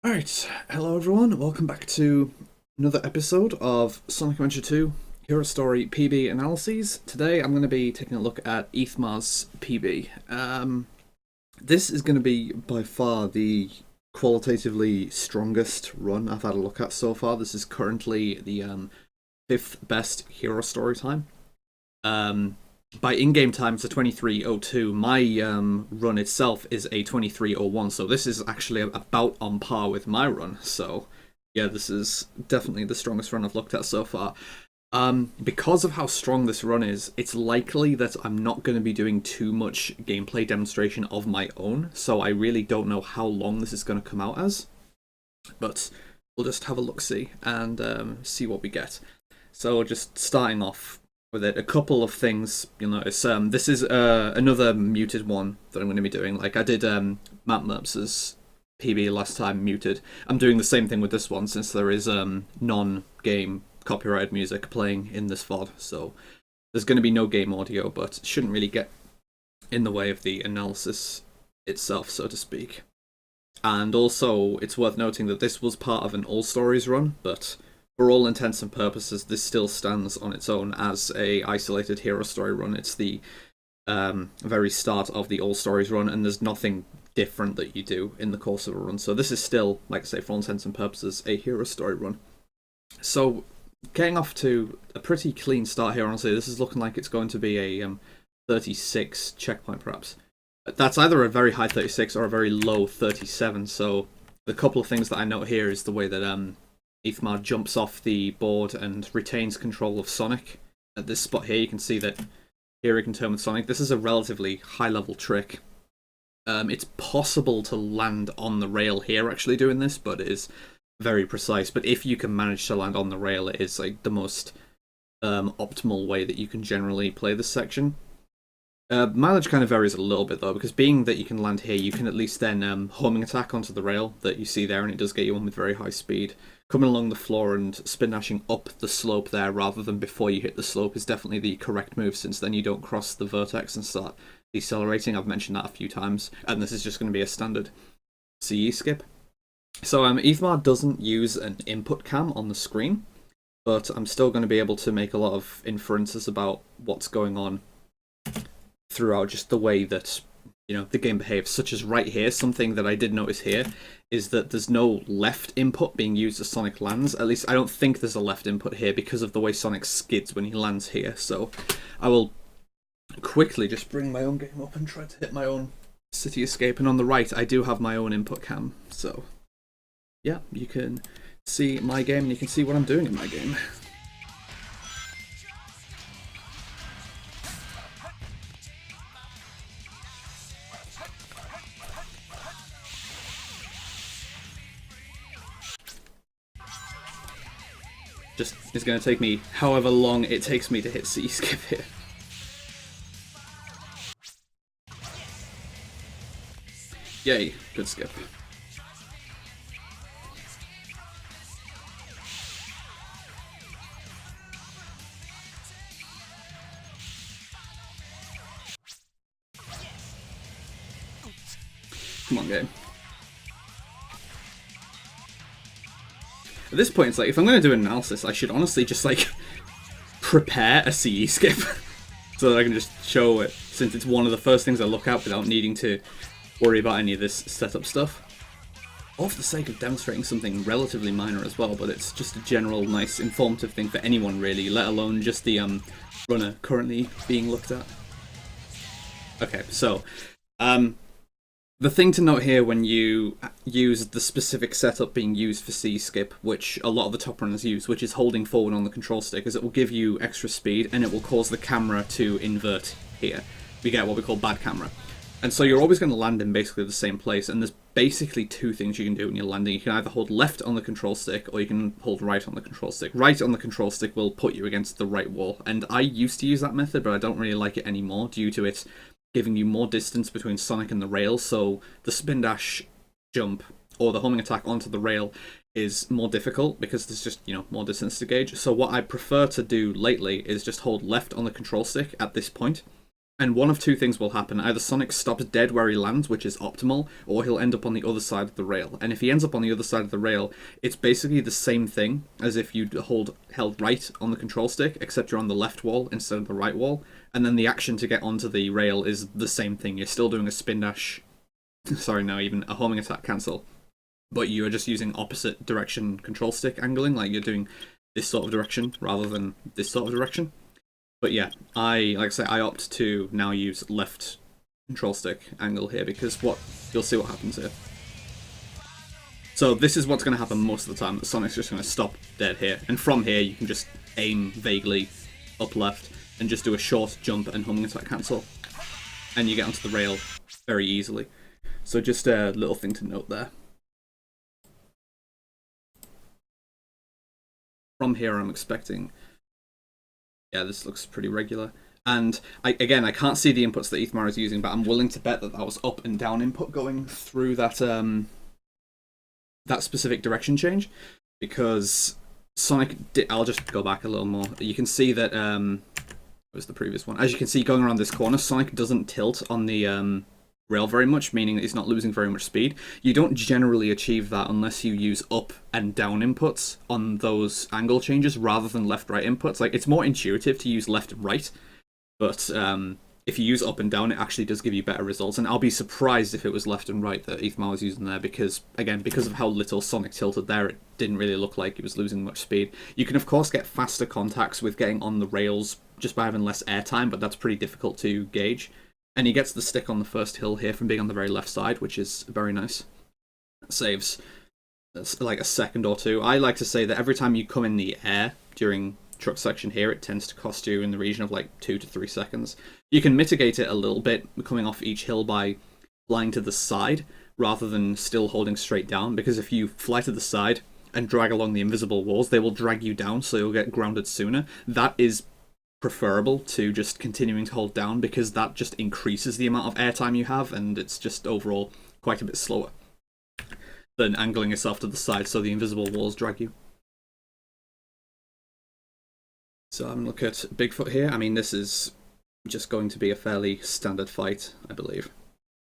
Alright, hello everyone, welcome back to another episode of Sonic Adventure 2 Hero Story PB Analyses. Today I'm going to be taking a look at Ethmar's PB. This is going to be by far the qualitatively strongest run I've had a look at so far. This is currently the 5th best Hero Story time. By in-game time, it's a 23:02. My run itself is a 23:01, so this is actually about on par with my run. So, yeah, this is definitely the strongest run I've looked at so far. Because of how strong this run is, it's likely that I'm not going to be doing too much gameplay demonstration of my own, so I really don't know how long this is going to come out as. But we'll just have a look-see and see what we get. So, just starting off with it, a couple of things you'll notice. This is another muted one that I'm going to be doing. Like I did Matt Merps's PB last time, muted. I'm doing the same thing with this one since there is non-game copyrighted music playing in this VOD. So there's going to be no game audio, but it shouldn't really get in the way of the analysis itself, so to speak. And also, it's worth noting that this was part of an All Stories run, but for all intents and purposes, this still stands on its own as a isolated Hero Story run. It's the very start of the All Stories run, and there's nothing different that you do in the course of a run. So this is still, like I say, for all intents and purposes, a Hero Story run. So getting off to a pretty clean start here, honestly. This is looking like it's going to be a 36 checkpoint, perhaps. That's either a very high 36 or a very low 37. So the couple of things that I note here is the way that Ethmar jumps off the board and retains control of Sonic. At this spot here, you can see that here he can turn with Sonic. This is a relatively high-level trick. It's possible to land on the rail here actually doing this, but it is very precise. But if you can manage to land on the rail, it is like the most optimal way that you can generally play this section. Mileage kind of varies a little bit though, because being that you can land here, you can at least then homing attack onto the rail that you see there, and it does get you on with very high speed. Coming along the floor and spin dashing up the slope there rather than before you hit the slope is definitely the correct move, since then you don't cross the vertex and start decelerating. I've mentioned that a few times, and this is just going to be a standard CE skip. So Ethmar doesn't use an input cam on the screen, but I'm still going to be able to make a lot of inferences about what's going on throughout just the way that the game behaves, such as right here. Something that I did notice here is that there's no left input being used as Sonic lands. At least I don't think there's a left input here because of the way Sonic skids when he lands here. So I will quickly just bring my own game up and try to hit my own city escape. And on the right, I do have my own input cam. So yeah, you can see my game and you can see what I'm doing in my game. Just is going to take me however long it takes me to hit C skip here. Yay, good skip. Come on, game. At this point, it's like, if I'm going to do an analysis, I should honestly just, like, prepare a CE skip so that I can just show it, since it's one of the first things I look at without needing to worry about any of this setup stuff. All for the sake of demonstrating something relatively minor as well, but it's just a general, nice, informative thing for anyone, really, let alone just the runner currently being looked at. Okay, so the thing to note here when you use the specific setup being used for C-skip, which a lot of the top runners use, which is holding forward on the control stick, is it will give you extra speed and it will cause the camera to invert here. We get what we call bad camera. And so you're always going to land in basically the same place, and there's basically two things you can do when you're landing. You can either hold left on the control stick, or you can hold right on the control stick. Right on the control stick will put you against the right wall, and I used to use that method, but I don't really like it anymore due to it giving you more distance between Sonic and the rail, so the spin dash jump or the homing attack onto the rail is more difficult because there's just, more distance to gauge. So what I prefer to do lately is just hold left on the control stick at this point, And one of two things will happen. Either Sonic stops dead where he lands, which is optimal, or he'll end up on the other side of the rail. And if he ends up on the other side of the rail, it's basically the same thing as if you held right on the control stick, except you're on the left wall instead of the right wall. And then the action to get onto the rail is the same thing. You're still doing a spin dash, sorry, no, even a homing attack cancel. But you are just using opposite direction control stick angling, like you're doing this sort of direction rather than this sort of direction. But yeah, like I say, I opt to now use left control stick angle here because you'll see what happens here. So this is what's going to happen most of the time, that Sonic's just going to stop dead here. And from here, you can just aim vaguely up left and just do a short jump and homing attack cancel. And you get onto the rail very easily. So just a little thing to note there. From here, I'm expecting... Yeah, this looks pretty regular. And I can't see the inputs that Ethmar is using, but I'm willing to bet that was up and down input going through that that specific direction change. Because Sonic I'll just go back a little more. You can see that what was the previous one? As you can see, going around this corner, Sonic doesn't tilt on the rail very much, meaning that he's not losing very much speed. You don't generally achieve that unless you use up and down inputs on those angle changes rather than left-right inputs. Like, it's more intuitive to use left-right, but if you use up and down, it actually does give you better results. And I'll be surprised if it was left and right that Ethmar was using there, because, again, because of how little Sonic tilted there, it didn't really look like he was losing much speed. You can, of course, get faster contacts with getting on the rails just by having less airtime, but that's pretty difficult to gauge. And he gets the stick on the first hill here from being on the very left side, which is very nice. That saves like a second or two. I like to say that every time you come in the air during truck section here, it tends to cost you in the region of like 2 to 3 seconds. You can mitigate it a little bit coming off each hill by flying to the side rather than still holding straight down, because if you fly to the side and drag along the invisible walls, they will drag you down, so you'll get grounded sooner. That is preferable to just continuing to hold down, because that just increases the amount of airtime you have, and it's just overall quite a bit slower than angling yourself to the side so the invisible walls drag you. So I'm looking at Bigfoot here. I mean, this is just going to be a fairly standard fight, I believe.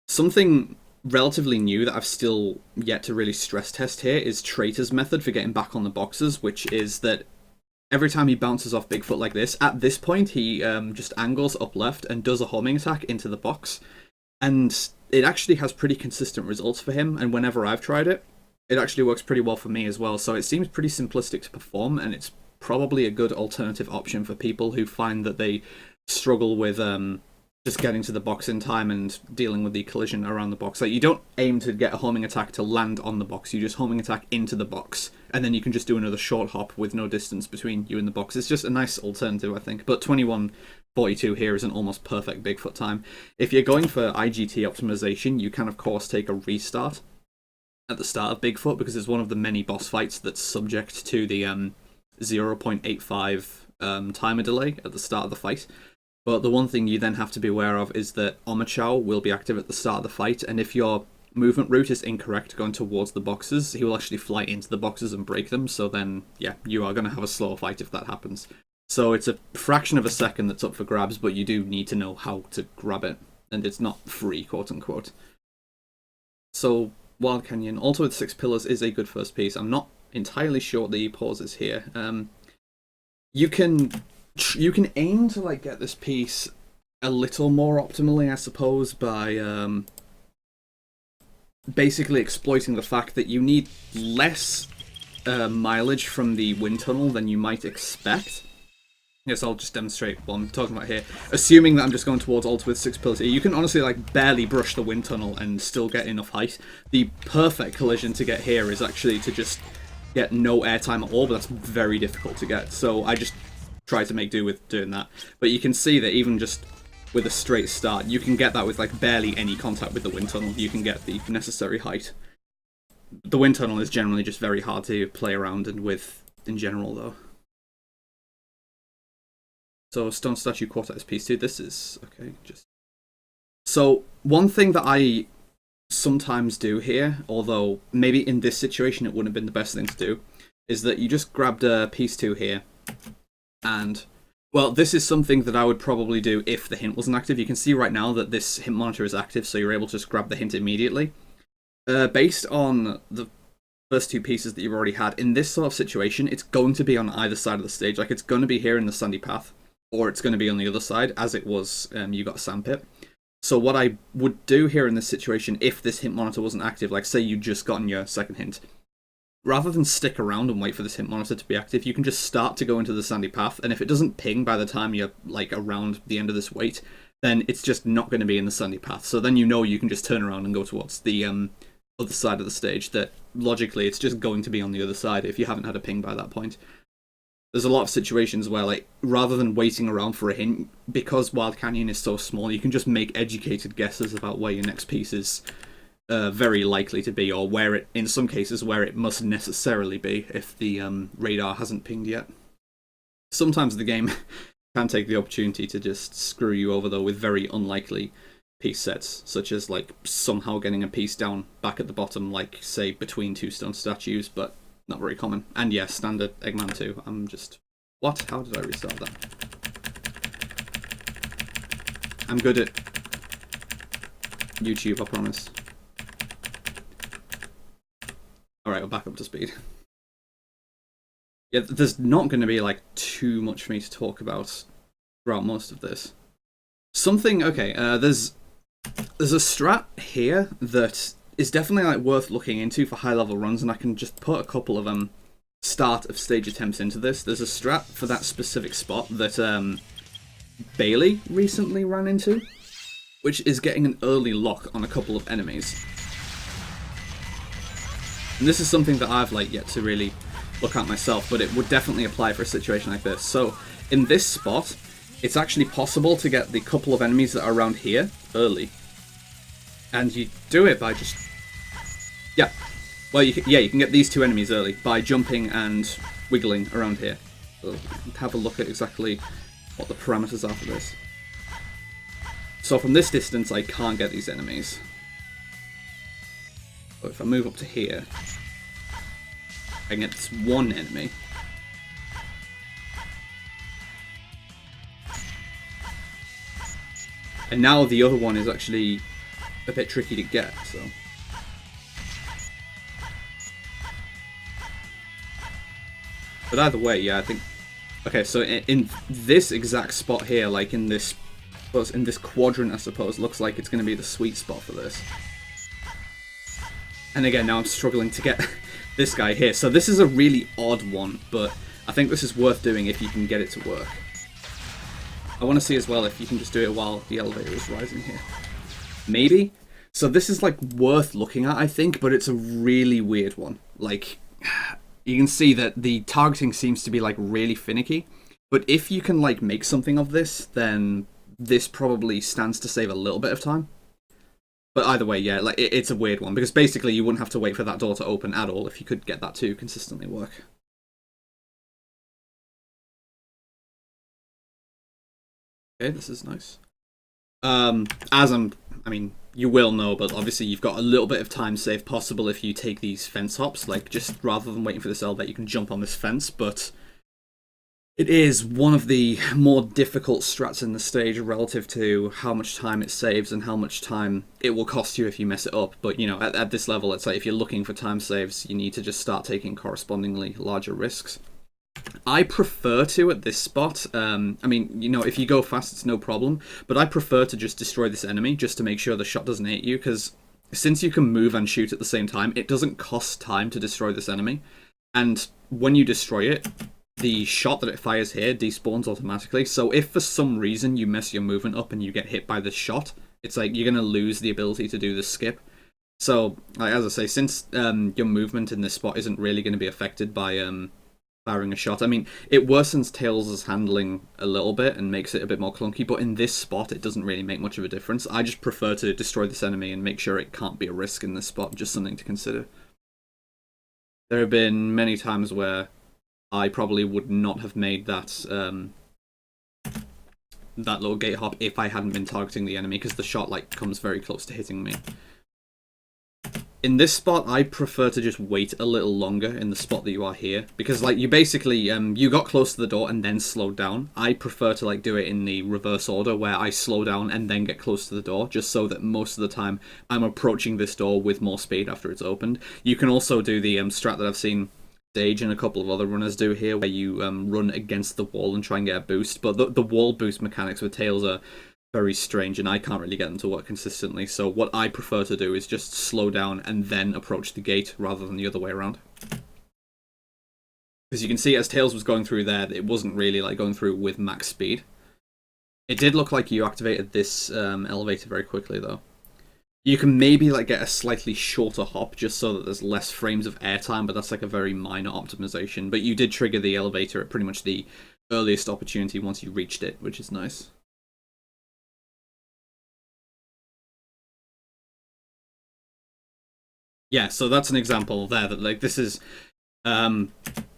Something relatively new that I've still yet to really stress test here is Traitor's method for getting back on the boxes, which is that every time he bounces off Bigfoot like this, at this point he just angles up left and does a homing attack into the box. And it actually has pretty consistent results for him, and whenever I've tried it, it actually works pretty well for me as well. So it seems pretty simplistic to perform, and it's probably a good alternative option for people who find that they struggle with just getting to the box in time and dealing with the collision around the box. Like, you don't aim to get a homing attack to land on the box, you just homing attack into the box, and then you can just do another short hop with no distance between you and the box. It's just a nice alternative, I think. But 21:42 here is an almost perfect Bigfoot time. If you're going for IGT optimization, you can of course take a restart at the start of Bigfoot, because it's one of the many boss fights that's subject to the 0.85 timer delay at the start of the fight. But the one thing you then have to be aware of is that Omochao will be active at the start of the fight, and if your movement route is incorrect going towards the boxes, he will actually fly into the boxes and break them, so then, yeah, you are going to have a slower fight if that happens. So it's a fraction of a second that's up for grabs, but you do need to know how to grab it, and it's not free, quote-unquote. So Wild Canyon, Alto with 6 Pillars is a good first piece. I'm not entirely sure what the pause is here. You can aim to like get this piece a little more optimally, I suppose, by basically exploiting the fact that you need less mileage from the wind tunnel than you might expect. Yes, I'll just demonstrate what I'm talking about here. Assuming that I'm just going towards Alto with 6 Pillars here, you can honestly like barely brush the wind tunnel and still get enough height. The perfect collision to get here is actually to just get no airtime at all, but that's very difficult to get. So I just try to make do with doing that. But you can see that even just with a straight start, you can get that with like barely any contact with the wind tunnel. You can get the necessary height. The wind tunnel is generally just very hard to play around and with in general, though. So Stone Statue Quartet is piece 2. This is okay. So one thing that I sometimes do here, although maybe in this situation it wouldn't have been the best thing to do, is that you just grabbed piece 2 here and Well, this is something that I would probably do if the hint wasn't active. You can see right now that this hint monitor is active, so you're able to just grab the hint immediately. Based on the first two pieces that you've already had, in this sort of situation, it's going to be on either side of the stage. Like, it's going to be here in the sandy path, or it's going to be on the other side, as it was, you got a sandpit. So what I would do here in this situation, if this hint monitor wasn't active, like say you just gotten your second hint, rather than stick around and wait for this hint monitor to be active, you can just start to go into the sandy path, and if it doesn't ping by the time you're like around the end of this wait, then it's just not going to be in the sandy path. So then you know you can just turn around and go towards the other side of the stage, that logically it's just going to be on the other side if you haven't had a ping by that point. There's a lot of situations where, like, rather than waiting around for a hint, because Wild Canyon is so small, you can just make educated guesses about where your next piece is very likely to be, or where it, in some cases, where it must necessarily be if the radar hasn't pinged yet. Sometimes the game can take the opportunity to just screw you over, though, with very unlikely piece sets, such as, like, somehow getting a piece down back at the bottom, like, say, between two stone statues, but not very common. And yeah, standard Eggman 2. I'm just... What? How did I restart that? I'm good at YouTube, I promise. Alright, we're back up to speed. Yeah, there's not going to be, like, too much for me to talk about throughout most of this. Something... Okay, there's a strat here that is definitely like worth looking into for high-level runs, and I can just put a couple of start of stage attempts into this. There's a strat for that specific spot that Bailey recently ran into, which is getting an early lock on a couple of enemies. And this is something that I've like yet to really look at myself, but it would definitely apply for a situation like this. So in this spot, it's actually possible to get the couple of enemies that are around here early. And you do it by just... Yeah. Well, you can get these two enemies early by jumping and wiggling around here. So have a look at exactly what the parameters are for this. So from this distance, I can't get these enemies. But if I move up to here, I can get this one enemy. And now the other one is actually a bit tricky to get, so... But either way, yeah, I think... Okay, so in this exact spot here, like in this quadrant, I suppose, looks like it's going to be the sweet spot for this. And again, now I'm struggling to get this guy here. So this is a really odd one, but I think this is worth doing if you can get it to work. I want to see as well if you can just do it while the elevator is rising here. Maybe? So this is like worth looking at, I think, but it's a really weird one. Like... You can see that the targeting seems to be like really finicky, but if you can like make something of this, then this probably stands to save a little bit of time. But either way, yeah, like it's a weird one, because basically you wouldn't have to wait for that door to open at all if you could get that to consistently work. Okay, this is nice. I mean, you will know, but obviously you've got a little bit of time save possible if you take these fence hops. Like, just rather than waiting for this elevator, you can jump on this fence, but it is one of the more difficult strats in the stage relative to how much time it saves and how much time it will cost you if you mess it up. But, you know, at this level, it's like if you're looking for time saves, you need to just start taking correspondingly larger risks. I prefer to at this spot, I mean, you know, if you go fast, it's no problem, but I prefer to just destroy this enemy just to make sure the shot doesn't hit you, because since you can move and shoot at the same time, it doesn't cost time to destroy this enemy, and when you destroy it, the shot that it fires here despawns automatically, so if for some reason you mess your movement up and you get hit by this shot, it's like you're going to lose the ability to do the skip. So, like, as I say, since your movement in this spot isn't really going to be affected by firing a shot. I mean, it worsens Tails' handling a little bit and makes it a bit more clunky, but in this spot it doesn't really make much of a difference. I just prefer to destroy this enemy and make sure it can't be a risk in this spot, just something to consider. There have been many times where I probably would not have made that that little gate hop if I hadn't been targeting the enemy, because the shot like comes very close to hitting me. in this spot, I prefer to just wait a little longer in the spot that you are here, because like you basically you got close to the door and then slowed down. I prefer to like do it in the reverse order, where I slow down and then get close to the door, just so that most of the time I'm approaching this door with more speed after it's opened. You can also do the strat that I've seen Stage and a couple of other runners do here, where you run against the wall and try and get a boost, but the wall boost mechanics with Tails are very strange, and I can't really get them to work consistently. So what I prefer to do is just slow down and then approach the gate rather than the other way around. Because you can see as Tails was going through there, it wasn't really like going through with max speed. It did look like you activated this elevator very quickly though. You can maybe like get a slightly shorter hop just so that there's less frames of airtime, but that's like a very minor optimization. But you did trigger the elevator at pretty much the earliest opportunity once you reached it, which is nice. Yeah, so that's an example there that like this is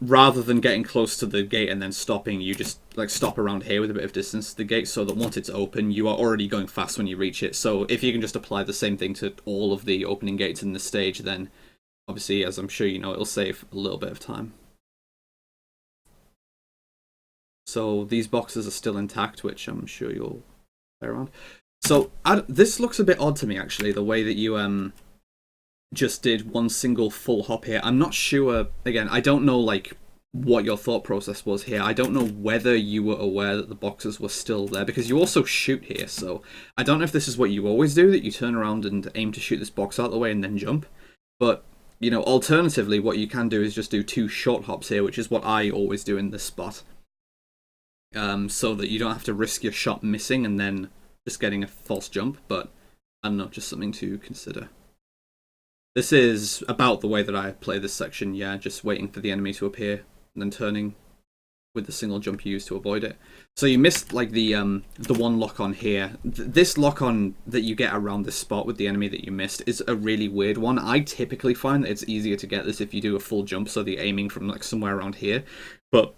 rather than getting close to the gate and then stopping, you just like stop around here with a bit of distance to the gate, so that once it's open, you are already going fast when you reach it. So if you can just apply the same thing to all of the opening gates in the stage, then obviously, as I'm sure you know, it'll save a little bit of time. So these boxes are still intact, which I'm sure you'll play around. So this looks a bit odd to me, actually, the way that you just did one single full hop here. I'm not sure, again, I don't know like what your thought process was here. I don't know whether you were aware that the boxes were still there, because you also shoot here, so I don't know if this is what you always do, that you turn around and aim to shoot this box out of the way and then jump. But, you know, alternatively, what you can do is just do 2 short hops here, which is what I always do in this spot. So that you don't have to risk your shot missing and then just getting a false jump, but I don't know, just something to consider. This is about the way that I play this section, yeah, just waiting for the enemy to appear and then turning with the single jump you use to avoid it. So you missed like the one lock on here. This lock on that you get around this spot with the enemy that you missed is a really weird one. I typically find that it's easier to get this if you do a full jump, so that you're aiming from like somewhere around here. But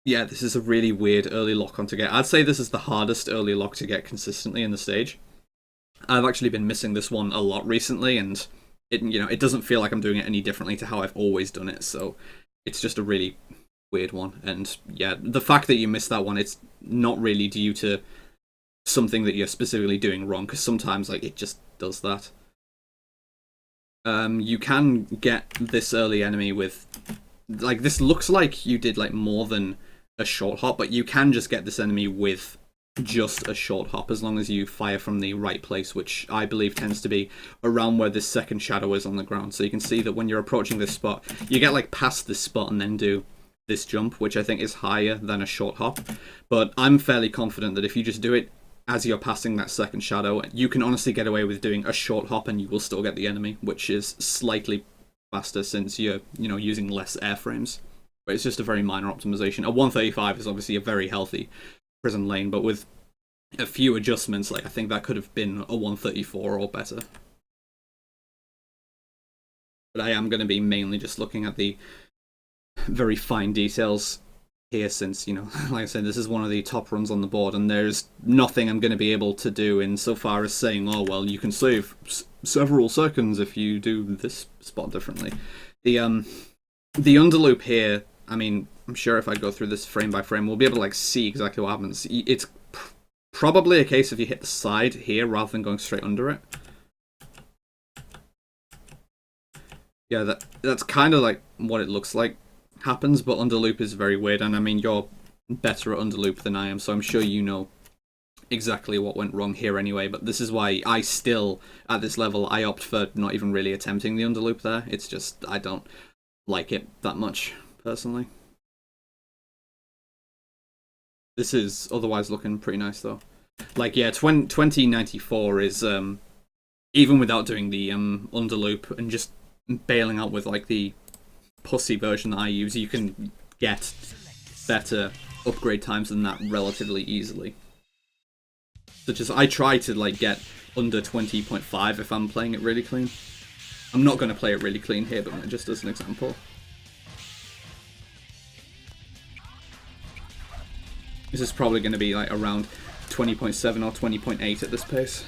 yeah, this is a really weird early lock on to get. I'd say this is the hardest early lock to get consistently in the stage. I've actually been missing this one a lot recently, and it doesn't feel like I'm doing it any differently to how I've always done it, so it's just a really weird one. And yeah, the fact that you missed that one, it's not really due to something that you're specifically doing wrong, because sometimes like it just does that. You can get this early enemy with, like, this looks like you did like more than a short hop, but you can just get this enemy with just a short hop as long as you fire from the right place, which I believe tends to be around where this second shadow is on the ground. So you can see that when you're approaching this spot, you get like past this spot and then do this jump, which I think is higher than a short hop. But I'm fairly confident that if you just do it as you're passing that second shadow, you can honestly get away with doing a short hop and you will still get the enemy, which is slightly faster since you're using less airframes. But it's just a very minor optimization. A 135 is obviously a very healthy prison lane, but with a few adjustments, like I think that could have been a 134 or better. But I am going to be mainly just looking at the very fine details here, since, like I said, this is one of the top runs on the board, and there's nothing I'm going to be able to do insofar as saying, oh, well, you can save several seconds if you do this spot differently. The underloop here, I mean, I'm sure if I go through this frame by frame, we'll be able to like see exactly what happens. It's probably a case if you hit the side here rather than going straight under it. Yeah, that's kind of like what it looks like happens, but underloop is very weird, and I mean, you're better at underloop than I am, so I'm sure you know exactly what went wrong here anyway. But this is why I still, at this level, I opt for not even really attempting the underloop there. It's just, I don't like it that much, personally. This is otherwise looking pretty nice, though. Like, yeah, 2094 is, even without doing the underloop and just bailing out with, like, the pussy version that I use, you can get better upgrade times than that relatively easily. Such as, I try to, like, get under 20.5 if I'm playing it really clean. I'm not going to play it really clean here, but just as an example. This is probably going to be like around 20.7 or 20.8 at this pace.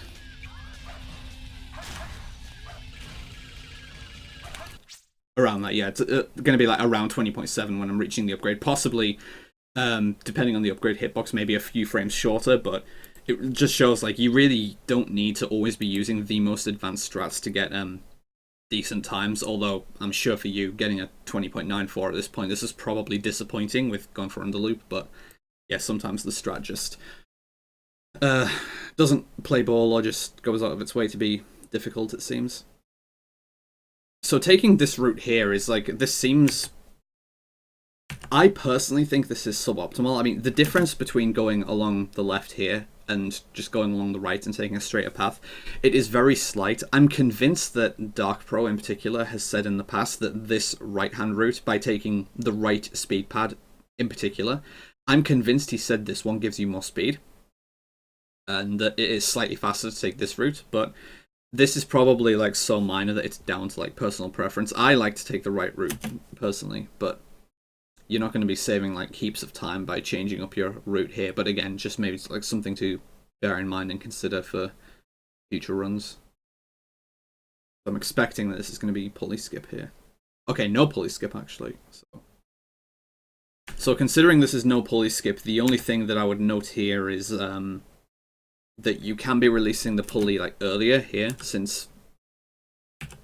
Around that, yeah. It's going to be like around 20.7 when I'm reaching the upgrade. Possibly, depending on the upgrade hitbox, maybe a few frames shorter, but it just shows like you really don't need to always be using the most advanced strats to get decent times. Although I'm sure for you, getting a 20.94 at this point, this is probably disappointing with going for underloop. But yeah, sometimes the strat just uh, doesn't play ball or just goes out of its way to be difficult, it seems. So taking this route here is like, this seems... I personally think this is suboptimal. I mean, the difference between going along the left here and just going along the right and taking a straighter path, it is very slight. I'm convinced that Dark Pro in particular has said in the past that this right-hand route, by taking the right speed pad in particular, I'm convinced he said this one gives you more speed, and that it is slightly faster to take this route, but this is probably like so minor that it's down to like personal preference. I like to take the right route personally, but you're not going to be saving like heaps of time by changing up your route here. But again, just maybe it's like something to bear in mind and consider for future runs. I'm expecting that this is going to be pulley skip here. Okay, no pulley skip actually. So considering this is no pulley skip, the only thing that I would note here is that you can be releasing the pulley like earlier here, since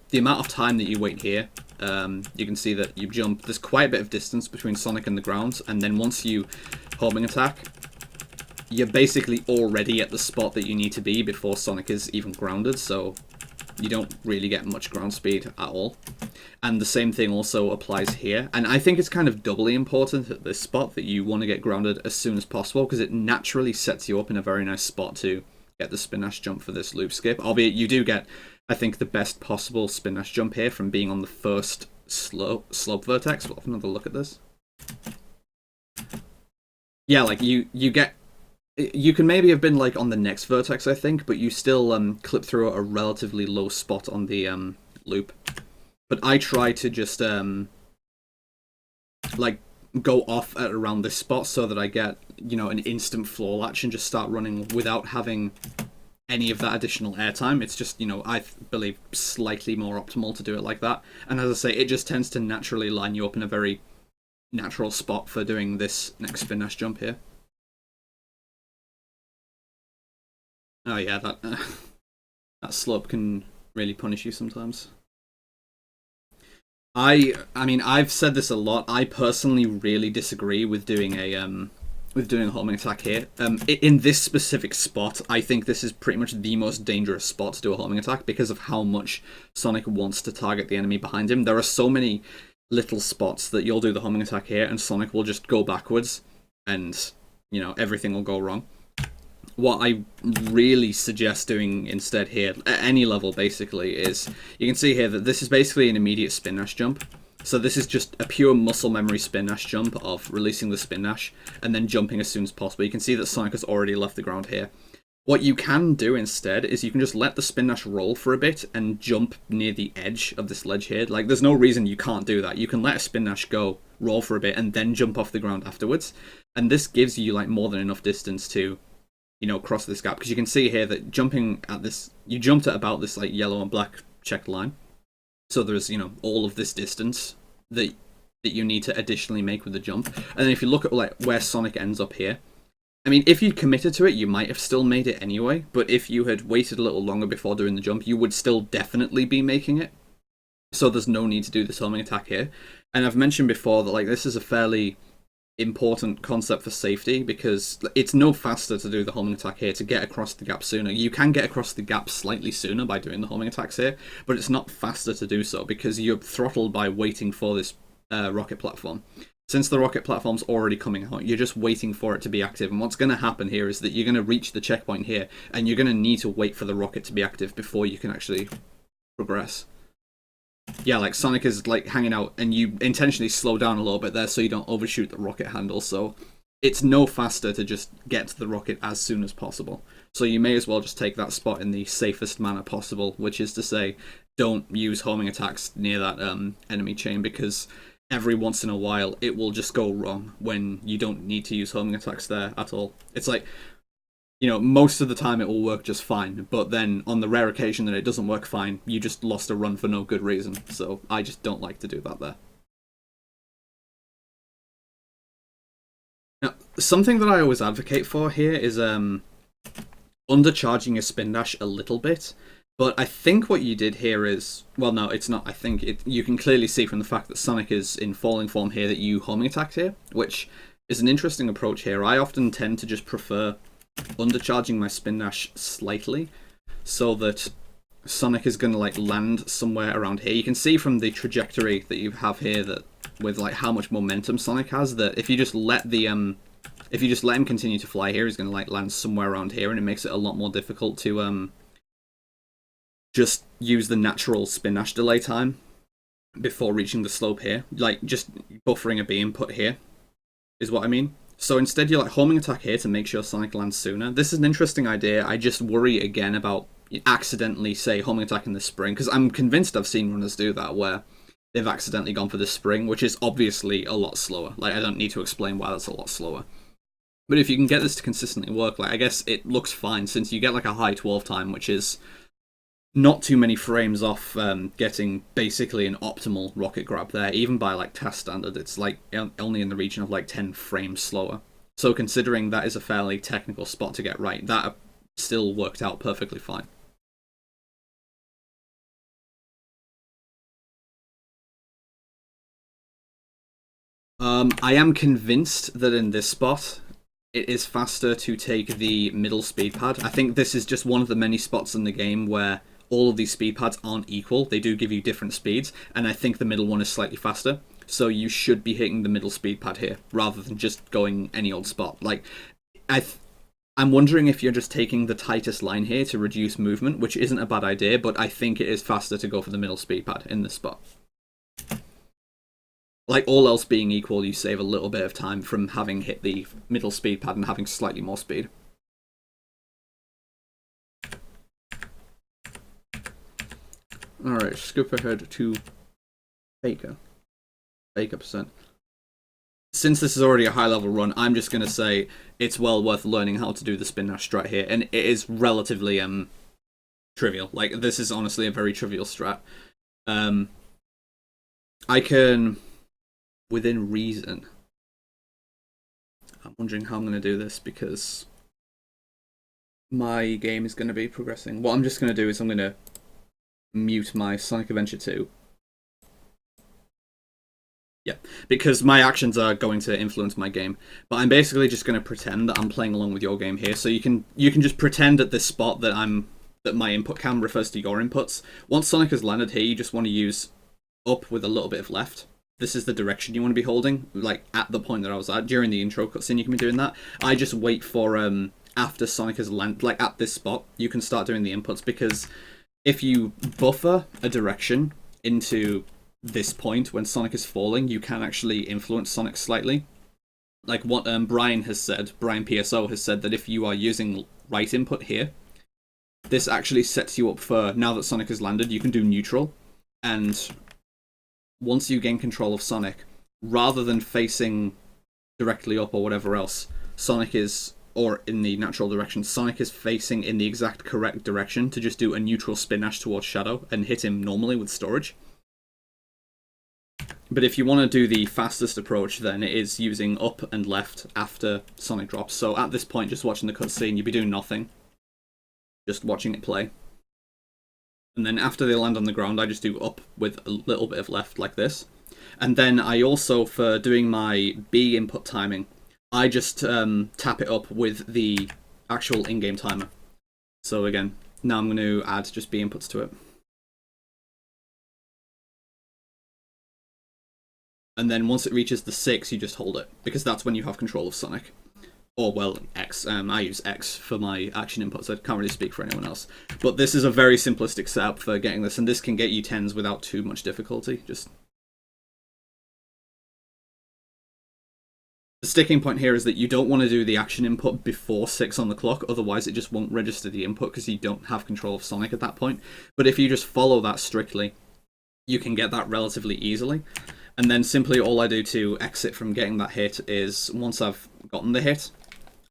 the amount of time that you wait here, you can see that you jump, there's quite a bit of distance between Sonic and the ground, and then once you homing attack, you're basically already at the spot that you need to be before Sonic is even grounded, so you don't really get much ground speed at all. And the same thing also applies here, and I think it's kind of doubly important at this spot that you want to get grounded as soon as possible, because it naturally sets you up in a very nice spot to get the spin dash jump for this loop skip. Albeit you do get, I think, the best possible spin dash jump here from being on the first slope vertex. We'll have another look at this. Yeah, like you get... You can maybe have been like on the next vertex, I think, but you still clip through a relatively low spot on the loop. But I try to just like go off at around this spot so that I get, you know, an instant floor latch and just start running without having any of that additional airtime. It's just, you know, I believe slightly more optimal to do it like that. And as I say, it just tends to naturally line you up in a very natural spot for doing this next spin dash jump here. Oh yeah, that that slope can really punish you sometimes. I mean, I've said this a lot. I personally really disagree with doing a homing attack here. In this specific spot, I think this is pretty much the most dangerous spot to do a homing attack because of how much Sonic wants to target the enemy behind him. There are so many little spots that you'll do the homing attack here, and Sonic will just go backwards, and you know everything will go wrong. What I really suggest doing instead here, at any level basically, is you can see here that this is basically an immediate spin dash jump. So this is just a pure muscle memory spin dash jump of releasing the spin dash and then jumping as soon as possible. You can see that Sonic has already left the ground here. What you can do instead is you can just let the spin dash roll for a bit and jump near the edge of this ledge here. Like, there's no reason you can't do that. You can let a spin dash go, roll for a bit, and then jump off the ground afterwards. And this gives you like more than enough distance to, you know, cross this gap, because you can see here that jumping at this, you jumped at about this like yellow and black checked line, so there's, you know, all of this distance that you need to additionally make with the jump. And then if you look at like where Sonic ends up here, I mean, if you committed to it, you might have still made it anyway, but if you had waited a little longer before doing the jump, you would still definitely be making it. So there's no need to do this homing attack here. And I've mentioned before that like this is a fairly important concept for safety, because it's no faster to do the homing attack here to get across the gap sooner. You can get across the gap slightly sooner by doing the homing attacks here, but it's not faster to do so because you're throttled by waiting for this rocket platform. Since the rocket platform's already coming out, you're just waiting for it to be active, and what's going to happen here is that you're going to reach the checkpoint here, and you're going to need to wait for the rocket to be active before you can actually progress. Yeah, like Sonic is like hanging out, and you intentionally slow down a little bit there so you don't overshoot the rocket handle, so it's no faster to just get to the rocket as soon as possible. So you may as well just take that spot in the safest manner possible, which is to say, don't use homing attacks near that enemy chain, because every once in a while it will just go wrong when you don't need to use homing attacks there at all. It's like, you know, most of the time it will work just fine, but then on the rare occasion that it doesn't work fine, you just lost a run for no good reason. So I just don't like to do that there. Now, something that I always advocate for here is undercharging your spin dash a little bit. But I think what you did here is, well, no, it's not. I think you can clearly see from the fact that Sonic is in falling form here that you homing attacked here, which is an interesting approach here. I often tend to just prefer undercharging my spin dash slightly so that Sonic is going to like land somewhere around here. You can see from the trajectory that you have here that with like how much momentum Sonic has, that if you just let the if you just let him continue to fly here, he's going to like land somewhere around here, and it makes it a lot more difficult to just use the natural spin dash delay time before reaching the slope here. Like just buffering a B input here is what I mean. So instead you're like homing attack here to make sure Sonic lands sooner. This is an interesting idea. I just worry again about accidentally, say, homing attack in the spring, because I'm convinced I've seen runners do that where they've accidentally gone for the spring, which is obviously a lot slower. Like, I don't need to explain why that's a lot slower. But if you can get this to consistently work, like, I guess it looks fine, since you get like a high 12 time, which is not too many frames off getting basically an optimal rocket grab there. Even by like test standard, it's like only in the region of like 10 frames slower. So considering that is a fairly technical spot to get right, that still worked out perfectly fine. I am convinced that in this spot, it is faster to take the middle speed pad. I think this is just one of the many spots in the game where all of these speed pads aren't equal. They do give you different speeds, and I think the middle one is slightly faster. So you should be hitting the middle speed pad here, rather than just going any old spot. Like, I'm wondering if you're just taking the tightest line here to reduce movement, which isn't a bad idea, but I think it is faster to go for the middle speed pad in this spot. Like, all else being equal, you save a little bit of time from having hit the middle speed pad and having slightly more speed. Alright, skip ahead to Baker. Baker percent. Since this is already a high level run, I'm just going to say it's well worth learning how to do the spin dash strat here, and it is relatively trivial. Like, this is honestly a very trivial strat. I can, within reason, I'm wondering how I'm going to do this because my game is going to be progressing. What I'm just going to do is I'm going to mute my Sonic Adventure 2. Yeah, because my actions are going to influence my game. But I'm basically just going to pretend that I'm playing along with your game here. So you can just pretend at this spot that my input cam refers to your inputs. Once Sonic has landed here, you just want to use up with a little bit of left. This is the direction you want to be holding, like at the point that I was at. During the intro cutscene, you can be doing that. I just wait for after Sonic has landed, like at this spot, you can start doing the inputs, because if you buffer a direction into this point when Sonic is falling, you can actually influence Sonic slightly. Like what Brian has said, Brian PSO has said that if you are using right input here, this actually sets you up for, now that Sonic has landed, you can do neutral, and once you gain control of Sonic, rather than facing directly up or whatever else, Sonic is, or in the natural direction, Sonic is facing in the exact correct direction to just do a neutral spin dash towards Shadow and hit him normally with storage. But if you want to do the fastest approach, then it is using up and left after Sonic drops. So at this point, just watching the cutscene, you'd be doing nothing. Just watching it play. And then after they land on the ground, I just do up with a little bit of left like this. And then I also, for doing my B input timing, I just tap it up with the actual in-game timer. So again, now I'm going to add just B inputs to it. And then once it reaches the 6, you just hold it, because that's when you have control of Sonic. Or, well, X. I use X for my action inputs. I can't really speak for anyone else. But this is a very simplistic setup for getting this, and this can get you 10s without too much difficulty. Just the sticking point here is that you don't want to do the action input before 6 on the clock, otherwise it just won't register the input because you don't have control of Sonic at that point. But if you just follow that strictly, you can get that relatively easily. And then simply all I do to exit from getting that hit is, once I've gotten the hit,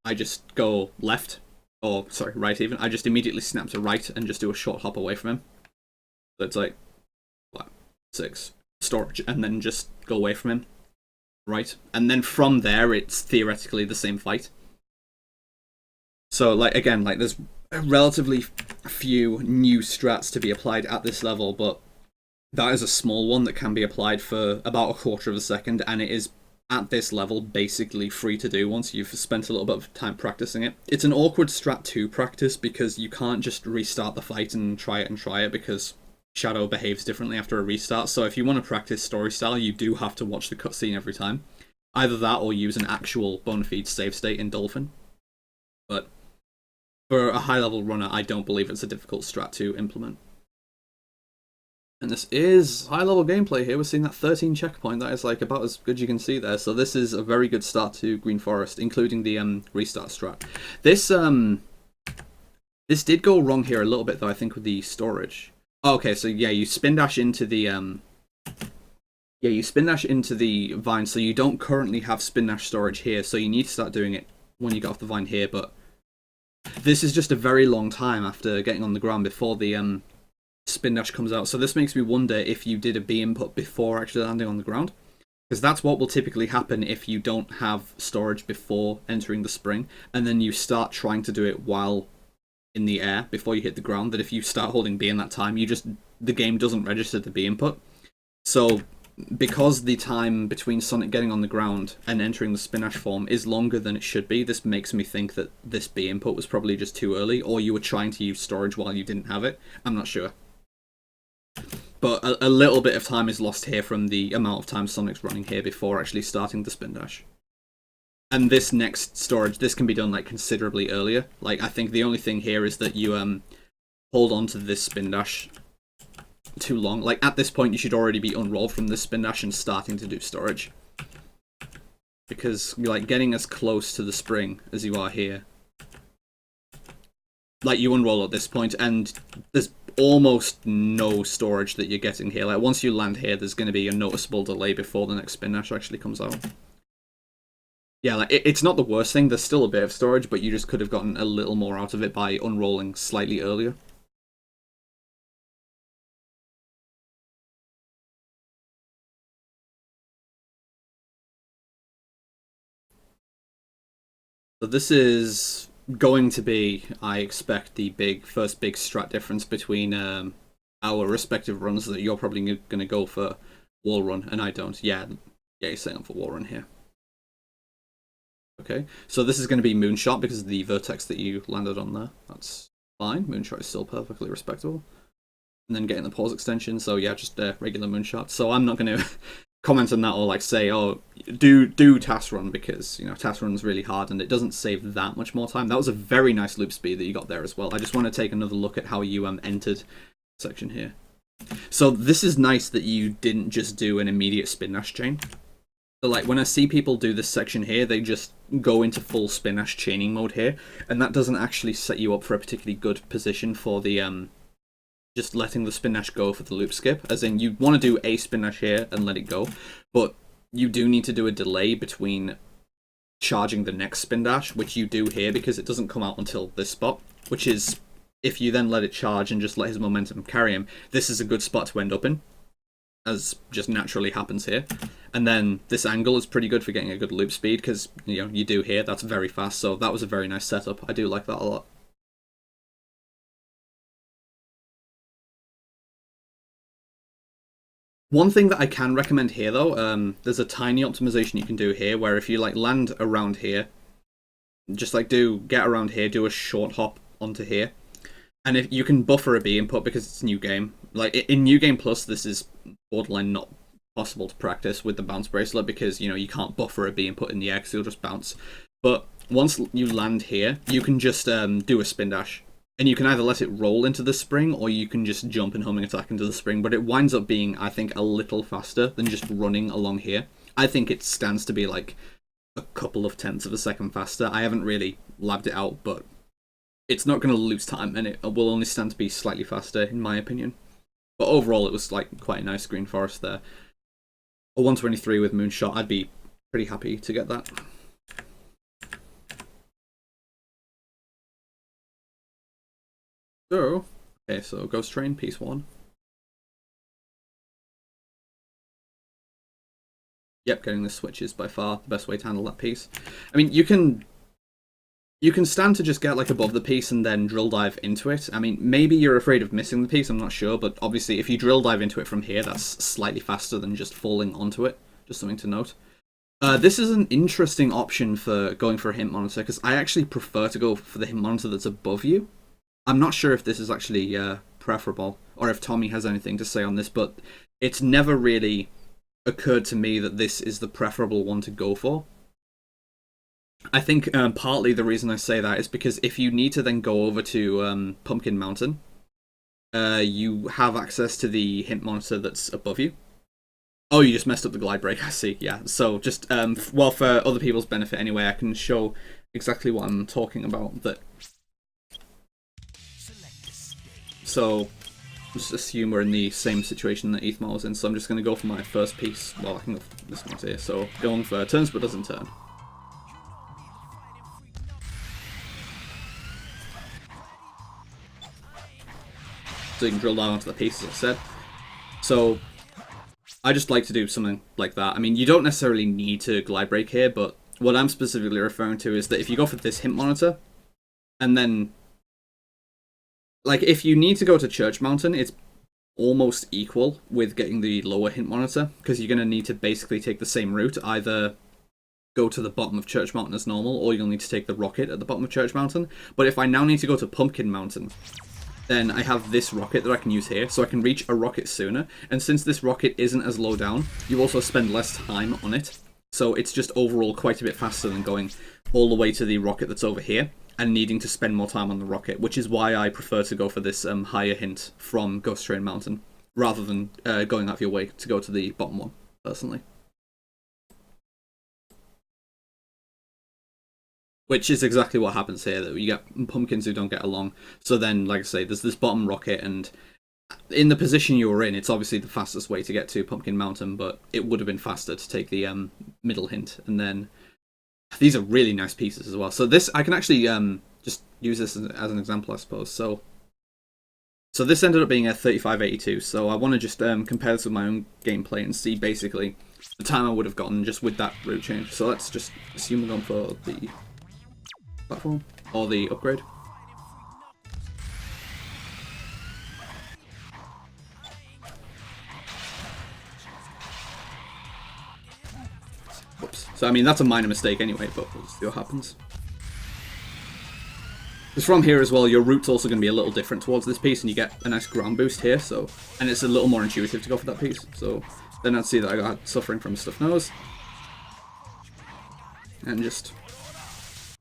I just go left or sorry, right even, I just immediately snap to right and just do a short hop away from him. So it's like, what, 6 storage, and then just go away from him. Right? And then from there, it's theoretically the same fight. So, like, again, like, there's relatively few new strats to be applied at this level, but that is a small one that can be applied for about a quarter of a second, and it is, at this level, basically free to do once you've spent a little bit of time practicing it. It's an awkward strat to practice, because you can't just restart the fight and try it, because Shadow behaves differently after a restart, so if you want to practice story style, you do have to watch the cutscene every time. Either that, or use an actual bona fide save state in Dolphin. But for a high-level runner, I don't believe it's a difficult strat to implement. And this is high-level gameplay here. We're seeing that 13 checkpoint. That is like about as good as you can see there. So this is a very good start to Green Forest, including the restart strat. This did go wrong here a little bit, though, I think, with the storage. Oh, okay, so yeah, you spin dash into the you spin dash into the vine, so you don't currently have spin dash storage here, so you need to start doing it when you get off the vine here, but this is just a very long time after getting on the ground before the spin dash comes out, so this makes me wonder if you did a B input before actually landing on the ground, because that's what will typically happen if you don't have storage before entering the spring, and then you start trying to do it while in the air before you hit the ground, that if you start holding B in that time, the game doesn't register the B input. So because the time between Sonic getting on the ground and entering the spin dash form is longer than it should be, this makes me think that this B input was probably just too early, or you were trying to use storage while you didn't have it. I'm not sure. But a little bit of time is lost here from the amount of time Sonic's running here before actually starting the spin dash. And this next storage, this can be done like considerably earlier. Like, I think the only thing here is that you hold on to this spin dash too long. Like, at this point, you should already be unrolled from this spin dash and starting to do storage. Because you're like getting as close to the spring as you are here. Like, you unroll at this point, and there's almost no storage that you're getting here. Like, once you land here, there's going to be a noticeable delay before the next spin dash actually comes out. Yeah, like, it's not the worst thing. There's still a bit of storage, but you just could have gotten a little more out of it by unrolling slightly earlier. So this is going to be, I expect, the first big strat difference between our respective runs, that you're probably going to go for wall run, and I don't. Yeah, you're setting up for wall run here. Okay, so this is going to be moonshot because of the vertex that you landed on there. That's fine. Moonshot is still perfectly respectable. And then getting the pause extension, so yeah, just regular moonshot. So I'm not going to comment on that or like say, oh, do task run, because, you know, task run's really hard and it doesn't save that much more time. That was a very nice loop speed that you got there as well. I just want to take another look at how you entered section here. So this is nice that you didn't just do an immediate spin dash chain. So like when I see people do this section here, they just go into full spin dash chaining mode here, and that doesn't actually set you up for a particularly good position for the just letting the spin dash go for the loop skip. As in, you want to do a spin dash here and let it go, but you do need to do a delay between charging the next spin dash, which you do here because it doesn't come out until this spot, which is, if you then let it charge and just let his momentum carry him, this is a good spot to end up in, as just naturally happens here. And then this angle is pretty good for getting a good loop speed, because, you know, you do here, that's very fast, so that was a very nice setup. I do like that a lot. One thing that I can recommend here, though, there's a tiny optimization you can do here, where if you like land around here, just like get around here, do a short hop onto here, and if you can buffer a B input because it's a new game. Like in New Game Plus, this is borderline not possible to practice with the bounce bracelet, because, you know, you can't buffer a B input in the air because you'll just bounce. But once you land here, you can just do a spin dash. And you can either let it roll into the spring, or you can just jump and homing attack into the spring, but it winds up being, I think, a little faster than just running along here. I think it stands to be like a couple of tenths of a second faster. I haven't really labbed it out, but it's not going to lose time, and it will only stand to be slightly faster, in my opinion. But overall, it was like quite a nice Green Forest there. A 123 with Moonshot, I'd be pretty happy to get that. So, okay, so Ghost Train, piece 1. Yep, getting the switch is by far the best way to handle that piece. I mean, you can stand to just get like above the piece and then drill dive into it. I mean, maybe you're afraid of missing the piece, I'm not sure, but obviously if you drill dive into it from here, that's slightly faster than just falling onto it. Just something to note. This is an interesting option for going for a hint monitor, because I actually prefer to go for the hint monitor that's above you. I'm not sure if this is actually preferable, or if Tommy has anything to say on this, but it's never really occurred to me that this is the preferable one to go for. I think partly the reason I say that is because if you need to then go over to Pumpkin Mountain, you have access to the hint monitor that's above you. Oh, you just messed up the glide break, I see, yeah. So just, well, for other people's benefit anyway, I can show exactly what I'm talking about. That. So, just assume we're in the same situation that Ethmar was in, so I'm just going to go for my first piece. Well, I can go for this one here, so going for turns but doesn't turn. So you can drill down onto the piece, as I said. So, I just like to do something like that. I mean, you don't necessarily need to glide break here, but what I'm specifically referring to is that if you go for this hint monitor, and then, like, if you need to go to Church Mountain, it's almost equal with getting the lower hint monitor, because you're going to need to basically take the same route, either go to the bottom of Church Mountain as normal, or you'll need to take the rocket at the bottom of Church Mountain. But if I now need to go to Pumpkin Mountain, then I have this rocket that I can use here, so I can reach a rocket sooner, and since this rocket isn't as low down, you also spend less time on it, so it's just overall quite a bit faster than going all the way to the rocket that's over here, and needing to spend more time on the rocket, which is why I prefer to go for this higher hint from Ghost Train Mountain, rather than going out of your way to go to the bottom one, personally. Which is exactly what happens here, that you get pumpkins who don't get along. So then, like I say, there's this bottom rocket, and in the position you were in, it's obviously the fastest way to get to Pumpkin Mountain, but it would have been faster to take the middle hint. And then, these are really nice pieces as well. So this, I can actually just use this as an example, I suppose. So this ended up being a 3582, so I want to just compare this with my own gameplay and see basically the time I would have gotten just with that route change. So let's just assume we're going for the platform or the upgrade. Whoops. So I mean that's a minor mistake anyway, but we'll see what happens. Because from here as well, your route's also going to be a little different towards this piece, and you get a nice ground boost here. So, and it's a little more intuitive to go for that piece. So then I'd see that I got suffering from a stuffed nose, and just.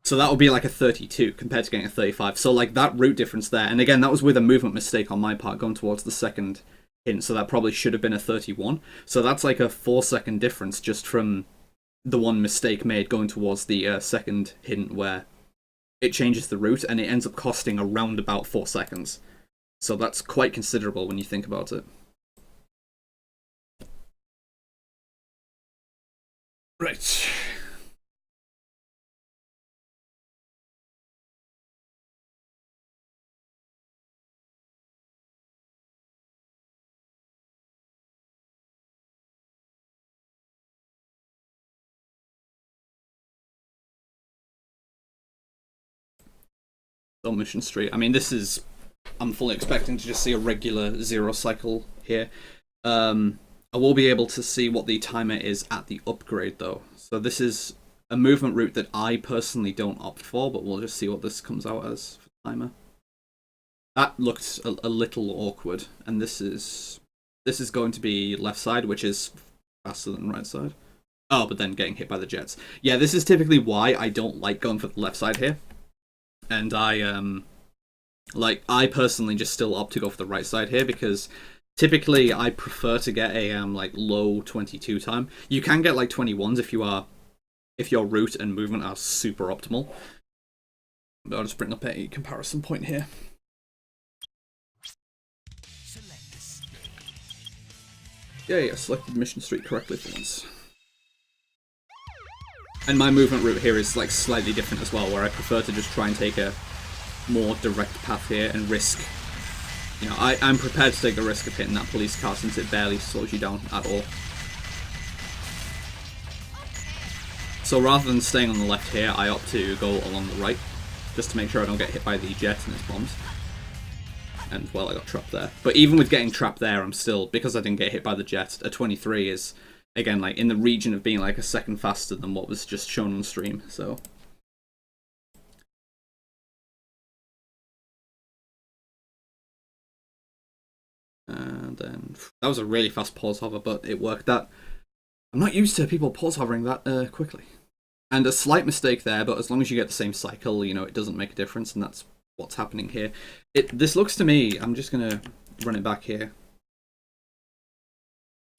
So that would be like a 32 compared to getting a 35. So like that route difference there. And again, that was with a movement mistake on my part going towards the second hint. So that probably should have been a 31. So that's like a 4-second difference just from the one mistake made going towards the second hint where it changes the route and it ends up costing around about 4 seconds. So that's quite considerable when you think about it. Right. Mission Street. I mean, this is. I'm fully expecting to just see a regular 0 cycle here. I will be able to see what the timer is at the upgrade, though. So this is a movement route that I personally don't opt for, but we'll just see what this comes out as for timer. That looks a little awkward, and this is going to be left side, which is faster than right side. Oh, but then getting hit by the jets. Yeah, this is typically why I don't like going for the left side here. And I personally just still opt to go for the right side here because typically I prefer to get a like low 22 time. You can get like 21s if your route and movement are super optimal. But I'll just bring up a comparison point here. Yeah, selected Mission Street correctly for once. And my movement route here is like slightly different as well, where I prefer to just try and take a more direct path here and risk. You know, I'm prepared to take the risk of hitting that police car since it barely slows you down at all. So rather than staying on the left here, I opt to go along the right, just to make sure I don't get hit by the jet and its bombs. And, well, I got trapped there. But even with getting trapped there, I'm still, because I didn't get hit by the jet, a 23 is, again, like, in the region of being, like, a second faster than what was just shown on stream, so... And then, that was a really fast pause hover, but it worked. That I'm not used to people pause hovering that quickly. And a slight mistake there, but as long as you get the same cycle, you know, it doesn't make a difference, and that's what's happening here. This looks to me, I'm just going to run it back here.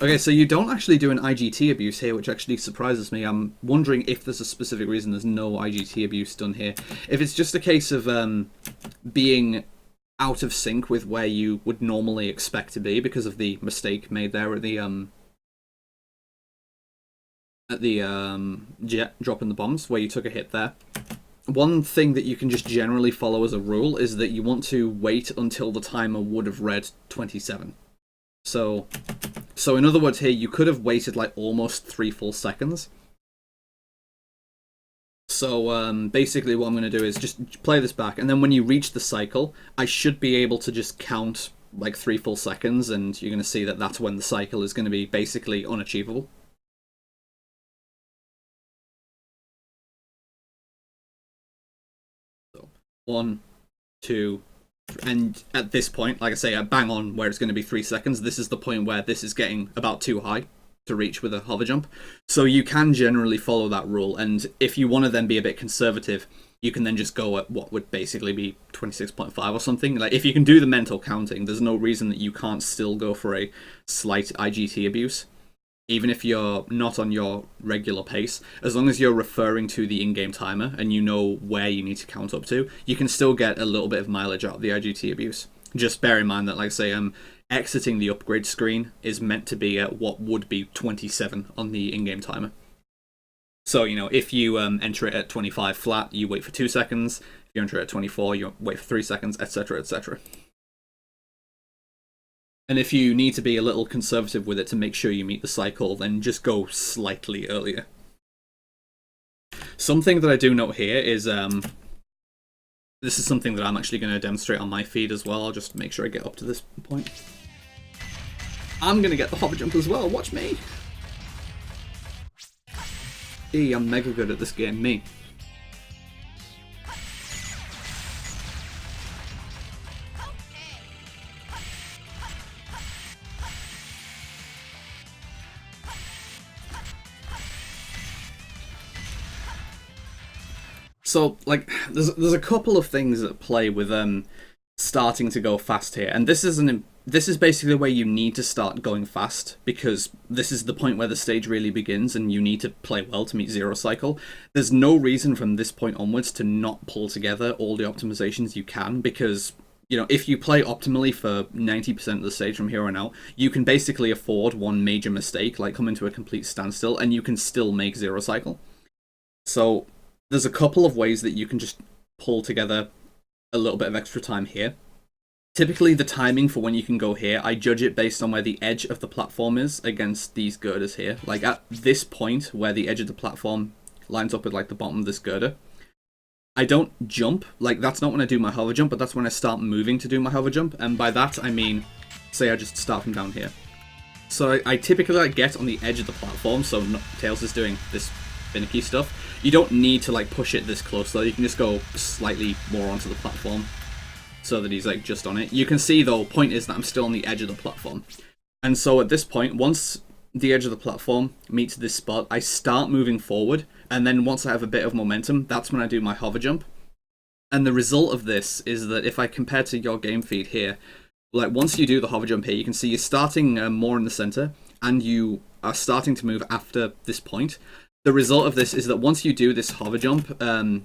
Okay, so you don't actually do an IGT abuse here, which actually surprises me. I'm wondering if there's a specific reason there's no IGT abuse done here. If it's just a case of being out of sync with where you would normally expect to be because of the mistake made there at the jet dropping the bombs, where you took a hit there. One thing that you can just generally follow as a rule is that you want to wait until the timer would have read 27. So in other words here, you could have waited like almost 3 full seconds. So basically what I'm going to do is just play this back, and then when you reach the cycle, I should be able to just count like 3 full seconds, and you're going to see that that's when the cycle is going to be basically unachievable. So 1, 2, and at this point, like I say, I bang on where it's going to be 3 seconds. This is the point where this is getting about too high to reach with a hover jump. So you can generally follow that rule, and if you want to then be a bit conservative, you can then just go at what would basically be 26.5 or something. Like, if you can do the mental counting, there's no reason that you can't still go for a slight IGT abuse, even if you're not on your regular pace. As long as you're referring to the in-game timer and you know where you need to count up to, you can still get a little bit of mileage out of the IGT abuse. Just bear in mind that, like I say, exiting the upgrade screen is meant to be at what would be 27 on the in-game timer. So, you know, if you enter it at 25 flat, you wait for 2 seconds. If you enter it at 24, you wait for 3 seconds, etc., etc. And if you need to be a little conservative with it to make sure you meet the cycle, then just go slightly earlier. Something that I do note here is this is something that I'm actually going to demonstrate on my feed as well. I'll just make sure I get up to this point. I'm going to get the hover jump as well. Watch me. I'm mega good at this game. Me. So, like, there's a couple of things at play with starting to go fast here, and this is basically where you need to start going fast, because this is the point where the stage really begins, and you need to play well to meet zero cycle. There's no reason from this point onwards to not pull together all the optimizations you can, because, you know, if you play optimally for 90% of the stage from here on out, you can basically afford one major mistake, like come into a complete standstill, and you can still make zero cycle. So there's a couple of ways that you can just pull together a little bit of extra time here. Typically, the timing for when you can go here, I judge it based on where the edge of the platform is against these girders here. Like, at this point, where the edge of the platform lines up with, like, the bottom of this girder, I don't jump. Like, that's not when I do my hover jump, but that's when I start moving to do my hover jump. And by that, I mean, say I just start from down here. So I typically, like, get on the edge of the platform, so Tails is doing this finicky stuff. You don't need to, like, push it this close, though. You can just go slightly more onto the platform so that he's, like, just on it. You can see, though, point is that I'm still on the edge of the platform. And so at this point, once the edge of the platform meets this spot, I start moving forward, and then once I have a bit of momentum, that's when I do my hover jump. And the result of this is that if I compare to your game feed here, like, once you do the hover jump here, you can see you're starting more in the center, and you are starting to move after this point. The result of this is that once you do this hover jump,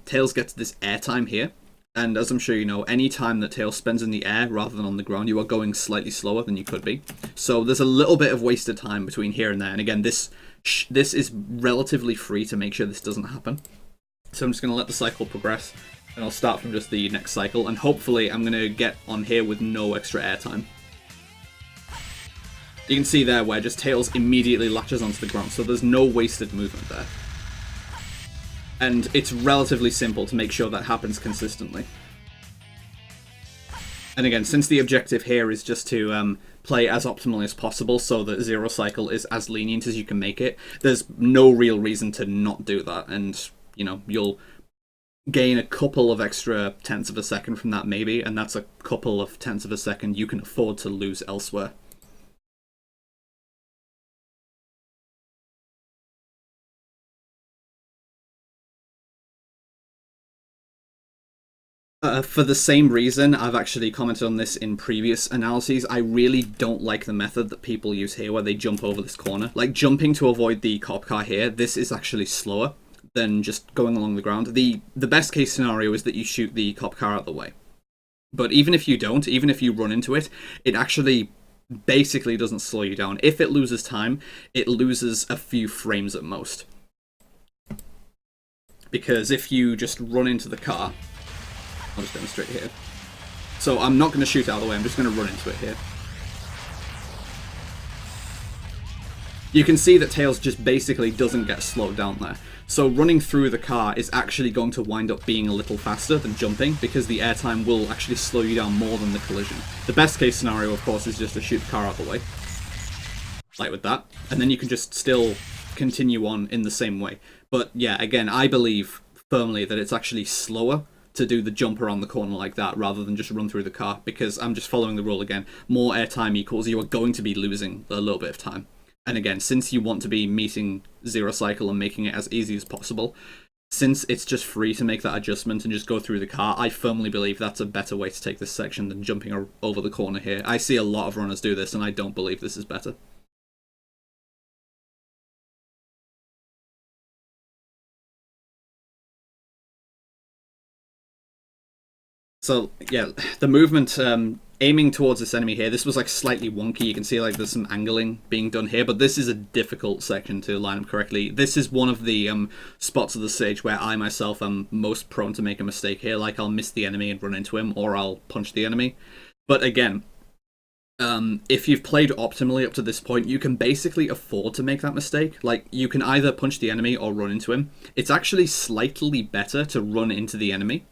Tails gets this air time here. And as I'm sure you know, any time that Tails spends in the air rather than on the ground, you are going slightly slower than you could be. So there's a little bit of wasted time between here and there. And again, this is relatively free to make sure this doesn't happen. So I'm just going to let the cycle progress. And I'll start from just the next cycle, and hopefully I'm going to get on here with no extra airtime. You can see there where just Tails immediately latches onto the ground, so there's no wasted movement there. And it's relatively simple to make sure that happens consistently. And again, since the objective here is just to play as optimally as possible so that Zero Cycle is as lenient as you can make it, there's no real reason to not do that. And, you know, you'll gain a couple of extra tenths of a second from that maybe, and that's a couple of tenths of a second you can afford to lose elsewhere. For the same reason, I've actually commented on this in previous analyses, I really don't like the method that people use here where they jump over this corner. Like, jumping to avoid the cop car here, this is actually slower than just going along the ground. The best case scenario is that you shoot the cop car out of the way. But even if you don't, even if you run into it, it actually basically doesn't slow you down. If it loses time, it loses a few frames at most. Because if you just run into the car, I'll just demonstrate here. So I'm not going to shoot out of the way, I'm just going to run into it here. You can see that Tails just basically doesn't get slowed down there. So running through the car is actually going to wind up being a little faster than jumping, because the airtime will actually slow you down more than the collision. The best case scenario, of course, is just to shoot the car out of the way. Like with that. And then you can just still continue on in the same way. But yeah, again, I believe firmly that it's actually slower to do the jump around the corner like that rather than just run through the car, because I'm just following the rule again. More airtime equals you are going to be losing a little bit of time. And again, since you want to be meeting Zero Cycle and making it as easy as possible, since it's just free to make that adjustment and just go through the car, I firmly believe that's a better way to take this section than jumping over the corner here. I see a lot of runners do this, and I don't believe this is better. So, yeah, the movement, aiming towards this enemy here, this was like slightly wonky. You can see like there's some angling being done here, but this is a difficult section to line up correctly. This is one of the spots of the stage where I myself am most prone to make a mistake here. Like, I'll miss the enemy and run into him, or I'll punch the enemy. But again, if you've played optimally up to this point, you can basically afford to make that mistake. Like, you can either punch the enemy or run into him. It's actually slightly better to run into the enemy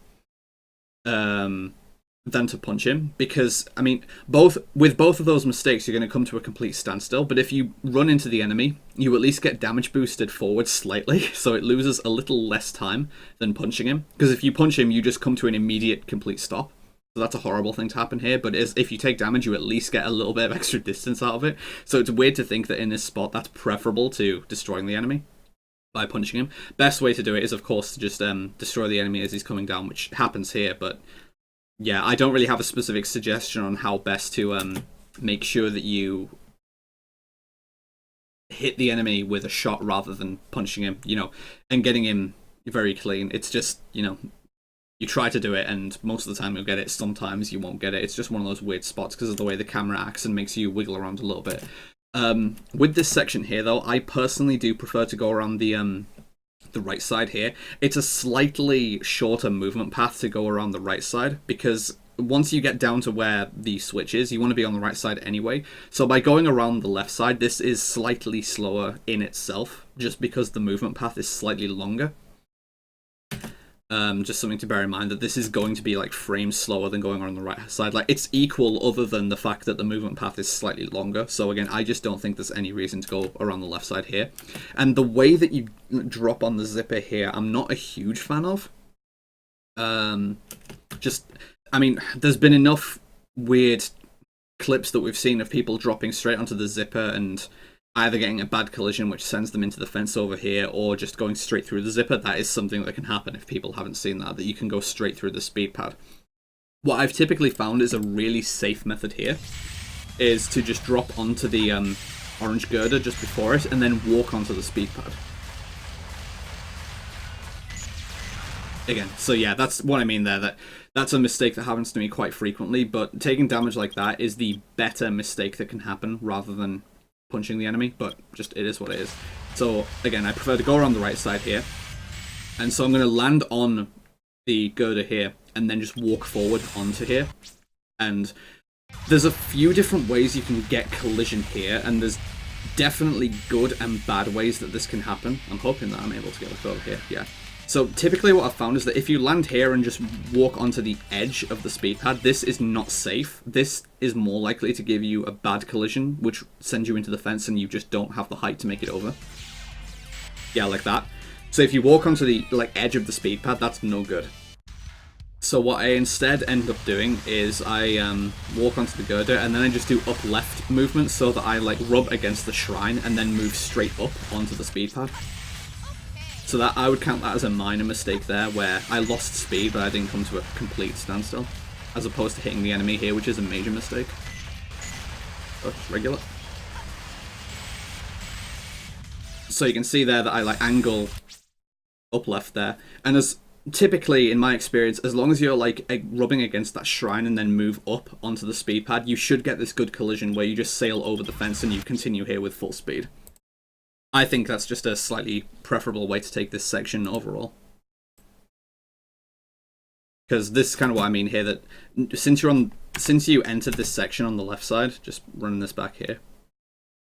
than to punch him, because, I mean, with both of those mistakes, you're going to come to a complete standstill. But if you run into the enemy, you at least get damage boosted forward slightly, so it loses a little less time than punching him. Because if you punch him, you just come to an immediate complete stop. So that's a horrible thing to happen here, but if you take damage, you at least get a little bit of extra distance out of it. So it's weird to think that in this spot, that's preferable to destroying the enemy by punching him. Best way to do it is, of course, to just destroy the enemy as he's coming down, which happens here, but yeah, I don't really have a specific suggestion on how best to make sure that you hit the enemy with a shot rather than punching him, you know, and getting him very clean. It's just, you know, you try to do it, and most of the time you'll get it. Sometimes you won't get it. It's just one of those weird spots because of the way the camera acts and makes you wiggle around a little bit. With this section here, though, I personally do prefer to go around the right side here. It's a slightly shorter movement path to go around the right side, because once you get down to where the switch is, you want to be on the right side anyway. So by going around the left side, this is slightly slower in itself, just because the movement path is slightly longer. Just something to bear in mind, that this is going to be like frames slower than going on the right side. Like, it's equal other than the fact that the movement path is slightly longer. So again, I just don't think there's any reason to go around the left side here. And the way that you drop on the zipper here, I'm not a huge fan of. I mean, there's been enough weird clips that we've seen of people dropping straight onto the zipper and either getting a bad collision which sends them into the fence over here, or just going straight through the zipper. That is something that can happen if people haven't seen that you can go straight through the speed pad. What I've typically found is a really safe method here is to just drop onto the orange girder just before it, and then walk onto the speed pad. Again, so yeah, that's what I mean there, that's a mistake that happens to me quite frequently, but taking damage like that is the better mistake that can happen rather than punching the enemy, but just it is what it is. So again, I prefer to go around the right side here, and so I'm going to land on the girder here, and then just walk forward onto here. And there's a few different ways you can get collision here, and there's definitely good and bad ways that this can happen. I'm hoping that I'm able to get like over here, yeah. So typically what I've found is that if you land here and just walk onto the edge of the speed pad, this is not safe. This is more likely to give you a bad collision, which sends you into the fence and you just don't have the height to make it over. Yeah, like that. So if you walk onto the edge of the speed pad, that's no good. So what I instead end up doing is I walk onto the girder and then I just do up-left movements so that I rub against the shrine and then move straight up onto the speed pad. So that I would count that as a minor mistake there, where I lost speed but I didn't come to a complete standstill, as opposed to hitting the enemy here, which is a major mistake. Oh, regular. So you can see there that I angle up left there, and as typically in my experience, as long as you're rubbing against that shrine and then move up onto the speed pad, you should get this good collision where you just sail over the fence and you continue here with full speed. I think that's just a slightly preferable way to take this section overall. Because this is kind of what I mean here, that since you entered this section on the left side, just running this back here.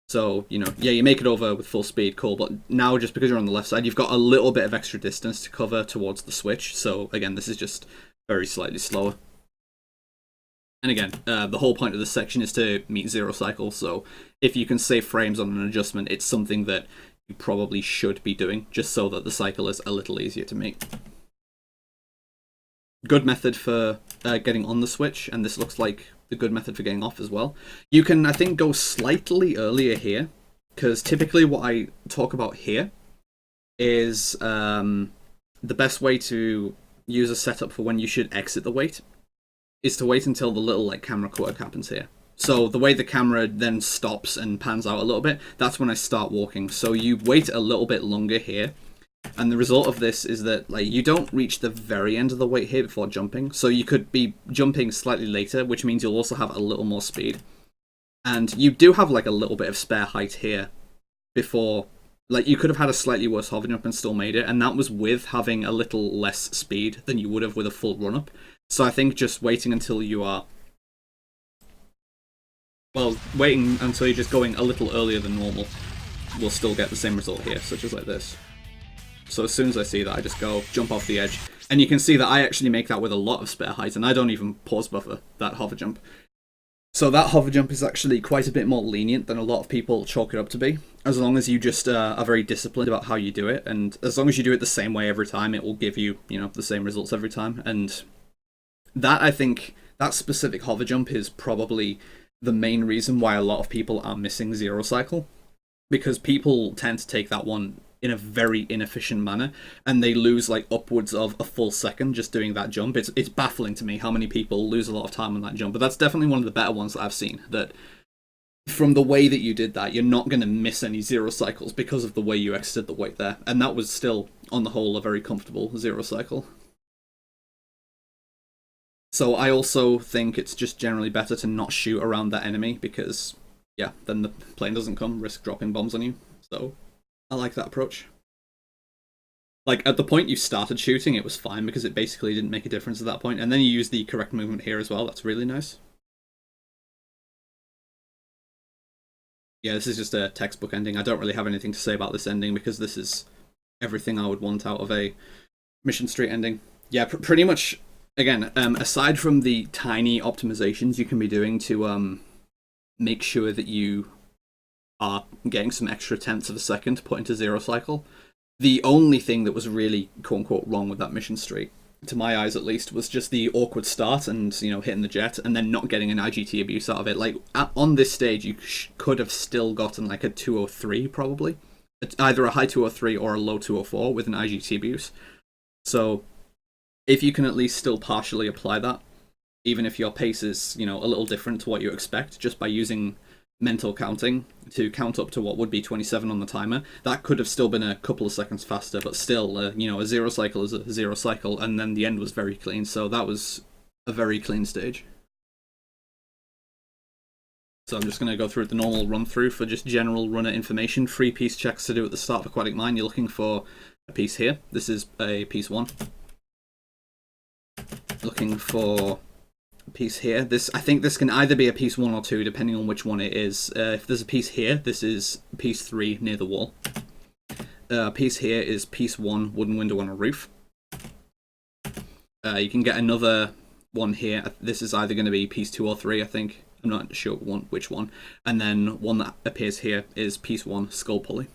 So, you know, yeah, you make it over with full speed, cool, but now just because you're on the left side, you've got a little bit of extra distance to cover towards the switch. So again, this is just very slightly slower. And again, the whole point of this section is to meet 0 cycles, so if you can save frames on an adjustment, it's something that you probably should be doing, just so that the cycle is a little easier to meet. Good method for getting on the switch, and this looks like the good method for getting off as well. You can, I think, go slightly earlier here, because typically what I talk about here is the best way to use a setup for when you should exit the wait is to wait until the little camera quirk happens here. So the way the camera then stops and pans out a little bit, that's when I start walking. So you wait a little bit longer here, and the result of this is that you don't reach the very end of the wait here before jumping. So you could be jumping slightly later, which means you'll also have a little more speed. And you do have a little bit of spare height here before. You could have had a slightly worse hover jump and still made it, and that was with having a little less speed than you would have with a full run-up. So I think just waiting until you are... Well, waiting until you're just going a little earlier than normal will still get the same result here, such as like this. So as soon as I see that, I just go, jump off the edge. And you can see that I actually make that with a lot of spare height, and I don't even pause buffer that hover jump. So that hover jump is actually quite a bit more lenient than a lot of people chalk it up to be, as long as you just are very disciplined about how you do it, and as long as you do it the same way every time, it will give you, the same results every time. And that, I think, that specific hover jump is probably the main reason why a lot of people are missing 0 cycle, because people tend to take that one in a very inefficient manner, and they lose upwards of a full second just doing that jump. It's baffling to me how many people lose a lot of time on that jump, but that's definitely one of the better ones that I've seen, that from the way that you did that, you're not going to miss any 0 cycles because of the way you exited the wait there, and that was still, on the whole, a very comfortable 0 cycle. So I also think it's just generally better to not shoot around that enemy, because, yeah, then the plane doesn't come, risk dropping bombs on you. So I like that approach. At the point you started shooting, it was fine, because it basically didn't make a difference at that point, and then you use the correct movement here as well. That's really nice. Yeah, this is just a textbook ending. I don't really have anything to say about this ending, because this is everything I would want out of a Mission Street ending. Yeah, pretty much... Again, aside from the tiny optimizations you can be doing to make sure that you are getting some extra tenths of a second to put into 0 cycle, the only thing that was really quote-unquote wrong with that Mission Street, to my eyes at least, was just the awkward start and, hitting the jet and then not getting an IGT abuse out of it. On this stage, you could have still gotten a 203 probably. It's either a high 203 or a low 204 with an IGT abuse. So if you can at least still partially apply that, even if your pace is, a little different to what you expect, just by using mental counting to count up to what would be 27 on the timer, that could have still been a couple of seconds faster, but still, a 0 cycle is a 0 cycle, and then the end was very clean, so that was a very clean stage. So I'm just going to go through the normal run-through for just general runner information. 3 piece checks to do at the start of Aquatic Mine. You're looking for a piece here. This is a piece 1. looking for a piece here. I think this can either be a piece 1 or 2, depending on which one it is. If there's a piece here, this is piece 3 near the wall. Piece here is piece 1, wooden window on a roof. You can get another one here. This is either going to be piece 2 or 3, I think. I'm not sure which one. And then one that appears here is piece 1, skull pulley.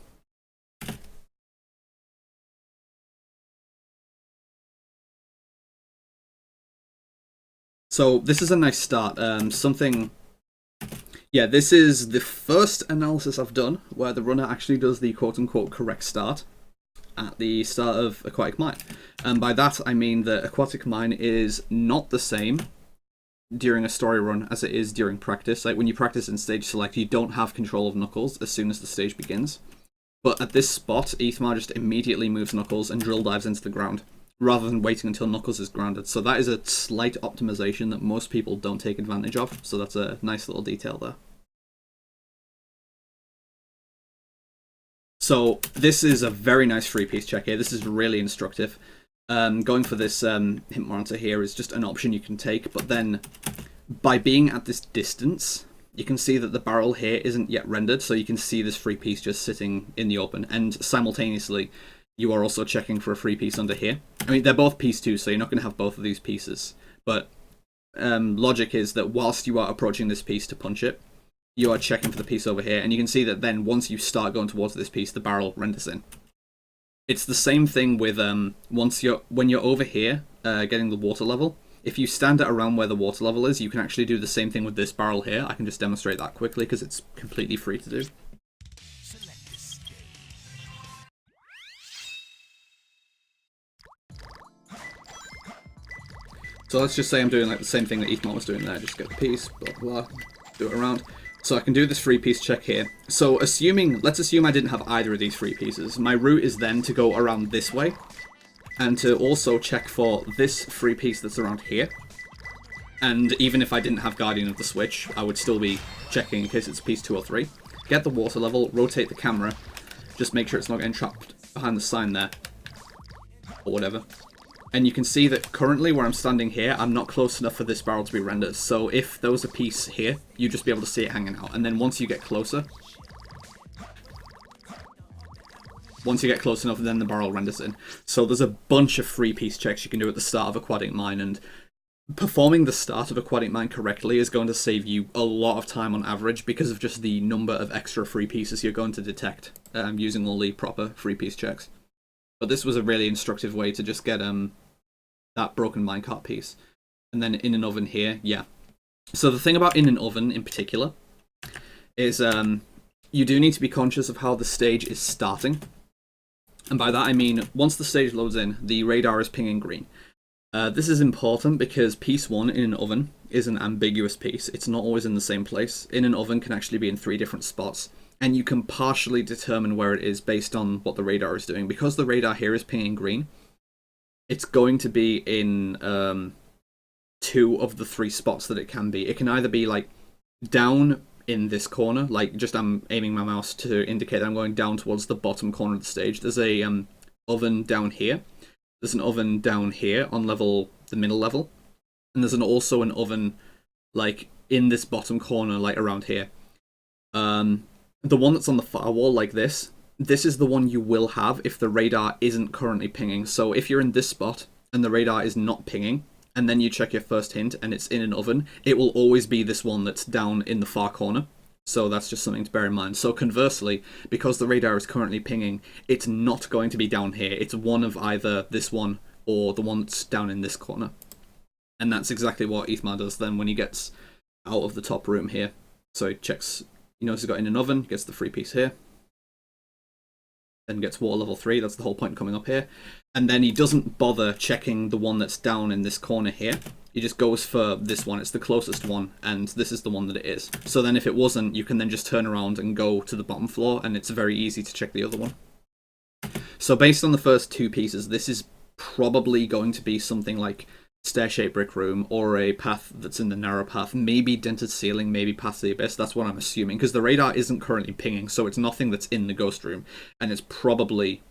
So this is a nice start. Yeah, this is the first analysis I've done where the runner actually does the quote-unquote correct start at the start of Aquatic Mine. And by that I mean that Aquatic Mine is not the same during a story run as it is during practice. Like when you practice in stage select, you don't have control of Knuckles as soon as the stage begins. But at this spot, Ethmar just immediately moves Knuckles and drill dives into the ground, rather than waiting until Knuckles is grounded. So that is a slight optimization that most people don't take advantage of, so that's a nice little detail there. So this is a very nice free-piece check here. This is really instructive. Going for this hint monitor here is just an option you can take, but then by being at this distance, you can see that the barrel here isn't yet rendered, so you can see this free piece just sitting in the open, and simultaneously you are also checking for a free piece under here. I mean, they're both piece 2, so you're not going to have both of these pieces, but logic is that whilst you are approaching this piece to punch it, you are checking for the piece over here, and you can see that then once you start going towards this piece, the barrel renders in. It's the same thing with when you're over here getting the water level. If you stand at around where the water level is, you can actually do the same thing with this barrel here. I can just demonstrate that quickly because it's completely free to do. So let's just say I'm doing like the same thing that Ethmar was doing there. Just get the piece, blah blah, do it around. So I can do this free piece check here. So let's assume I didn't have either of these free pieces. My route is then to go around this way, and to also check for this free piece that's around here. And even if I didn't have Guardian of the Switch, I would still be checking in case it's piece 2 or 3. Get the water level, rotate the camera, just make sure it's not getting trapped behind the sign there, or whatever. And you can see that currently where I'm standing here, I'm not close enough for this barrel to be rendered. So if there was a piece here, you'd just be able to see it hanging out. And then once you get close enough, then the barrel renders in. So there's a bunch of free piece checks you can do at the start of Aquatic Mine, and performing the start of Aquatic Mine correctly is going to save you a lot of time on average because of just the number of extra free pieces you're going to detect using all the proper free piece checks. But this was a really instructive way to just get that broken minecart piece. And then in an oven here, yeah. So the thing about in an oven in particular is you do need to be conscious of how the stage is starting. And by that I mean, once the stage loads in, the radar is pinging green. This is important because piece 1 in an oven is an ambiguous piece. It's not always in the same place. In an oven can actually be in 3 different spots, and you can partially determine where it is based on what the radar is doing. Because the radar here is pinging green, it's going to be in 2 of the 3 spots that it can be. It can either be like down in this corner, like just I'm aiming my mouse to indicate that I'm going down towards the bottom corner of the stage. There's a oven down here. There's an oven down here on the middle level. And there's also an oven like in this bottom corner, like around here. The one that's on the far wall like this is the one you will have if the radar isn't currently pinging. So if you're in this spot and the radar is not pinging, and then you check your first hint and it's in an oven, it will always be this one that's down in the far corner. So that's just something to bear in mind. So conversely, because the radar is currently pinging, it's not going to be down here. It's one of either this one or the one that's down in this corner. And that's exactly what Ethmar does then when he gets out of the top room here. So he checks, you notice he's got in an oven, gets the free piece here. Then gets water level 3, that's the whole point coming up here. And then he doesn't bother checking the one that's down in this corner here. He just goes for this one, it's the closest one, and this is the one that it is. So then if it wasn't, you can then just turn around and go to the bottom floor, and it's very easy to check the other one. So based on the first 2 pieces, this is probably going to be something like stair-shaped brick room, or a path that's in the narrow path, maybe dented ceiling, maybe path to the abyss. That's what I'm assuming, because the radar isn't currently pinging, so it's nothing that's in the ghost room, and it's probably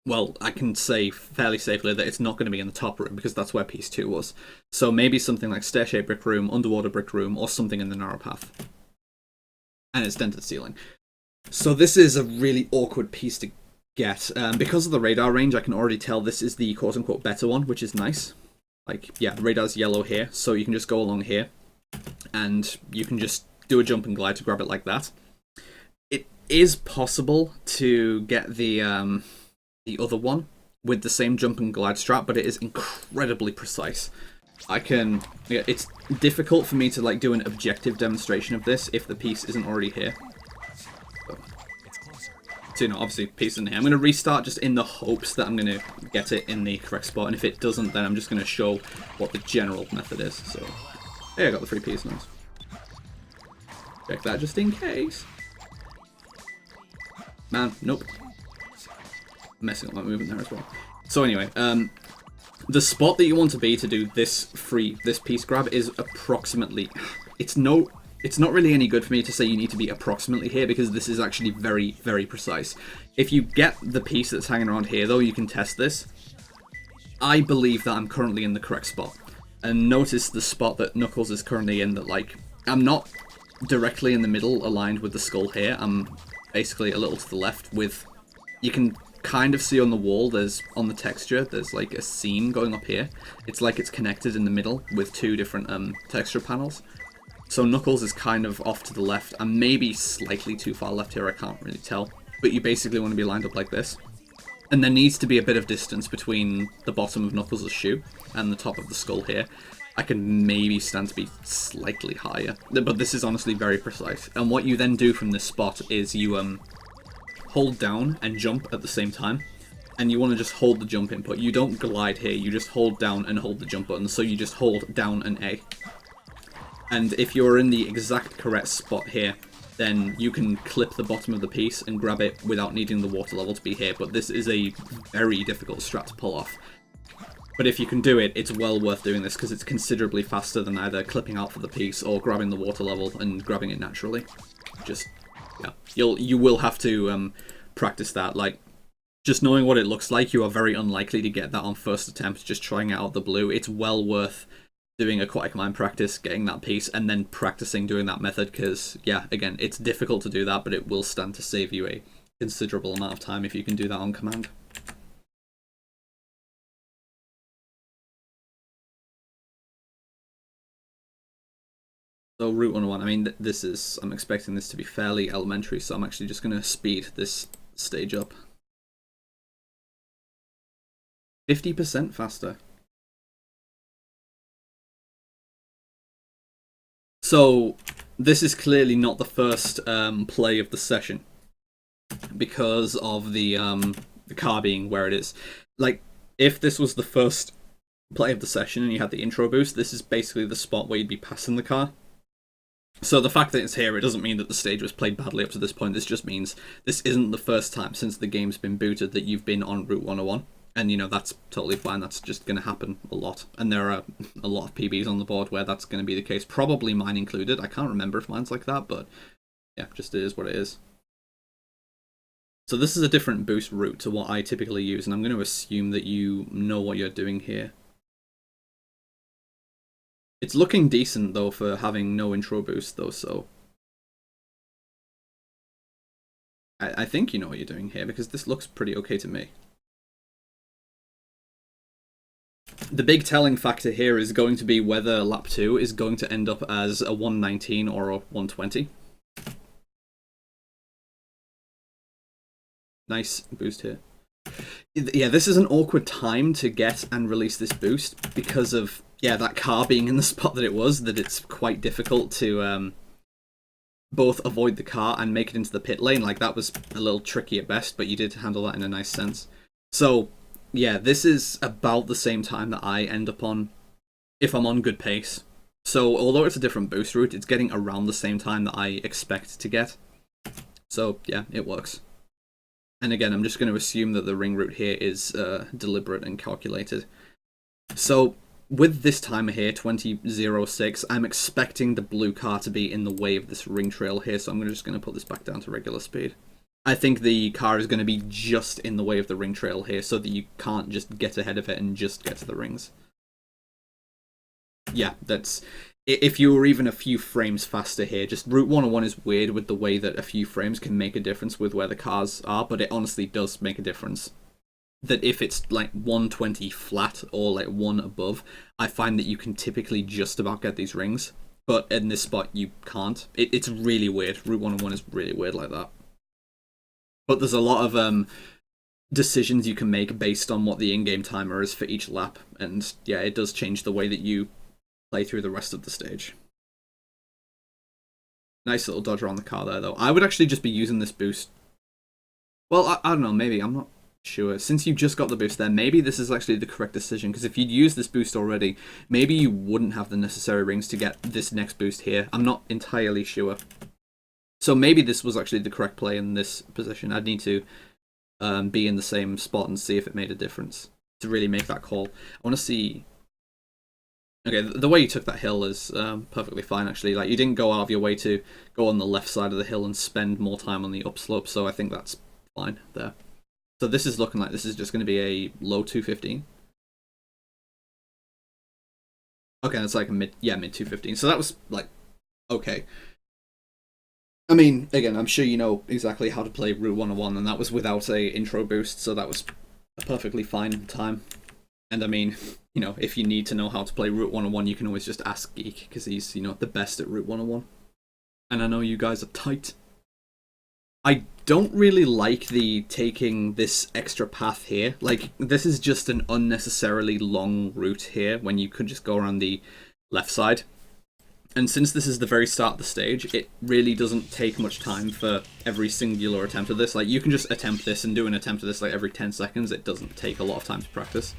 well, I can say fairly safely that it's not going to be in the top room because that's where piece 2 was. So maybe something like stair-shaped brick room, underwater brick room, or something in the narrow path. And it's dented ceiling. So this is a really awkward piece to get. Because of the radar range, I can already tell this is the quote-unquote better one, which is nice. Like, yeah, the radar's yellow here, so you can just go along here, and you can just do a jump and glide to grab it like that. It is possible to get the other one with the same jump and glide strap, but it is incredibly precise. It's difficult for me to like do an objective demonstration of this if the piece isn't already here. So, obviously, piece isn't here. I'm going to restart just in the hopes that I'm going to get it in the correct spot, and if it doesn't, then I'm just going to show what the general method is. So, hey, I got the 3 piece, nice. Check that just in case. Man, nope. Messing up my movement there as well. So anyway, the spot that you want to be to do this piece grab is approximately. It's not really any good for me to say you need to be approximately here because this is actually very, very precise. If you get the piece that's hanging around here, though, you can test this. I believe that I'm currently in the correct spot. And notice the spot that Knuckles is currently in, that, like, I'm not directly in the middle aligned with the skull here. I'm basically a little to the left with... You can kind of see on the wall, on the texture, there's, like, a seam going up here. It's like it's connected in the middle with 2 different texture panels. So Knuckles is kind of off to the left. I'm maybe slightly too far left here, I can't really tell. But you basically want to be lined up like this. And there needs to be a bit of distance between the bottom of Knuckles' shoe and the top of the skull here. I can maybe stand to be slightly higher. But this is honestly very precise. And what you then do from this spot is you hold down and jump at the same time. And you want to just hold the jump input. You don't glide here, you just hold down and hold the jump button. So you just hold down and A. And if you're in the exact correct spot here, then you can clip the bottom of the piece and grab it without needing the water level to be here. But this is a very difficult strat to pull off. But if you can do it, it's well worth doing this because it's considerably faster than either clipping out for the piece or grabbing the water level and grabbing it naturally. Just, yeah, you will have to practice that. Like, just knowing what it looks like, you are very unlikely to get that on first attempt, just trying it out of the blue. It's well worth doing aquatic mine practice, getting that piece, and then practicing doing that method, because, yeah, again, it's difficult to do that, but it will stand to save you a considerable amount of time if you can do that on command. So Route 101, I mean, I'm expecting this to be fairly elementary, so I'm actually just going to speed this stage up. 50% faster. So, this is clearly not the first play of the session, because of the car being where it is. Like, if this was the first play of the session and you had the intro boost, this is basically the spot where you'd be passing the car. So the fact that it's here, it doesn't mean that the stage was played badly up to this point. This just means this isn't the first time since the game's been booted that you've been on Route 101. And, that's totally fine. That's just going to happen a lot. And there are a lot of PBs on the board where that's going to be the case. Probably mine included. I can't remember if mine's like that, but yeah, just it is what it is. So this is a different boost route to what I typically use, and I'm going to assume that you know what you're doing here. It's looking decent, though, for having no intro boost, though, so... I think you know what you're doing here, because this looks pretty okay to me. The big telling factor here is going to be whether lap 2 is going to end up as a 119 or a 120. Nice boost here. Yeah, this is an awkward time to get and release this boost because of, yeah, that car being in the spot that it was, that it's quite difficult to both avoid the car and make it into the pit lane. Like, that was a little tricky at best, but you did handle that in a nice sense. So... yeah, this is about the same time that I end up on if I'm on good pace. So, although it's a different boost route, it's getting around the same time that I expect to get. So, yeah, it works. And again, I'm just going to assume that the ring route here is deliberate and calculated. So, with this timer here, 20:06, I'm expecting the blue car to be in the way of this ring trail here, so I'm just going to put this back down to regular speed. I think the car is going to be just in the way of the ring trail here, so that you can't just get ahead of it and just get to the rings. Yeah, that's... If you were even a few frames faster here, just Route 101 is weird with the way that a few frames can make a difference with where the cars are, but it honestly does make a difference. That if it's like 120 flat or like 1 above, I find that you can typically just about get these rings, but in this spot you can't. It's really weird. Route 101 is really weird like that. But there's a lot of decisions you can make based on what the in-game timer is for each lap, and yeah, it does change the way that you play through the rest of the stage. Nice little dodge around the car there, though. I would actually just be using this boost. Well, I don't know, maybe. I'm not sure. Since you just got the boost there, maybe this is actually the correct decision, because if you'd used this boost already, maybe you wouldn't have the necessary rings to get this next boost here. I'm not entirely sure. So maybe this was actually the correct play in this position. I'd need to be in the same spot and see if it made a difference to really make that call. I want to see... Okay, the way you took that hill is perfectly fine, actually. Like, you didn't go out of your way to go on the left side of the hill and spend more time on the upslope, so I think that's fine there. So this is looking like this is just going to be a low 215. Okay, that's like a mid 215. So that was, like, okay. I mean, again, I'm sure you know exactly how to play Route 101, and that was without a intro boost, so that was a perfectly fine time. And I mean, you know, if you need to know how to play Route 101, you can always just ask Geek, because he's, you know, the best at Route 101. And I know you guys are tight. I don't really like the taking this extra path here. Like, this is just an unnecessarily long route here, when you could just go around the left side. And since this is the very start of the stage, it really doesn't take much time for every singular attempt of this. Like, you can just attempt this and do an attempt of this like every 10 seconds. It doesn't take a lot of time to practice.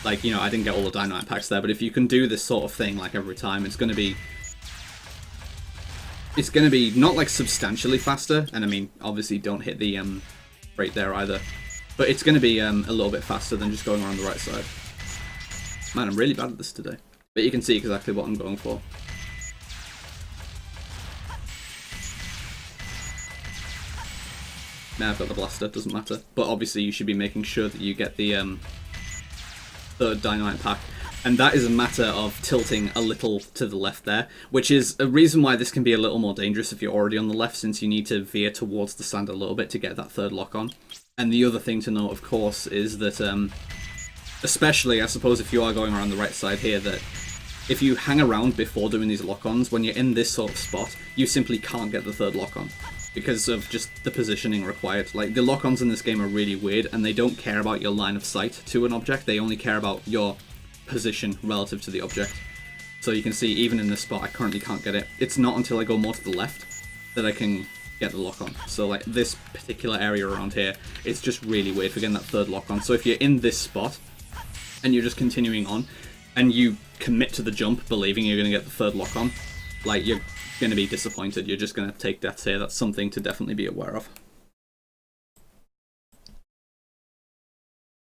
Like, you know, I didn't get all the dynamite packs there, but if you can do this sort of thing like every time, it's going to be not like substantially faster, and I mean, obviously don't hit the rate there either, but it's going to be a little bit faster than just going around the right side. Man, I'm really bad at this today, but you can see exactly what I'm going for. Now I've got the blaster, doesn't matter, but obviously you should be making sure that you get the third dynamite pack, and that is a matter of tilting a little to the left there, which is a reason why this can be a little more dangerous if you're already on the left, since you need to veer towards the sand a little bit to get that third lock on. And the other thing to note, of course, is that especially, I suppose, if you are going around the right side here, that if you hang around before doing these lock-ons, when you're in this sort of spot, you simply can't get the third lock-on, because of just the positioning required. Like, the lock-ons in this game are really weird, and they don't care about your line of sight to an object, they only care about your position relative to the object. So you can see, even in this spot, I currently can't get it. It's not until I go more to the left that I can get the lock-on. So, like, this particular area around here, it's just really weird for getting that third lock-on. So if you're in this spot, and you're just continuing on, and you commit to the jump believing you're going to get the third lock-on, like, you're going to be disappointed. You're just going to take deaths here. That's something to definitely be aware of.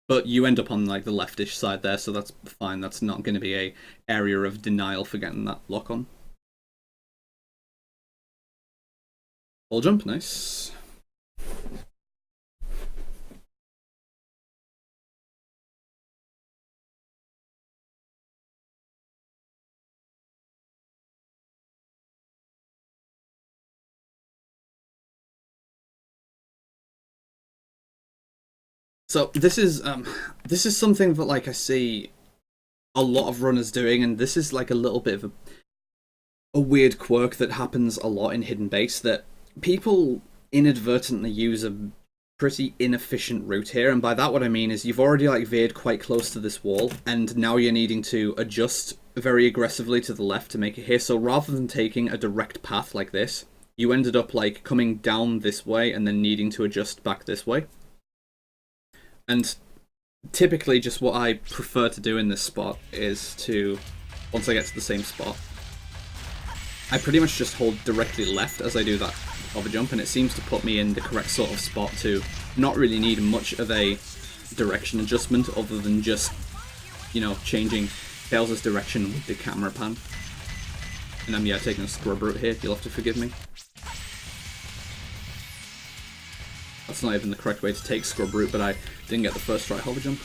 But you end up on like the leftish side there, so that's fine. That's not going to be a area of denial for getting that lock on. Wall jump, nice. So this is something that, like, I see a lot of runners doing, and this is like a little bit of a weird quirk that happens a lot in Hidden Base, that people inadvertently use a pretty inefficient route here, and by that what I mean is you've already like veered quite close to this wall, and now you're needing to adjust very aggressively to the left to make it here. So rather than taking a direct path like this, you ended up like coming down this way and then needing to adjust back this way. And typically just what I prefer to do in this spot is to, once I get to the same spot, I pretty much just hold directly left as I do that hover jump, and it seems to put me in the correct sort of spot to not really need much of a direction adjustment other than just, you know, changing Tails' direction with the camera pan. And I'm, yeah, taking a scrub route here, you'll have to forgive me. That's not even the correct way to take scrub route, but I didn't get the first try hover jump.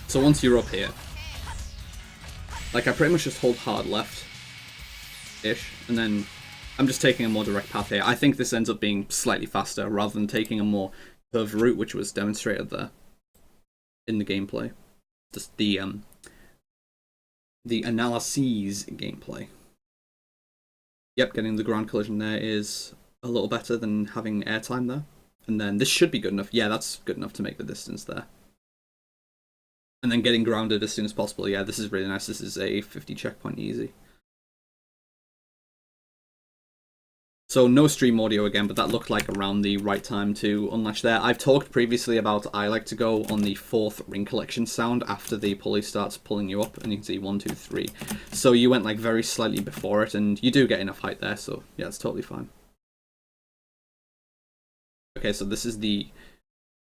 So once you're up here, like I pretty much just hold hard left-ish, and then I'm just taking a more direct path here. I think this ends up being slightly faster rather than taking a more curved route, which was demonstrated there in the gameplay. Just the analyses gameplay. Yep, getting the ground collision there is a little better than having airtime there. And then this should be good enough. Yeah, that's good enough to make the distance there. And then getting grounded as soon as possible. Yeah, this is really nice. This is a 50 checkpoint easy. So no stream audio again, but that looked like around the right time to unlatch there. I've talked previously about I like to go on the 4th ring collection sound after the pulley starts pulling you up, and you can see 1, 2, 3. So you went like very slightly before it, and you do get enough height there, so yeah, it's totally fine. Okay, so this is the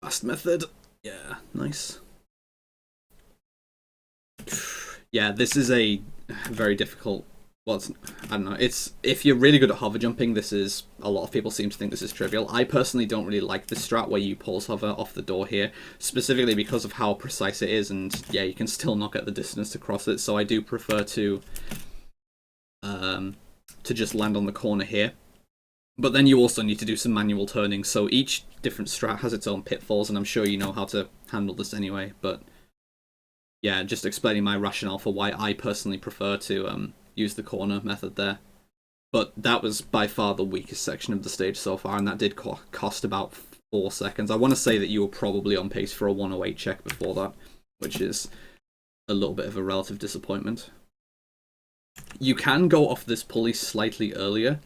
fast method. Yeah, nice. Yeah, this is a very difficult. Well, I don't know. It's if you're really good at hover jumping, this is a lot of people seem to think this is trivial. I personally don't really like this strat where you pulse hover off the door here, specifically because of how precise it is, and yeah, you can still not get the distance to cross it. So I do prefer to just land on the corner here. But then you also need to do some manual turning. So each different strat has its own pitfalls, and I'm sure you know how to handle this anyway. But yeah, just explaining my rationale for why I personally prefer to use the corner method there. But that was by far the weakest section of the stage so far, and that did cost about 4 seconds. I want to say that you were probably on pace for a 108 check before that, which is a little bit of a relative disappointment. You can go off this pulley slightly earlier.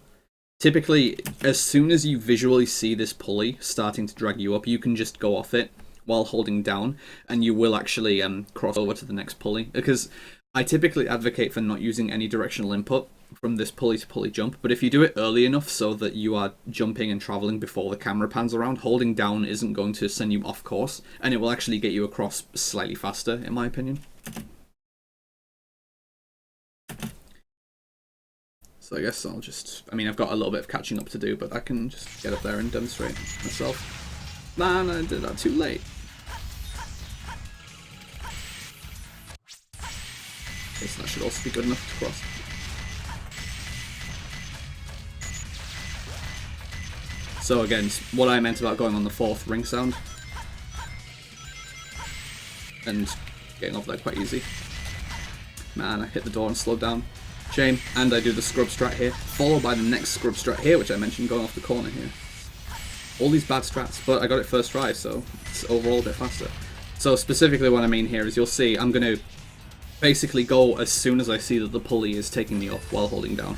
Typically, as soon as you visually see this pulley starting to drag you up, you can just go off it while holding down, and you will actually cross over to the next pulley. Because I typically advocate for not using any directional input from this pulley to pulley jump, but if you do it early enough so that you are jumping and traveling before the camera pans around, holding down isn't going to send you off course, and it will actually get you across slightly faster, in my opinion. So I guess I'll just, I mean, I've got a little bit of catching up to do, but I can just get up there and demonstrate myself. Man, I did that too late. Okay, so that should also be good enough to cross. So again, what I meant about going on the 4th ring sound and getting over there quite easy. Man, I hit the door and slowed down. Shame. And I do the scrub strat here, followed by the next scrub strat here, which I mentioned going off the corner here. All these bad strats, but I got it first try, so it's overall a bit faster. So specifically what I mean here is you'll see I'm going to basically go as soon as I see that the pulley is taking me up while holding down.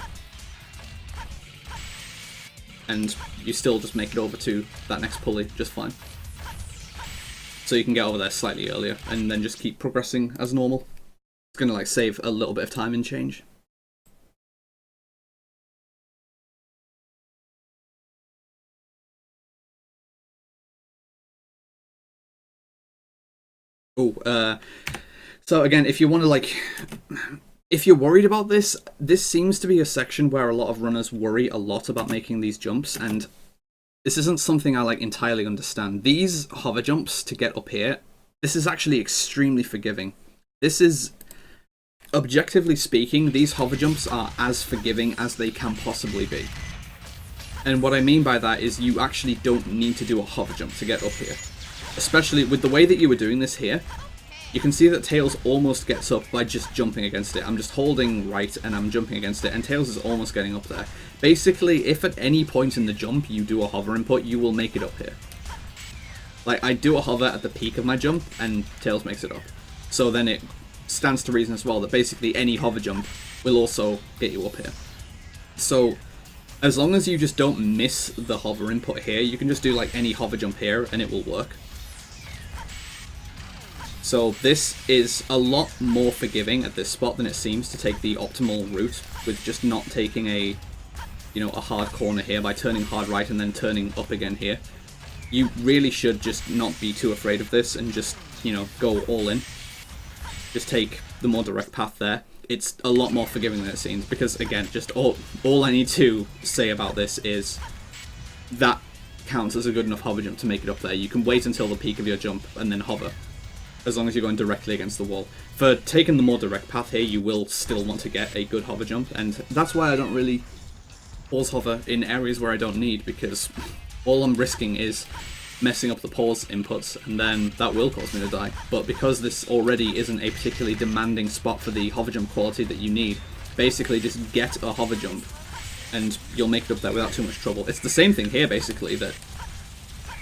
And you still just make it over to that next pulley just fine. So you can get over there slightly earlier and then just keep progressing as normal. It's going to like save a little bit of time and change. So again, if you want to like, if you're worried about this, this seems to be a section where a lot of runners worry a lot about making these jumps, and this isn't something I like entirely understand. These hover jumps to get up here, this is actually extremely forgiving. This is, objectively speaking, these hover jumps are as forgiving as they can possibly be. And what I mean by that is you actually don't need to do a hover jump to get up here. Especially with the way that you were doing this here, you can see that Tails almost gets up by just jumping against it. I'm just holding right and I'm jumping against it, and Tails is almost getting up there. Basically, if at any point in the jump you do a hover input, you will make it up here. Like, I do a hover at the peak of my jump, and Tails makes it up. So then it stands to reason as well that basically any hover jump will also get you up here. So as long as you just don't miss the hover input here, you can just do like any hover jump here and it will work. So this is a lot more forgiving at this spot than it seems to take the optimal route with just not taking a, you know, a hard corner here by turning hard right and then turning up again here. You really should just not be too afraid of this and just, you know, go all in. just take the more direct path there. It's a lot more forgiving than it seems, because again, just all I need to say about this is that counts as a good enough hover jump to make it up there. You can wait until the peak of your jump and then hover, as long as you're going directly against the wall. For taking the more direct path here, you will still want to get a good hover jump, and that's why I don't really pause hover in areas where I don't need, because all I'm risking is messing up the pause inputs, and then that will cause me to die. But because this already isn't a particularly demanding spot for the hover jump quality that you need, basically just get a hover jump and you'll make it up there without too much trouble. It's the same thing here, basically, that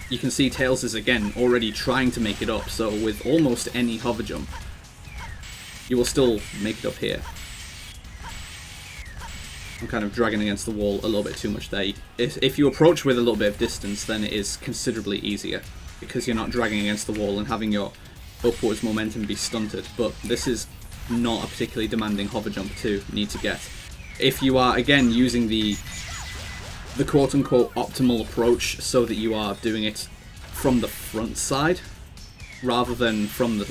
you can see Tails is again already trying to make it up, so with almost any hover jump you will still make it up here. I'm kind of dragging against the wall a little bit too much there. If you approach with a little bit of distance, then it is considerably easier, because you're not dragging against the wall and having your upwards momentum be stunted. But this is not a particularly demanding hover jump to need to get. If you are, again, using the quote-unquote optimal approach, so that you are doing it from the front side, rather than from the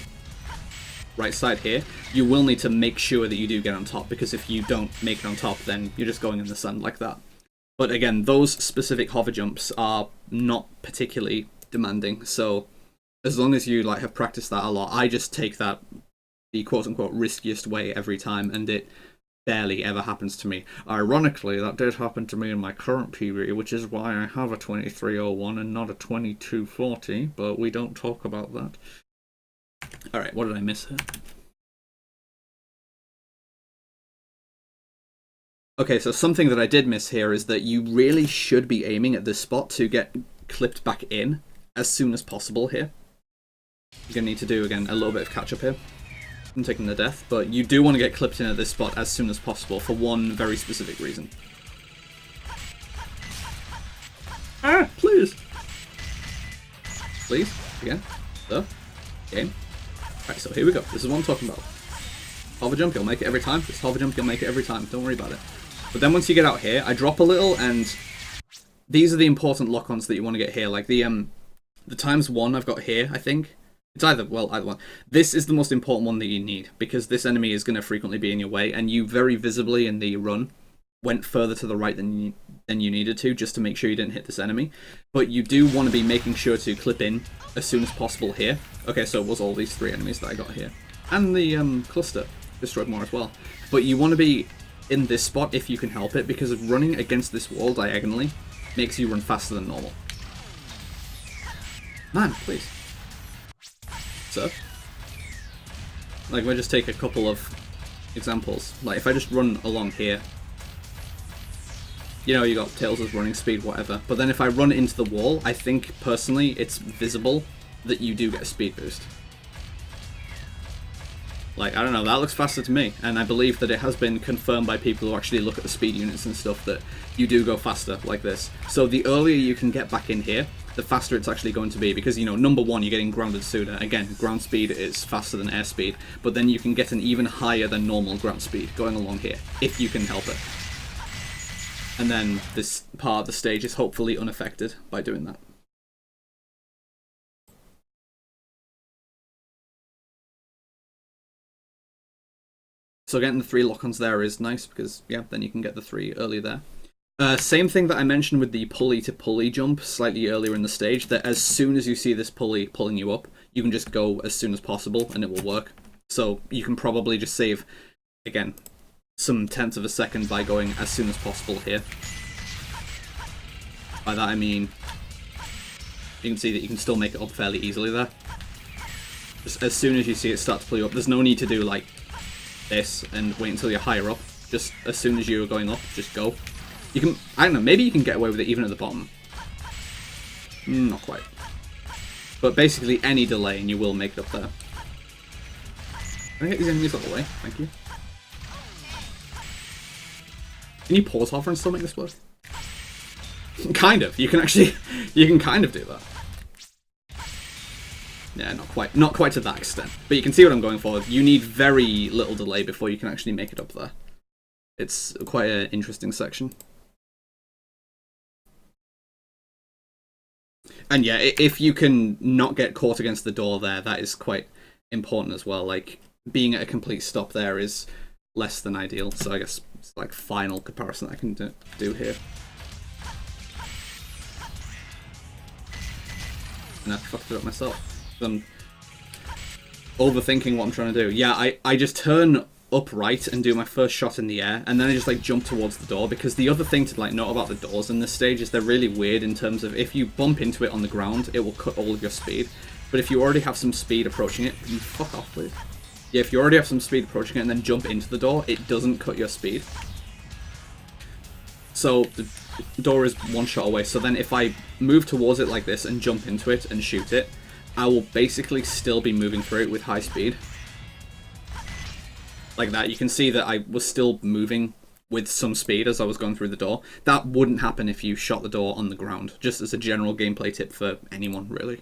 right side here, you will need to make sure that you do get on top, because if you don't make it on top, then you're just going in the sun like that. But again, those specific hover jumps are not particularly demanding, so as long as you have practiced that a lot, I just take that the quote-unquote riskiest way every time, and it barely ever happens to me. Ironically, that did happen to me in my current PB, which is why I have a 2301 and not a 2240, but we don't talk about that. Alright, what did I miss here? Okay, so something that I did miss here is that you really should be aiming at this spot to get clipped back in as soon as possible here. You're going to need to do, again, a little bit of catch-up here. I'm taking the death, but you do want to get clipped in at this spot as soon as possible for one very specific reason. Ah, please! Please, again, the game. Alright, so here we go. This is what I'm talking about. Hover jump, you'll make it every time. This hover jump, you'll make it every time. Don't worry about it. But then once you get out here, I drop a little, and these are the important lock-ons that you want to get here. Like the ×1 I've got here, I think. It's either one. This is the most important one that you need, because this enemy is going to frequently be in your way, and you very visibly in the run went further to the right than you needed to, just to make sure you didn't hit this enemy. But you do want to be making sure to clip in as soon as possible here. Okay, so it was all these three enemies that I got here. And the cluster destroyed more as well. But you want to be in this spot if you can help it, because running against this wall diagonally makes you run faster than normal. Man, please. So, we'll just take a couple of examples. Like, if I just run along here, you know, you got Tails' running speed, whatever. But then if I run into the wall, I think, personally, it's visible that you do get a speed boost. Like, I don't know, that looks faster to me. And I believe that it has been confirmed by people who actually look at the speed units and stuff that you do go faster like this. So the earlier you can get back in here, the faster it's actually going to be, because, you know, number one, you're getting grounded sooner. Again, ground speed is faster than air speed, but then you can get an even higher than normal ground speed going along here, if you can help it. And then this part of the stage is hopefully unaffected by doing that. So getting the 3 lock-ons there is nice, because, yeah, then you can get the 3 early there. Same thing that I mentioned with the pulley-to-pulley jump slightly earlier in the stage, that as soon as you see this pulley pulling you up, you can just go as soon as possible and it will work. So you can probably just save, again, some tenths of a second by going as soon as possible here. By that I mean, you can see that you can still make it up fairly easily there. Just as soon as you see it start to pull you up, there's no need to do like this and wait until you're higher up. Just as soon as you're going up, just go. You can, I don't know, maybe you can get away with it even at the bottom. Not quite. But basically any delay and you will make it up there. Can I get these enemies out of the way? Thank you. Can you pause hover and still make this work? Kind of. You can actually, you can kind of do that. Yeah, not quite to that extent. But you can see what I'm going for. You need very little delay before you can actually make it up there. It's quite an interesting section. And yeah, if you can not get caught against the door there, that is quite important as well. Like, being at a complete stop there is less than ideal. So I guess it's like final comparison I can do here. And I fucked it up myself. I'm overthinking what I'm trying to do. Yeah, I just turn upright and do my first shot in the air, and then I just like jump towards the door, because the other thing to like note about the doors in this stage is they're really weird in terms of if you bump into it on the ground, it will cut all of your speed. But if you already have some speed approaching it, you fuck off, please. Yeah, if you already have some speed approaching it and then jump into the door, it doesn't cut your speed. So the door is one shot away. So then if I move towards it like this and jump into it and shoot it, I will basically still be moving through it with high speed. Like that. You can see that I was still moving with some speed as I was going through the door. That wouldn't happen if you shot the door on the ground, just as a general gameplay tip for anyone, really.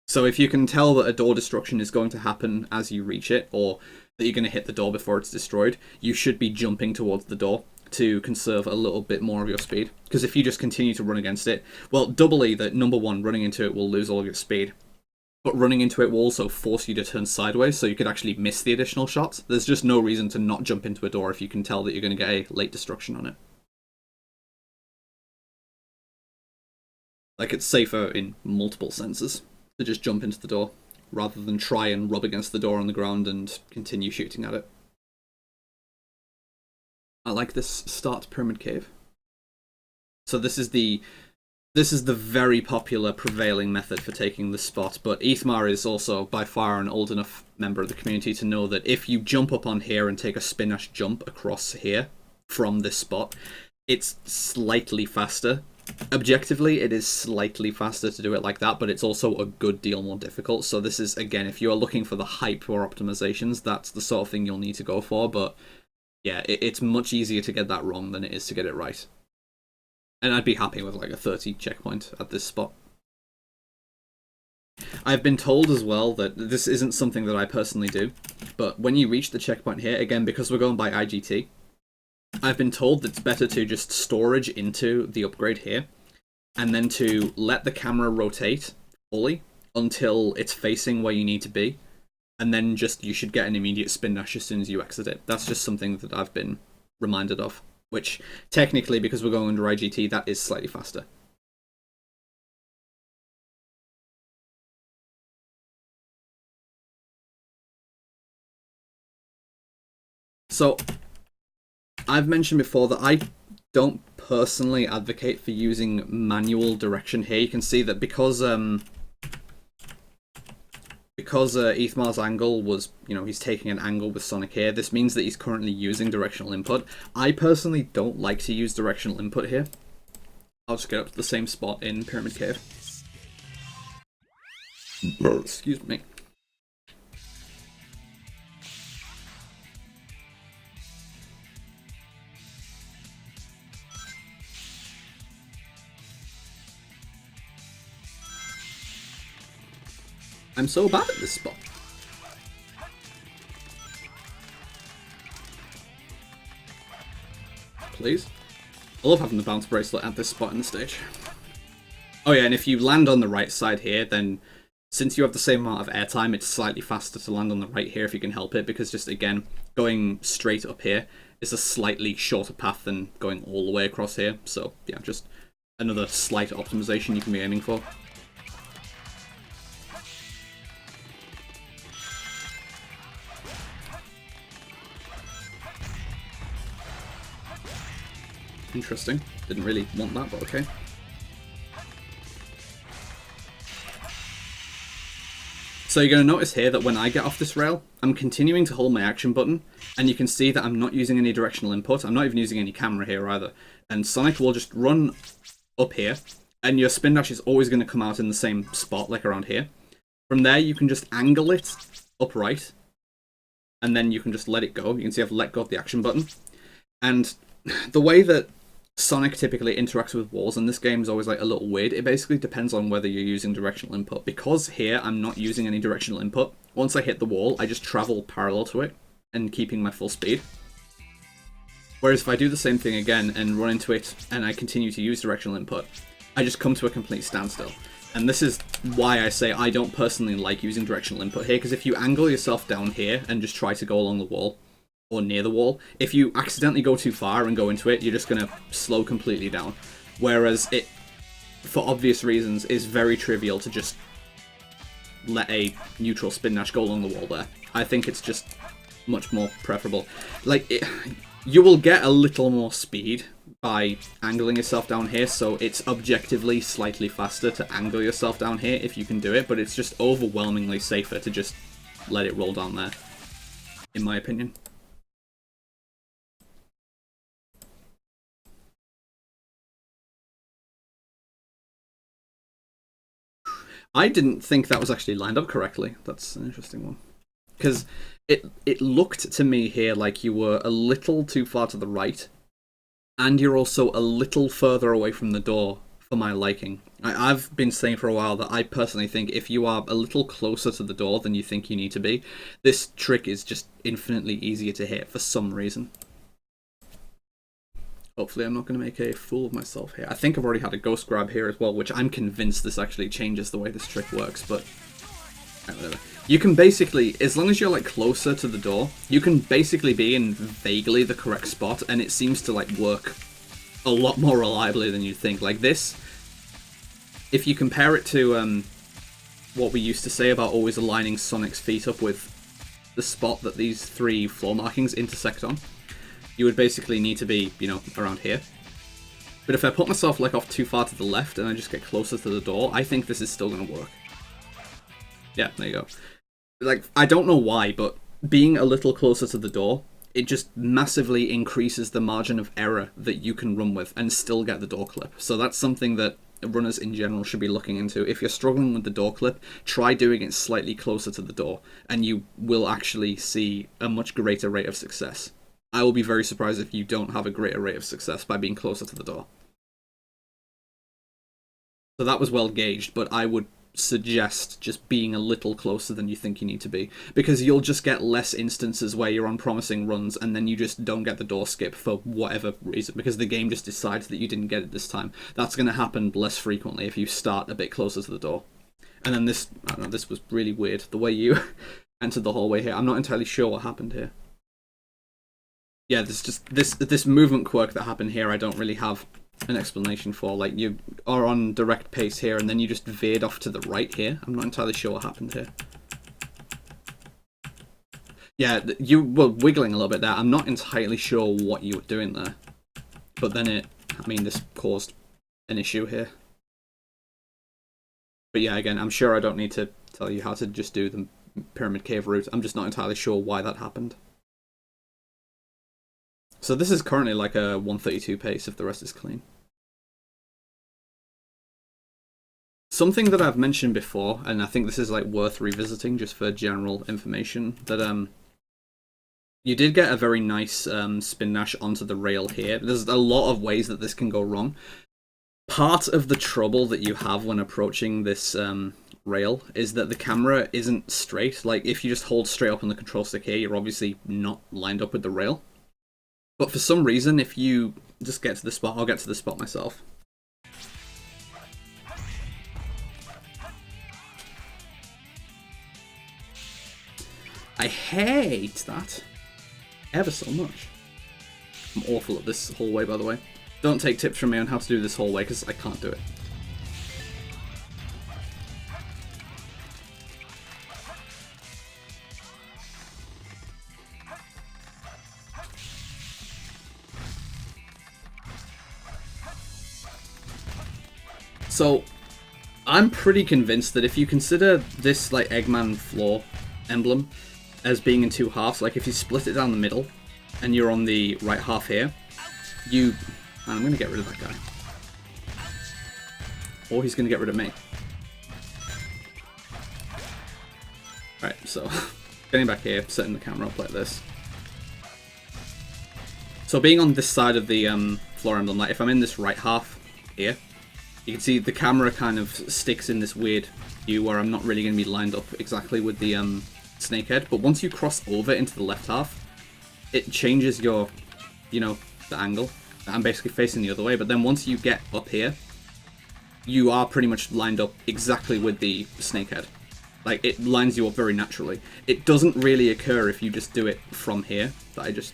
So if you can tell that a door destruction is going to happen as you reach it, or that you're going to hit the door before it's destroyed, you should be jumping towards the door to conserve a little bit more of your speed. Because if you just continue to run against it, well, doubly that number one, running into it will lose all of your speed. But running into it will also force you to turn sideways, so you could actually miss the additional shots. There's just no reason to not jump into a door if you can tell that you're going to get a late destruction on it. Like, it's safer in multiple senses to just jump into the door, rather than try and rub against the door on the ground and continue shooting at it. I like this start pyramid cave. So this is the very popular prevailing method for taking the spot, but Ethmar is also by far an old enough member of the community to know that if you jump up on here and take a spin-dash jump across here from this spot, it's slightly faster. Objectively, it is slightly faster to do it like that, but it's also a good deal more difficult. So this is, again, if you're looking for the hype or optimizations, that's the sort of thing you'll need to go for, but yeah, it's much easier to get that wrong than it is to get it right. And I'd be happy with like a 30 checkpoint at this spot. I've been told as well that this isn't something that I personally do, but when you reach the checkpoint here, again, because we're going by IGT, I've been told that it's better to just storage into the upgrade here, and then to let the camera rotate fully until it's facing where you need to be, and then just you should get an immediate spin dash as soon as you exit it. That's just something that I've been reminded of, which technically, because we're going under IGT, that is slightly faster. So, I've mentioned before that I don't personally advocate for using manual direction here. You can see that because Ethmar's angle was, he's taking an angle with Sonic here, this means that he's currently using directional input. I personally don't like to use directional input here. I'll just get up to the same spot in Pyramid Cave. Excuse me. I'm so bad at this spot. Please. I love having the bounce bracelet at this spot in the stage. Oh yeah, and if you land on the right side here, then since you have the same amount of airtime, it's slightly faster to land on the right here if you can help it, because just, again, going straight up here is a slightly shorter path than going all the way across here. So, yeah, just another slight optimization you can be aiming for. Interesting. Didn't really want that, but okay. So you're going to notice here that when I get off this rail, I'm continuing to hold my action button, and you can see that I'm not using any directional input. I'm not even using any camera here either. And Sonic will just run up here, and your spin dash is always going to come out in the same spot, like around here. From there, you can just angle it upright, and then you can just let it go. You can see I've let go of the action button. And the way that Sonic typically interacts with walls in this game is always like a little weird. It basically depends on whether you're using directional input. Because here I'm not using any directional input, once I hit the wall, I just travel parallel to it and keeping my full speed. Whereas if I do the same thing again and run into it and I continue to use directional input, I just come to a complete standstill. And this is why I say I don't personally like using directional input here, because if you angle yourself down here and just try to go along the wall, or near the wall, if you accidentally go too far and go into it, you're just going to slow completely down. Whereas it, for obvious reasons, is very trivial to just let a neutral spin dash go along the wall there. I think it's just much more preferable. Like, you will get a little more speed by angling yourself down here, so it's objectively slightly faster to angle yourself down here if you can do it, but it's just overwhelmingly safer to just let it roll down there, in my opinion. I didn't think that was actually lined up correctly. That's an interesting one. Because it looked to me here like you were a little too far to the right, and you're also a little further away from the door for my liking. I've been saying for a while that I personally think if you are a little closer to the door than you think you need to be, this trick is just infinitely easier to hit for some reason. Hopefully I'm not going to make a fool of myself here. I think I've already had a ghost grab here as well, which I'm convinced this actually changes the way this trick works, but whatever. You can basically, as long as you're like closer to the door, you can basically be in vaguely the correct spot, and it seems to like work a lot more reliably than you'd think. Like this, if you compare it to what we used to say about always aligning Sonic's feet up with the spot that these three floor markings intersect on, you would basically need to be, you know, around here. But if I put myself like off too far to the left and I just get closer to the door, I think this is still going to work. Yeah, there you go. Like, I don't know why, but being a little closer to the door, it just massively increases the margin of error that you can run with and still get the door clip. So that's something that runners in general should be looking into. If you're struggling with the door clip, try doing it slightly closer to the door, and you will actually see a much greater rate of success. I will be very surprised if you don't have a greater rate of success by being closer to the door. So that was well gauged, but I would suggest just being a little closer than you think you need to be, because you'll just get less instances where you're on promising runs and then you just don't get the door skip for whatever reason, because the game just decides that you didn't get it this time. That's going to happen less frequently if you start a bit closer to the door. And then this, I don't know, this was really weird. The way you entered the hallway here, I'm not entirely sure what happened here. Yeah, there's just this movement quirk that happened here I don't really have an explanation for. Like, you are on direct pace here and then you just veered off to the right here. I'm not entirely sure what happened here. Yeah, you were wiggling a little bit there. I'm not entirely sure what you were doing there. But then this caused an issue here. But yeah, again, I'm sure I don't need to tell you how to just do the Pyramid Cave route. I'm just not entirely sure why that happened. So this is currently like a 132 pace if the rest is clean. Something that I've mentioned before, and I think this is like worth revisiting just for general information, that you did get a very nice spin dash onto the rail here. There's a lot of ways that this can go wrong. Part of the trouble that you have when approaching this rail is that the camera isn't straight. Like, if you just hold straight up on the control stick here, you're obviously not lined up with the rail. But for some reason, if you just get to the spot, I'll get to the spot myself. I hate that ever so much. I'm awful at this hallway, by the way. Don't take tips from me on how to do this hallway, because I can't do it. So, I'm pretty convinced that if you consider this like Eggman floor emblem as being in two halves, like if you split it down the middle and you're on the right half here, I'm going to get rid of that guy. Or he's going to get rid of me. Right, so getting back here, setting the camera up like this. So being on this side of the floor emblem, like if I'm in this right half here, you can see the camera kind of sticks in this weird view where I'm not really going to be lined up exactly with the snake head. But once you cross over into the left half, it changes your, the angle. I'm basically facing the other way. But then once you get up here, you are pretty much lined up exactly with the snakehead. Like, it lines you up very naturally. It doesn't really occur if you just do it from here, that I just...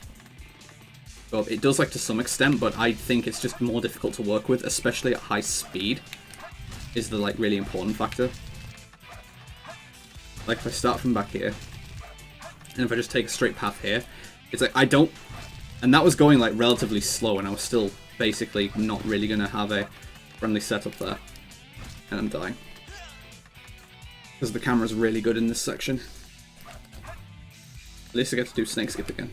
Well, it does, like, to some extent, but I think it's just more difficult to work with, especially at high speed, is the, like, really important factor. Like, if I start from back here, and if I just take a straight path here, it's like, I don't... And that was going, like, relatively slow, and I was still basically not really going to have a friendly setup there. And I'm dying. Because the camera's really good in this section. At least I get to do snake skip again.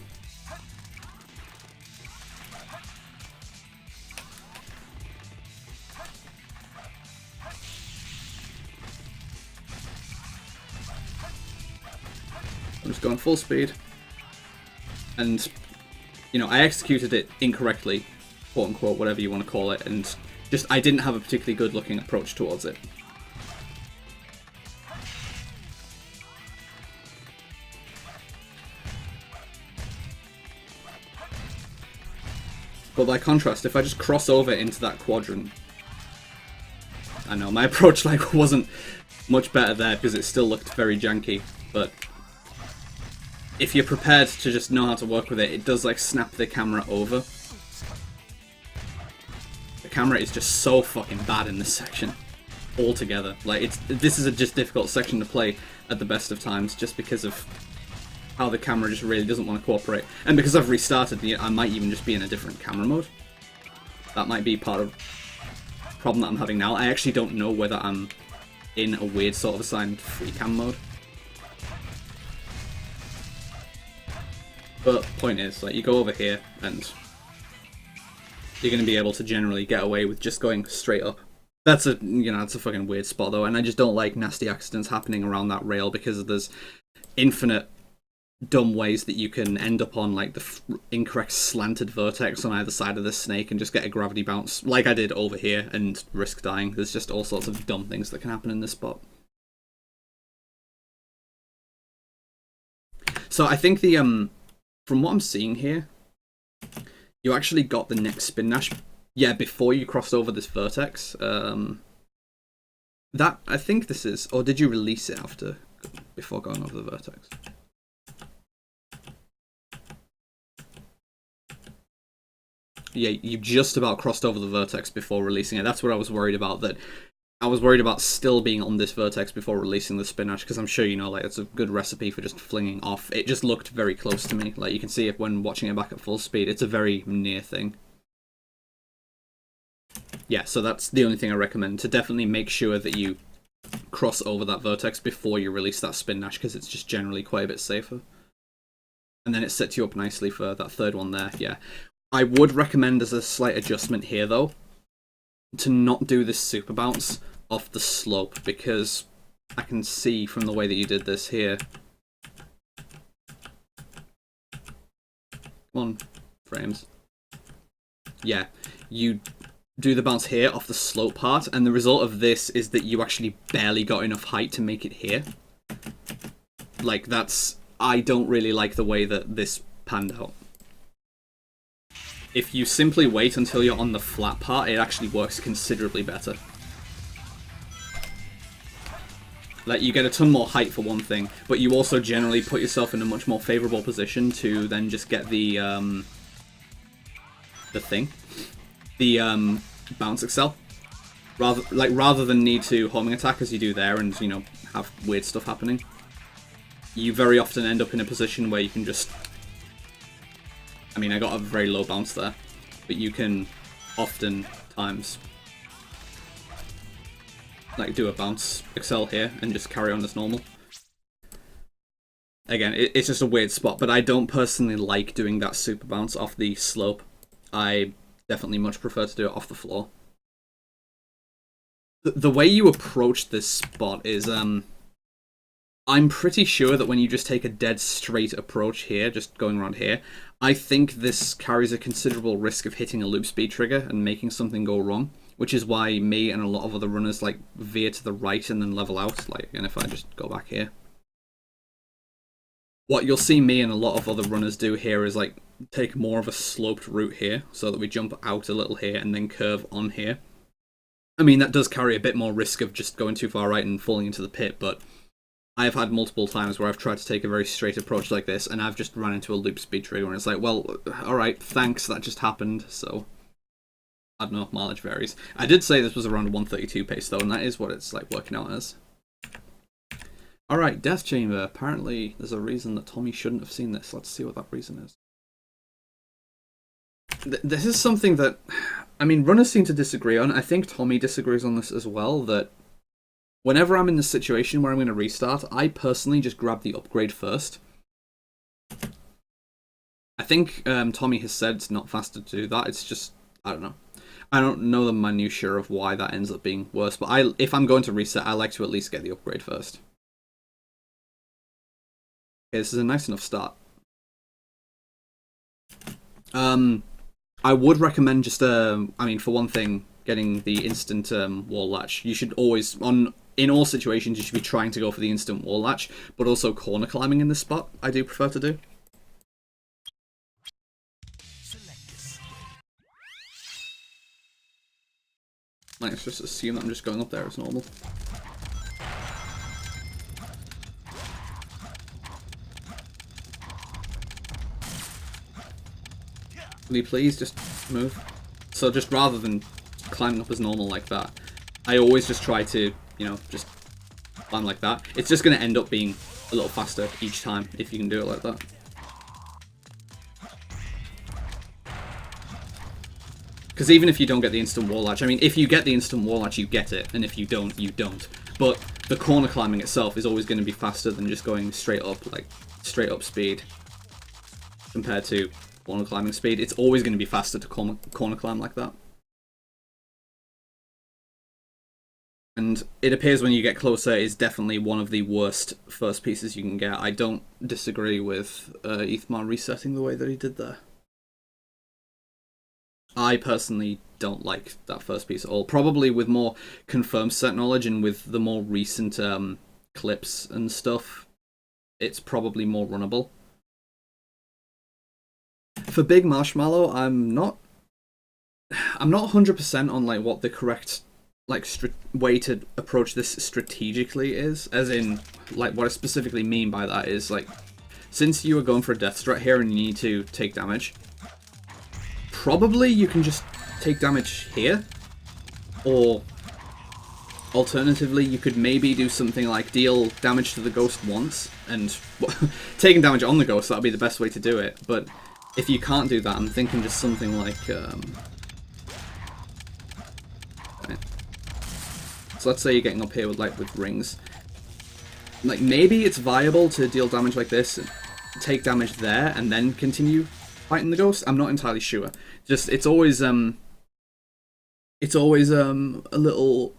I'm just going full speed. And, you know, I executed it incorrectly, quote unquote, whatever you want to call it, and just, I didn't have a particularly good looking approach towards it. But by contrast, if I just cross over into that quadrant, I know my approach like wasn't much better there because it still looked very janky, but if you're prepared to just know how to work with it, it does like snap the camera over. The camera is just so fucking bad in this section altogether. Like, this is a just difficult section to play at the best of times just because of how the camera just really doesn't want to cooperate. And because I've restarted, I might even just be in a different camera mode. That might be part of the problem that I'm having now. I actually don't know whether I'm in a weird sort of assigned free cam mode. But point is, like, you go over here and you're going to be able to generally get away with just going straight up. That's a, you know, that's a fucking weird spot though, and I just don't like nasty accidents happening around that rail because there's infinite dumb ways that you can end up on like the incorrect slanted vertex on either side of the snake and just get a gravity bounce like I did over here and risk dying. There's just all sorts of dumb things that can happen in this spot. So I think the from what I'm seeing here, you actually got the next spin dash, yeah, before you crossed over this vertex. That, I think this is, or did you release it after, before going over the vertex? Yeah, you just about crossed over the vertex before releasing it. That's what I was worried about, that I was worried about still being on this vertex before releasing the spinach, because I'm sure you know, like, it's a good recipe for just flinging off. It just looked very close to me. Like, you can see it when watching it back at full speed. It's a very near thing. Yeah, so that's the only thing I recommend, to definitely make sure that you cross over that vertex before you release that spin dash, because it's just generally quite a bit safer. And then it sets you up nicely for that third one there, yeah. I would recommend as a slight adjustment here, though, to not do this super bounce off the slope, because I can see from the way that you did this here. Come on, frames. Yeah, you do the bounce here off the slope part, and the result of this is that you actually barely got enough height to make it here. Like, that's... I don't really like the way that this panned out. If you simply wait until you're on the flat part, it actually works considerably better. Like, you get a ton more height for one thing, but you also generally put yourself in a much more favourable position to then just get the bounce excel. Rather than need to homing attack as you do there and, you know, have weird stuff happening. You very often end up in a position where you can just... I mean, I got a very low bounce there, but you can oftentimes like do a bounce excel here and just carry on as normal. Again, it's just a weird spot, but I don't personally like doing that super bounce off the slope. I definitely much prefer to do it off the floor. The way you approach this spot is, I'm pretty sure that when you just take a dead straight approach here, just going around here, I think this carries a considerable risk of hitting a loop speed trigger and making something go wrong, which is why me and a lot of other runners like veer to the right and then level out. Like, and if I just go back here, what you'll see me and a lot of other runners do here is like take more of a sloped route here, so that we jump out a little here and then curve on here. I mean, that does carry a bit more risk of just going too far right and falling into the pit, but I've had multiple times where I've tried to take a very straight approach like this, and I've just run into a loop speed trigger, and it's like, well, alright, thanks, that just happened, so... I don't know, mileage varies. I did say this was around 132 pace, though, and that is what it's, like, working out as. Alright, Death Chamber. Apparently, there's a reason that Tommy shouldn't have seen this. Let's see what that reason is. This is something that... I mean, runners seem to disagree on. I think Tommy disagrees on this as well, that whenever I'm in this situation where I'm going to restart, I personally just grab the upgrade first. I think Tommy has said it's not faster to do that. It's just, I don't know. I don't know the minutiae of why that ends up being worse, but if I'm going to reset, I like to at least get the upgrade first. Okay, this is a nice enough start. I would recommend just, I mean, for one thing, getting the instant wall latch. You should always, in all situations, you should be trying to go for the instant wall latch, but also corner climbing in this spot, I do prefer to do. Let's just assume that I'm just going up there as normal. Will you please just move? So just rather than climbing up as normal like that, I always just try to, you know, just climb like that. It's just going to end up being a little faster each time if you can do it like that. Because even if you don't get the instant wall latch, I mean, if you get the instant wall latch, you get it, and if you don't, you don't. But the corner climbing itself is always going to be faster than just going straight up, like, straight up speed. Compared to corner climbing speed, it's always going to be faster to corner climb like that. And it appears when you get closer is definitely one of the worst first pieces you can get. I don't disagree with Ethmar resetting the way that he did there. I personally don't like that first piece at all. Probably with more confirmed set knowledge and with the more recent clips and stuff, it's probably more runnable. For Big Marshmallow, I'm not 100% on like what the correct like way to approach this strategically is. As in, like, what I specifically mean by that is, like, since you are going for a death strat here and you need to take damage, probably you can just take damage here, or alternatively you could maybe do something like deal damage to the ghost once, and taking damage on the ghost, that would be the best way to do it. But if you can't do that, I'm thinking just something like okay. So let's say you're getting up here with rings, like maybe it's viable to deal damage like this, take damage there, and then continue fighting the ghost. I'm not entirely sure. Just it's always a little,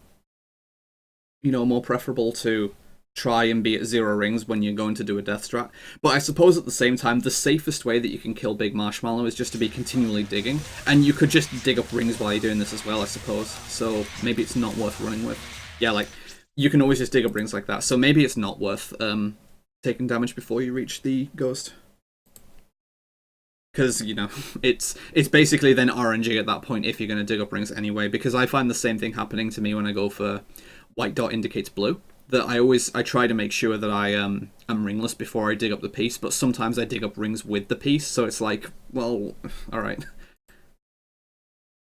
you know, more preferable to try and be at 0 rings when you're going to do a death strat. But I suppose at the same time, the safest way that you can kill Big Marshmallow is just to be continually digging, and you could just dig up rings while you're doing this as well, I suppose. So maybe it's not worth running with. Yeah, like, you can always just dig up rings like that. So maybe it's not worth taking damage before you reach the ghost. Because, you know, it's basically then RNG at that point if you're going to dig up rings anyway, because I find the same thing happening to me when I go for white dot indicates blue. That I try to make sure that I'm ringless before I dig up the piece, but sometimes I dig up rings with the piece, so it's like, well, alright.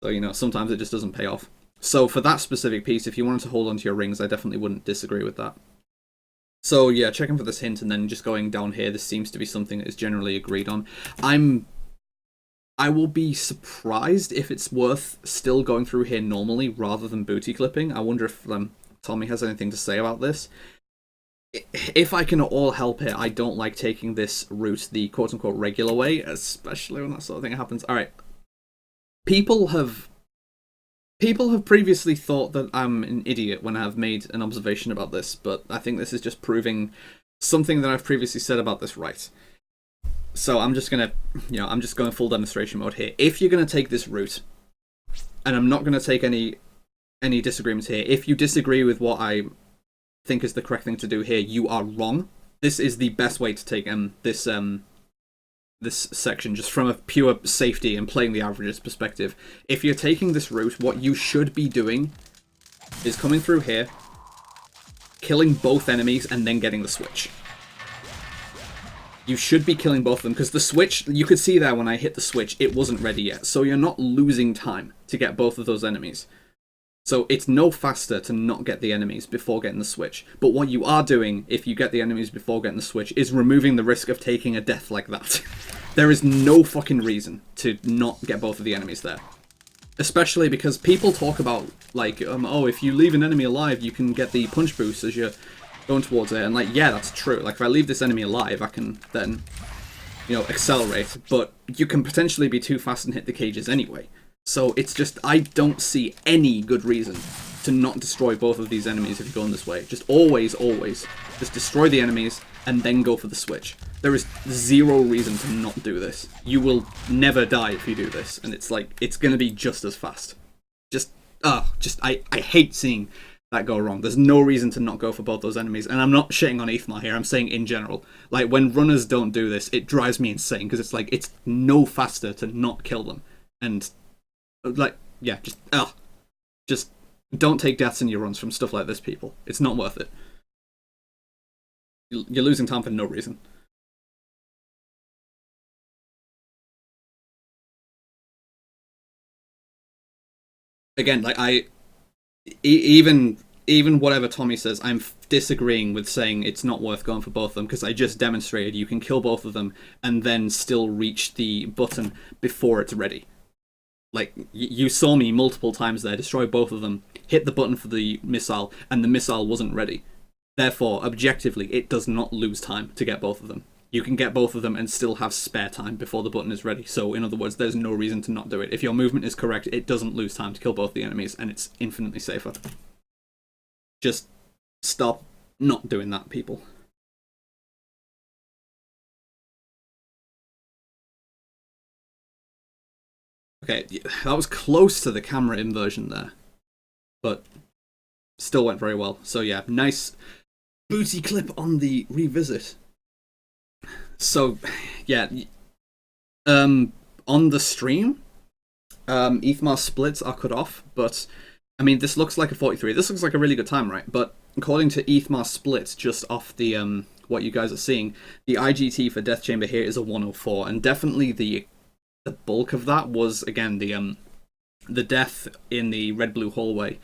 So, you know, sometimes it just doesn't pay off. So for that specific piece, if you wanted to hold onto your rings, I definitely wouldn't disagree with that. So yeah, checking for this hint and then just going down here, this seems to be something that is generally agreed on. I will be surprised if it's worth still going through here normally rather than booty clipping. I wonder if Tommy has anything to say about this. If I can at all help it, I don't like taking this route the quote-unquote regular way, especially when that sort of thing happens. Alright. People have previously thought that I'm an idiot when I've made an observation about this, but I think this is just proving something that I've previously said about this right. So I'm just gonna, you know, I'm just going full demonstration mode here. If you're gonna take this route, and I'm not gonna take any disagreements here. If you disagree with what I think is the correct thing to do here, you are wrong. This is the best way to take this section, just from a pure safety and playing the averages perspective. If you're taking this route, what you should be doing is coming through here, killing both enemies, and then getting the switch. You should be killing both of them, because the switch, you could see there when I hit the switch, it wasn't ready yet. So you're not losing time to get both of those enemies. So it's no faster to not get the enemies before getting the switch. But what you are doing, if you get the enemies before getting the switch, is removing the risk of taking a death like that. There is no fucking reason to not get both of the enemies there. Especially because people talk about, like, oh, if you leave an enemy alive, you can get the punch boost as you're going towards it. And, like, yeah, that's true. Like, if I leave this enemy alive, I can then, you know, accelerate. But you can potentially be too fast and hit the cages anyway. So it's just, I don't see any good reason to not destroy both of these enemies if you're going this way. Just always, just destroy the enemies and then go for the switch. There is zero reason to not do this. You will never die if you do this, and it's like, it's gonna be just as fast. I hate seeing that go wrong. There's no reason to not go for both those enemies, and I'm not shitting on Ethmar here, I'm saying in general. Like, when runners don't do this, it drives me insane, because it's like, it's no faster to not kill them. And like, yeah, just don't take deaths in your runs from stuff like this, people. It's not worth it. You're losing time for no reason. Again, like, even whatever Tommy says, I'm disagreeing with saying it's not worth going for both of them, because I just demonstrated you can kill both of them and then still reach the button before it's ready. Like, you saw me multiple times there, destroy both of them, hit the button for the missile, and the missile wasn't ready. Therefore, objectively, it does not lose time to get both of them. You can get both of them and still have spare time before the button is ready. So, in other words, there's no reason to not do it. If your movement is correct, it doesn't lose time to kill both the enemies, and it's infinitely safer. Just stop not doing that, people. Okay, that was close to the camera inversion there, but still went very well. So yeah, nice booty clip on the revisit. So yeah, on the stream, Ethmar's splits are cut off, but I mean, this looks like a 43. This looks like a really good time, right? But according to Ethmar's splits, just off the what you guys are seeing, the IGT for Death Chamber here is a 104, and definitely the bulk of that was, again, the death in the red-blue hallway,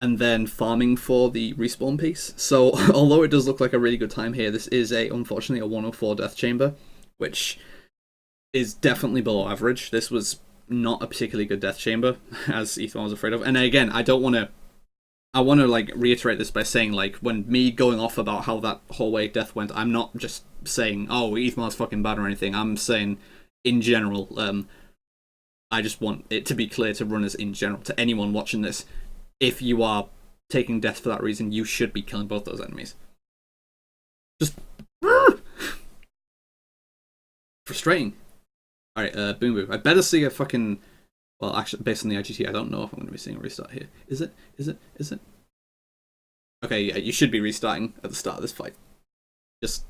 and then farming for the respawn piece. So, although it does look like a really good time here, this is, unfortunately, a 104 Death Chamber, which is definitely below average. This was not a particularly good Death Chamber, as Ethmar was afraid of. And again, I want to, like, reiterate this by saying, like, when me going off about how that hallway death went, I'm not just saying, oh, Ethmar's fucking bad or anything. I'm saying, in general, I just want it to be clear to runners in general, to anyone watching this, if you are taking death for that reason, you should be killing both those enemies. Just frustrating. Alright, boom boom. I better see a fucking, well, actually, based on the IGT, I don't know if I'm going to be seeing a restart here. Is it? Okay, yeah, you should be restarting at the start of this fight. Just,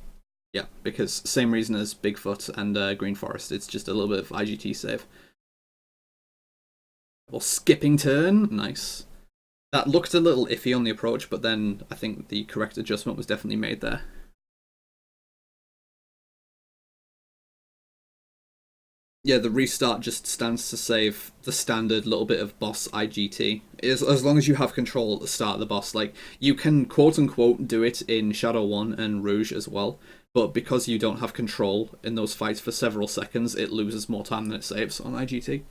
yeah, because same reason as Bigfoot and Green Forest, it's just a little bit of IGT save. Well, skipping turn, nice. That looked a little iffy on the approach, but then I think the correct adjustment was definitely made there. Yeah, the restart just stands to save the standard little bit of boss IGT. As long as you have control at the start of the boss, like, you can quote-unquote do it in Shadow 1 and Rouge as well, but because you don't have control in those fights for several seconds, it loses more time than it saves on IGT.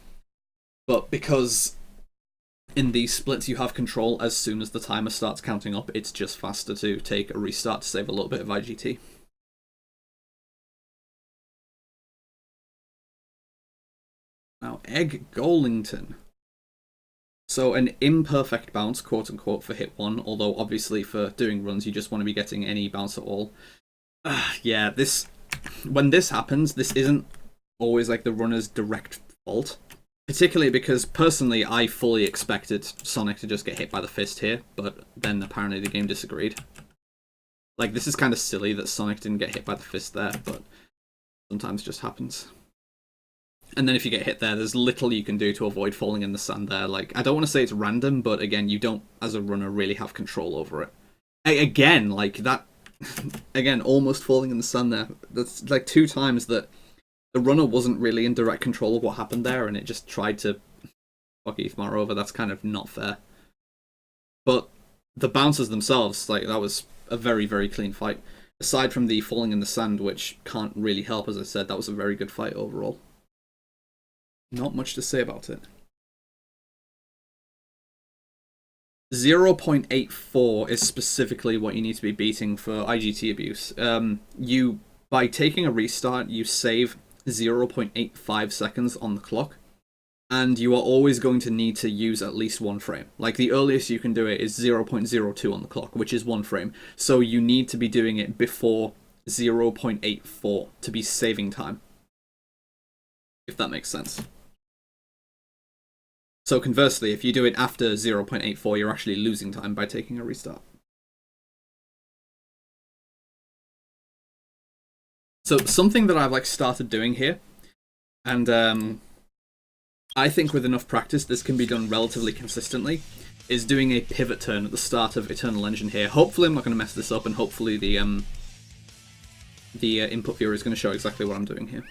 But because in these splits you have control as soon as the timer starts counting up, it's just faster to take a restart to save a little bit of IGT. Now, Egg Golington. So an imperfect bounce, quote-unquote, for hit 1, although obviously for doing runs you just want to be getting any bounce at all. Yeah, when this happens, this isn't always like the runner's direct fault. Particularly because, personally, I fully expected Sonic to just get hit by the fist here, but then apparently the game disagreed. Like, this is kind of silly that Sonic didn't get hit by the fist there, but sometimes just happens. And then if you get hit there, there's little you can do to avoid falling in the sand there. Like, I don't want to say it's random, but again, you don't, as a runner, really have control over it. Again, like that, again, almost falling in the sand there. That's like 2 times that the runner wasn't really in direct control of what happened there, and it just tried to fuck Ethmar over. That's kind of not fair. But the bouncers themselves, like, that was a very, very clean fight. Aside from the falling in the sand, which can't really help, as I said, that was a very good fight overall. Not much to say about it. 0.84 is specifically what you need to be beating for IGT abuse. By taking a restart, you save 0.85 seconds on the clock, and you are always going to need to use at least 1 frame. Like, the earliest you can do it is 0.02 on the clock, which is 1 frame. So you need to be doing it before 0.84 to be saving time, if that makes sense. So conversely, if you do it after 0.84, you're actually losing time by taking a restart. So something that I've like started doing here, and I think with enough practice this can be done relatively consistently, is doing a pivot turn at the start of Eternal Engine here. Hopefully I'm not going to mess this up, and hopefully the input viewer is going to show exactly what I'm doing here.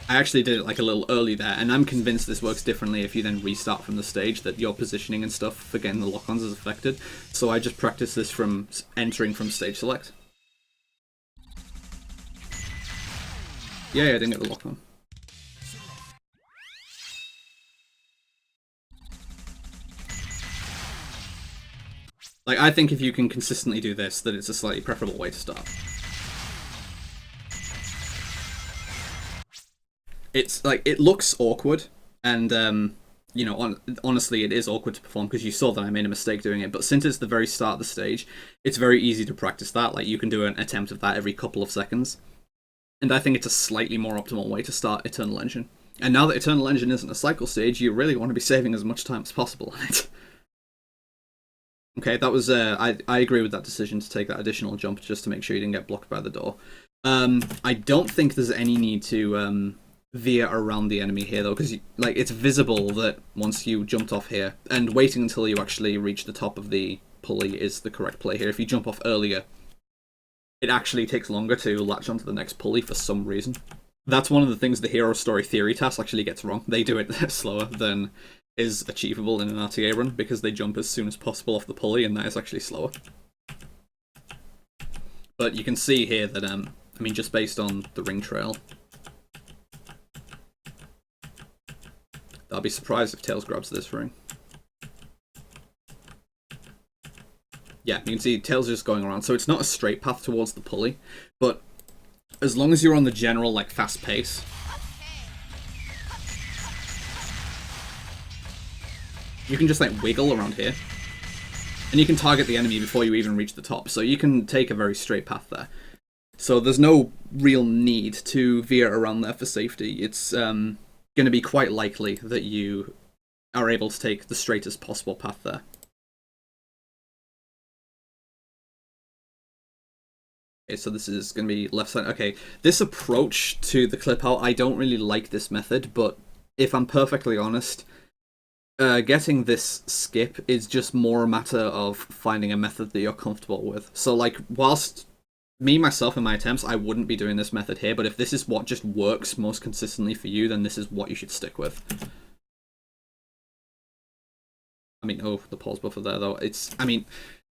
I actually did it like a little early there, and I'm convinced this works differently if you then restart from the stage, that your positioning and stuff for getting the lock-ons is affected. So I just practice this from entering from stage select. Yeah, I didn't get the lock-on. Like, I think if you can consistently do this, that it's a slightly preferable way to start. It's like, it looks awkward, and you know, honestly, it is awkward to perform because you saw that I made a mistake doing it. But since it's the very start of the stage, it's very easy to practice that. Like, you can do an attempt of that every couple of seconds, and I think it's a slightly more optimal way to start Eternal Engine. And now that Eternal Engine isn't a cycle stage, you really want to be saving as much time as possible on it. Okay, that was I agree with that decision to take that additional jump just to make sure you didn't get blocked by the door. I don't think there's any need to veer around the enemy here though, because like, it's visible that once you jumped off here, and waiting until you actually reach the top of the pulley is the correct play here. If you jump off earlier, it actually takes longer to latch onto the next pulley for some reason. That's one of the things the Hero Story Theory task actually gets wrong. They do it slower than is achievable in an RTA run, because they jump as soon as possible off the pulley, and that is actually slower. But you can see here that, I mean, just based on the ring trail, I'll be surprised if Tails grabs this ring. Yeah, you can see Tails just going around, so it's not a straight path towards the pulley, but as long as you're on the general, like, fast pace, you can just, like, wiggle around here, and you can target the enemy before you even reach the top, so you can take a very straight path there. So there's no real need to veer around there for safety. It's going to be quite likely that you are able to take the straightest possible path there. Okay, so this is going to be left side. Okay, this approach to the clip out, I don't really like this method, but if I'm perfectly honest, getting this skip is just more a matter of finding a method that you're comfortable with. So, like, whilst me, myself, in my attempts, I wouldn't be doing this method here, but if this is what just works most consistently for you, then this is what you should stick with. I mean, oh, the pause buffer there, though. It's, I mean,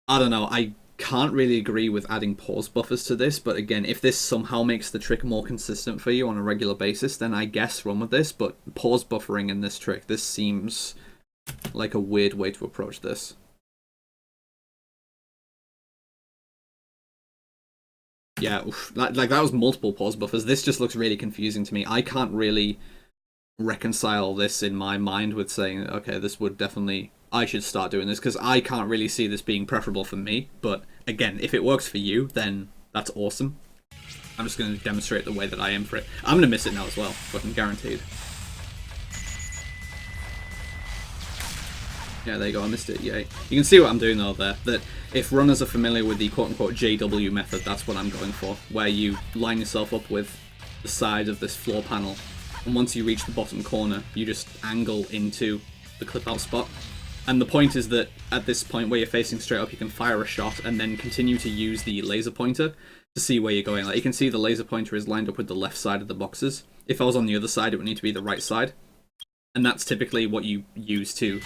I don't know, I can't really agree with adding pause buffers to this, but again, if this somehow makes the trick more consistent for you on a regular basis, then I guess run with this, but pause buffering in this trick, this seems like a weird way to approach this. Yeah, oof, like that was multiple pause buffers. This just looks really confusing to me. I can't really reconcile this in my mind with saying, okay, this would definitely, I should start doing this, because I can't really see this being preferable for me. But again, if it works for you, then that's awesome. I'm just going to demonstrate the way that I aim for it. I'm going to miss it now as well, fucking guaranteed. Yeah, there you go, I missed it, yay. You can see what I'm doing though there, that if runners are familiar with the quote-unquote JW method, that's what I'm going for, where you line yourself up with the side of this floor panel, and once you reach the bottom corner, you just angle into the clip-out spot. And the point is that at this point where you're facing straight up, you can fire a shot and then continue to use the laser pointer to see where you're going. Like, you can see the laser pointer is lined up with the left side of the boxes. If I was on the other side, it would need to be the right side. And that's typically what you use to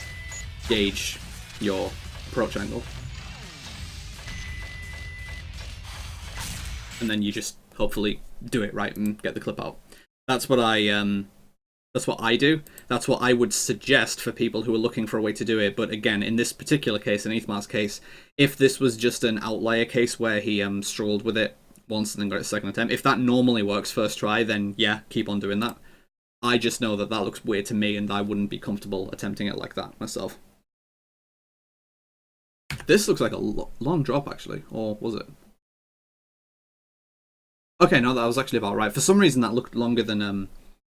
gauge your approach angle. And then you just hopefully do it right and get the clip out. That's what I do. That's what I would suggest for people who are looking for a way to do it. But again, in this particular case, in Ethmar's case, if this was just an outlier case where he struggled with it once and then got it second attempt, if that normally works first try, then yeah, keep on doing that. I just know that that looks weird to me and I wouldn't be comfortable attempting it like that myself. This looks like a long drop, actually. Or was it? Okay, no, that was actually about right. For some reason, that looked longer than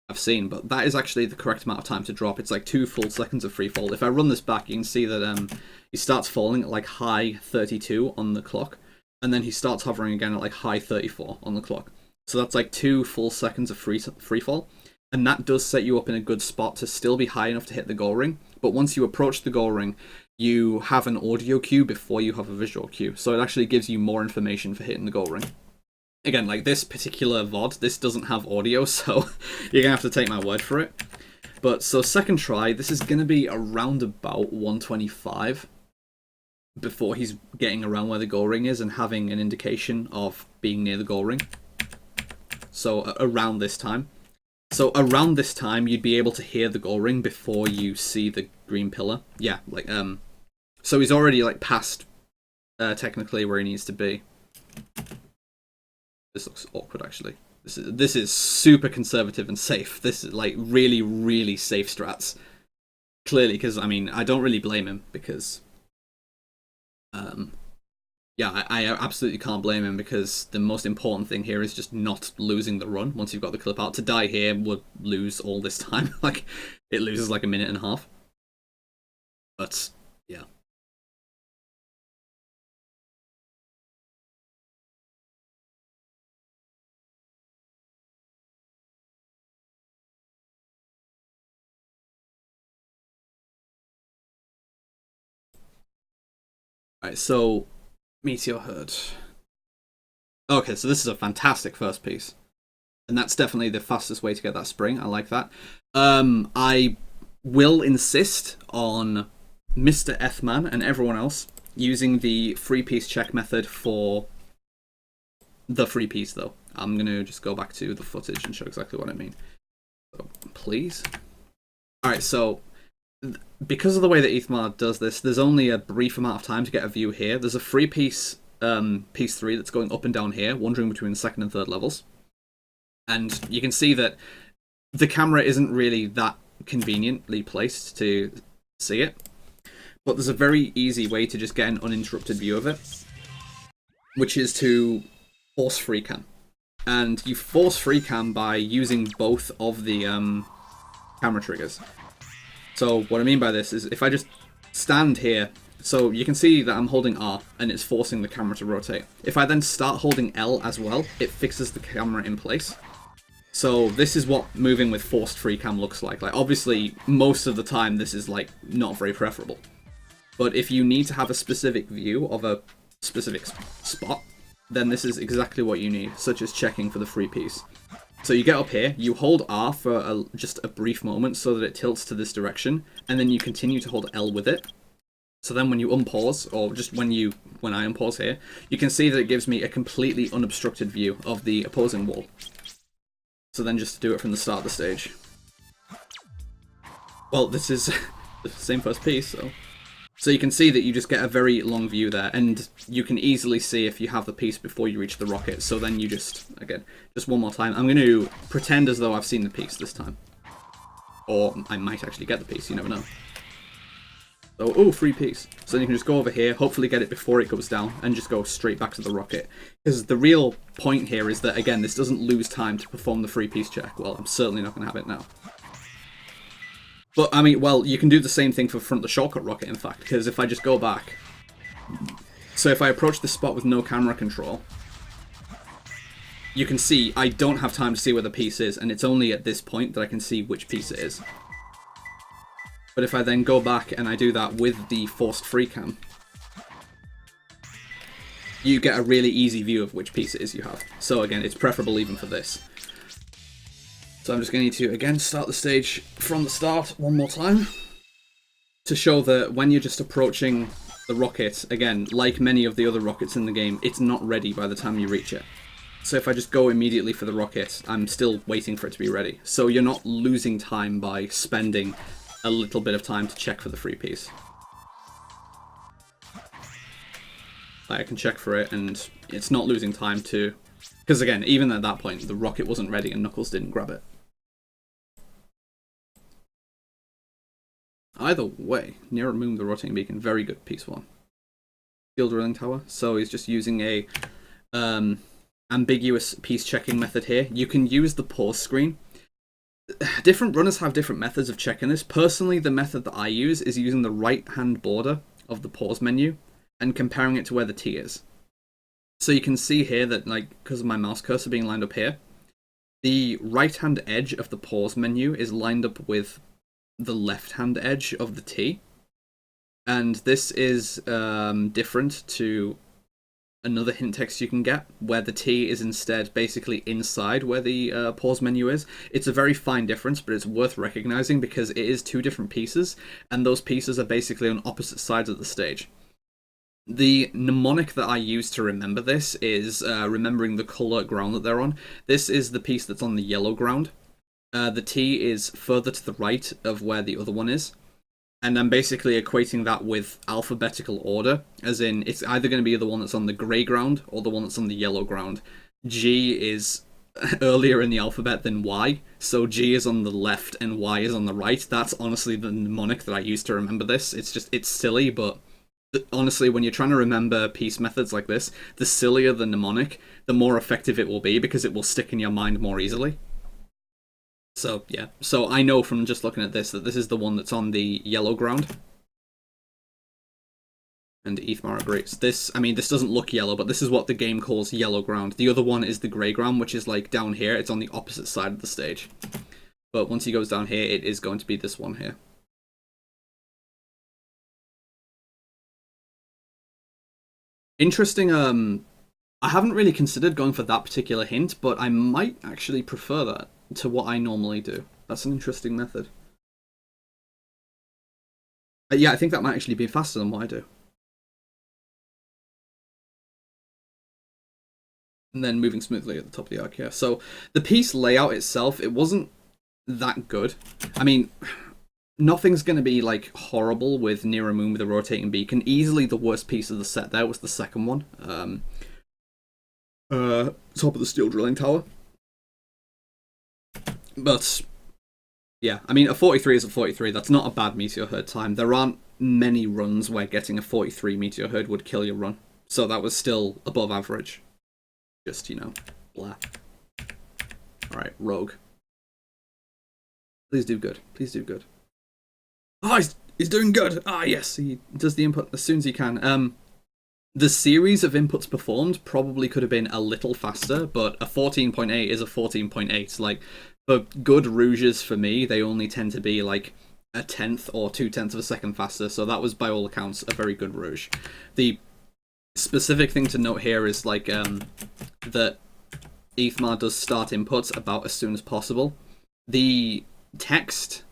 I've seen, but that is actually the correct amount of time to drop. It's like 2 full seconds of free fall. If I run this back, you can see that he starts falling at like high 32 on the clock, and then he starts hovering again at like high 34 on the clock. So that's like 2 full seconds of free fall. And that does set you up in a good spot to still be high enough to hit the goal ring. But once you approach the goal ring, you have an audio cue before you have a visual cue. So it actually gives you more information for hitting the goal ring. Again, like this particular VOD, this doesn't have audio, so you're going to have to take my word for it. But so second try, this is going to be around about 125 before he's getting around where the goal ring is and having an indication of being near the goal ring. So around this time. So around this time, you'd be able to hear the goal ring before you see the green pillar. Yeah, like, so he's already, like, past, technically where he needs to be. This looks awkward, actually. This is super conservative and safe. This is, like, really, really safe strats. Clearly, because, I mean, I don't really blame him, because, yeah, I absolutely can't blame him, because the most important thing here is just not losing the run once you've got the clip out. To die here would lose all this time. Like, it loses like a minute and a half. But, yeah. Alright, so Meteor Herd. Okay, so this is a fantastic first piece. And that's definitely the fastest way to get that spring. I like that. I will insist on Mr. Ethmar and everyone else using the free piece check method for the free piece, though. I'm going to just go back to the footage and show exactly what I mean. So, please. Alright, so because of the way that Ethmar does this, there's only a brief amount of time to get a view here. There's a free piece, piece 3 that's going up and down here, wandering between the second and third levels. And you can see that the camera isn't really that conveniently placed to see it. But there's a very easy way to just get an uninterrupted view of it, which is to force free cam. And you force free cam by using both of the camera triggers. So what I mean by this is if I just stand here, so you can see that I'm holding R and it's forcing the camera to rotate. If I then start holding L as well, it fixes the camera in place. So this is what moving with forced free cam looks like. Like obviously most of the time this is like not very preferable. But if you need to have a specific view of a specific spot, then this is exactly what you need, such as checking for the free piece. So you get up here, you hold R for just a brief moment so that it tilts to this direction, and then you continue to hold L with it. So then when you unpause, or just when I unpause here, you can see that it gives me a completely unobstructed view of the opposing wall. So then just do it from the start of the stage. Well, this is the same first piece, so... So you can see that you just get a very long view there, and you can easily see if you have the piece before you reach the rocket, so then you just, again, just one more time. I'm going to pretend as though I've seen the piece this time. Or I might actually get the piece, you never know. So, oh, free piece. So then you can just go over here, hopefully get it before it goes down, and just go straight back to the rocket. Because the real point here is that, again, this doesn't lose time to perform the free piece check. Well, I'm certainly not going to have it now. But, I mean, well, you can do the same thing for front the shortcut rocket, in fact, because if I just go back... So if I approach this spot with no camera control, you can see I don't have time to see where the piece is, and it's only at this point that I can see which piece it is. But if I then go back and I do that with the forced free cam, you get a really easy view of which piece it is you have. So again, it's preferable even for this. So I'm just going to need to, again, start the stage from the start one more time to show that when you're just approaching the rocket, again, like many of the other rockets in the game, it's not ready by the time you reach it. So if I just go immediately for the rocket, I'm still waiting for it to be ready. So you're not losing time by spending a little bit of time to check for the free piece. I can check for it, and it's not losing time to... Because again, even at that point, the rocket wasn't ready and Knuckles didn't grab it. Either way, near Moon the rotating beacon, very good piece 1. Steel drilling tower, so he's just using a ambiguous piece checking method here. You can use the pause screen. Different runners have different methods of checking this. Personally, the method that I use is using the right hand border of the pause menu and comparing it to where the T is. So you can see here that, like, because of my mouse cursor being lined up here, the right hand edge of the pause menu is lined up with the left-hand edge of the T, and this is different to another hint text you can get, where the T is instead basically inside where the pause menu is. It's a very fine difference, but it's worth recognizing because it is 2 different pieces, and those pieces are basically on opposite sides of the stage. The mnemonic that I use to remember this is remembering the color ground that they're on. This is the piece that's on the yellow ground. The T is further to the right of where the other one is. And I'm basically equating that with alphabetical order, as in it's either going to be the one that's on the grey ground or the one that's on the yellow ground. G is earlier in the alphabet than Y, so G is on the left and Y is on the right. That's honestly the mnemonic that I use to remember this. It's silly, but honestly, when you're trying to remember piece methods like this, the sillier the mnemonic, the more effective it will be because it will stick in your mind more easily. So, yeah. So I know from just looking at this that this is the one that's on the yellow ground. And Ethmar agrees. This doesn't look yellow, but this is what the game calls yellow ground. The other one is the grey ground, which is like down here. It's on the opposite side of the stage. But once he goes down here, it is going to be this one here. Interesting, I haven't really considered going for that particular hint, but I might actually prefer that to what I normally do. That's an interesting method. Yeah, I think that might actually be faster than what I do. And then moving smoothly at the top of the arc here. So the piece layout itself, it wasn't that good. I mean, nothing's going to be like horrible with Near a Moon with a rotating beacon. Easily the worst piece of the set there was the second one. Top of the steel drilling tower. But yeah, I mean, a 43 is a 43. That's not a bad meteor herd time. There aren't many runs where getting a 43 meteor herd would kill your run. So that was still above average. Just, you know, blah. Alright, Rogue. Please do good. Please do good. Oh, he's doing good! Ah, yes, he does the input as soon as he can. The series of inputs performed probably could have been a little faster, but a 14.8 is a 14.8. Like, for good rouges for me, they only tend to be like a 1/10 or 2/10 of a second faster, so that was by all accounts a very good rouge. The specific thing to note here is like that Ethmar does start inputs about as soon as possible. The text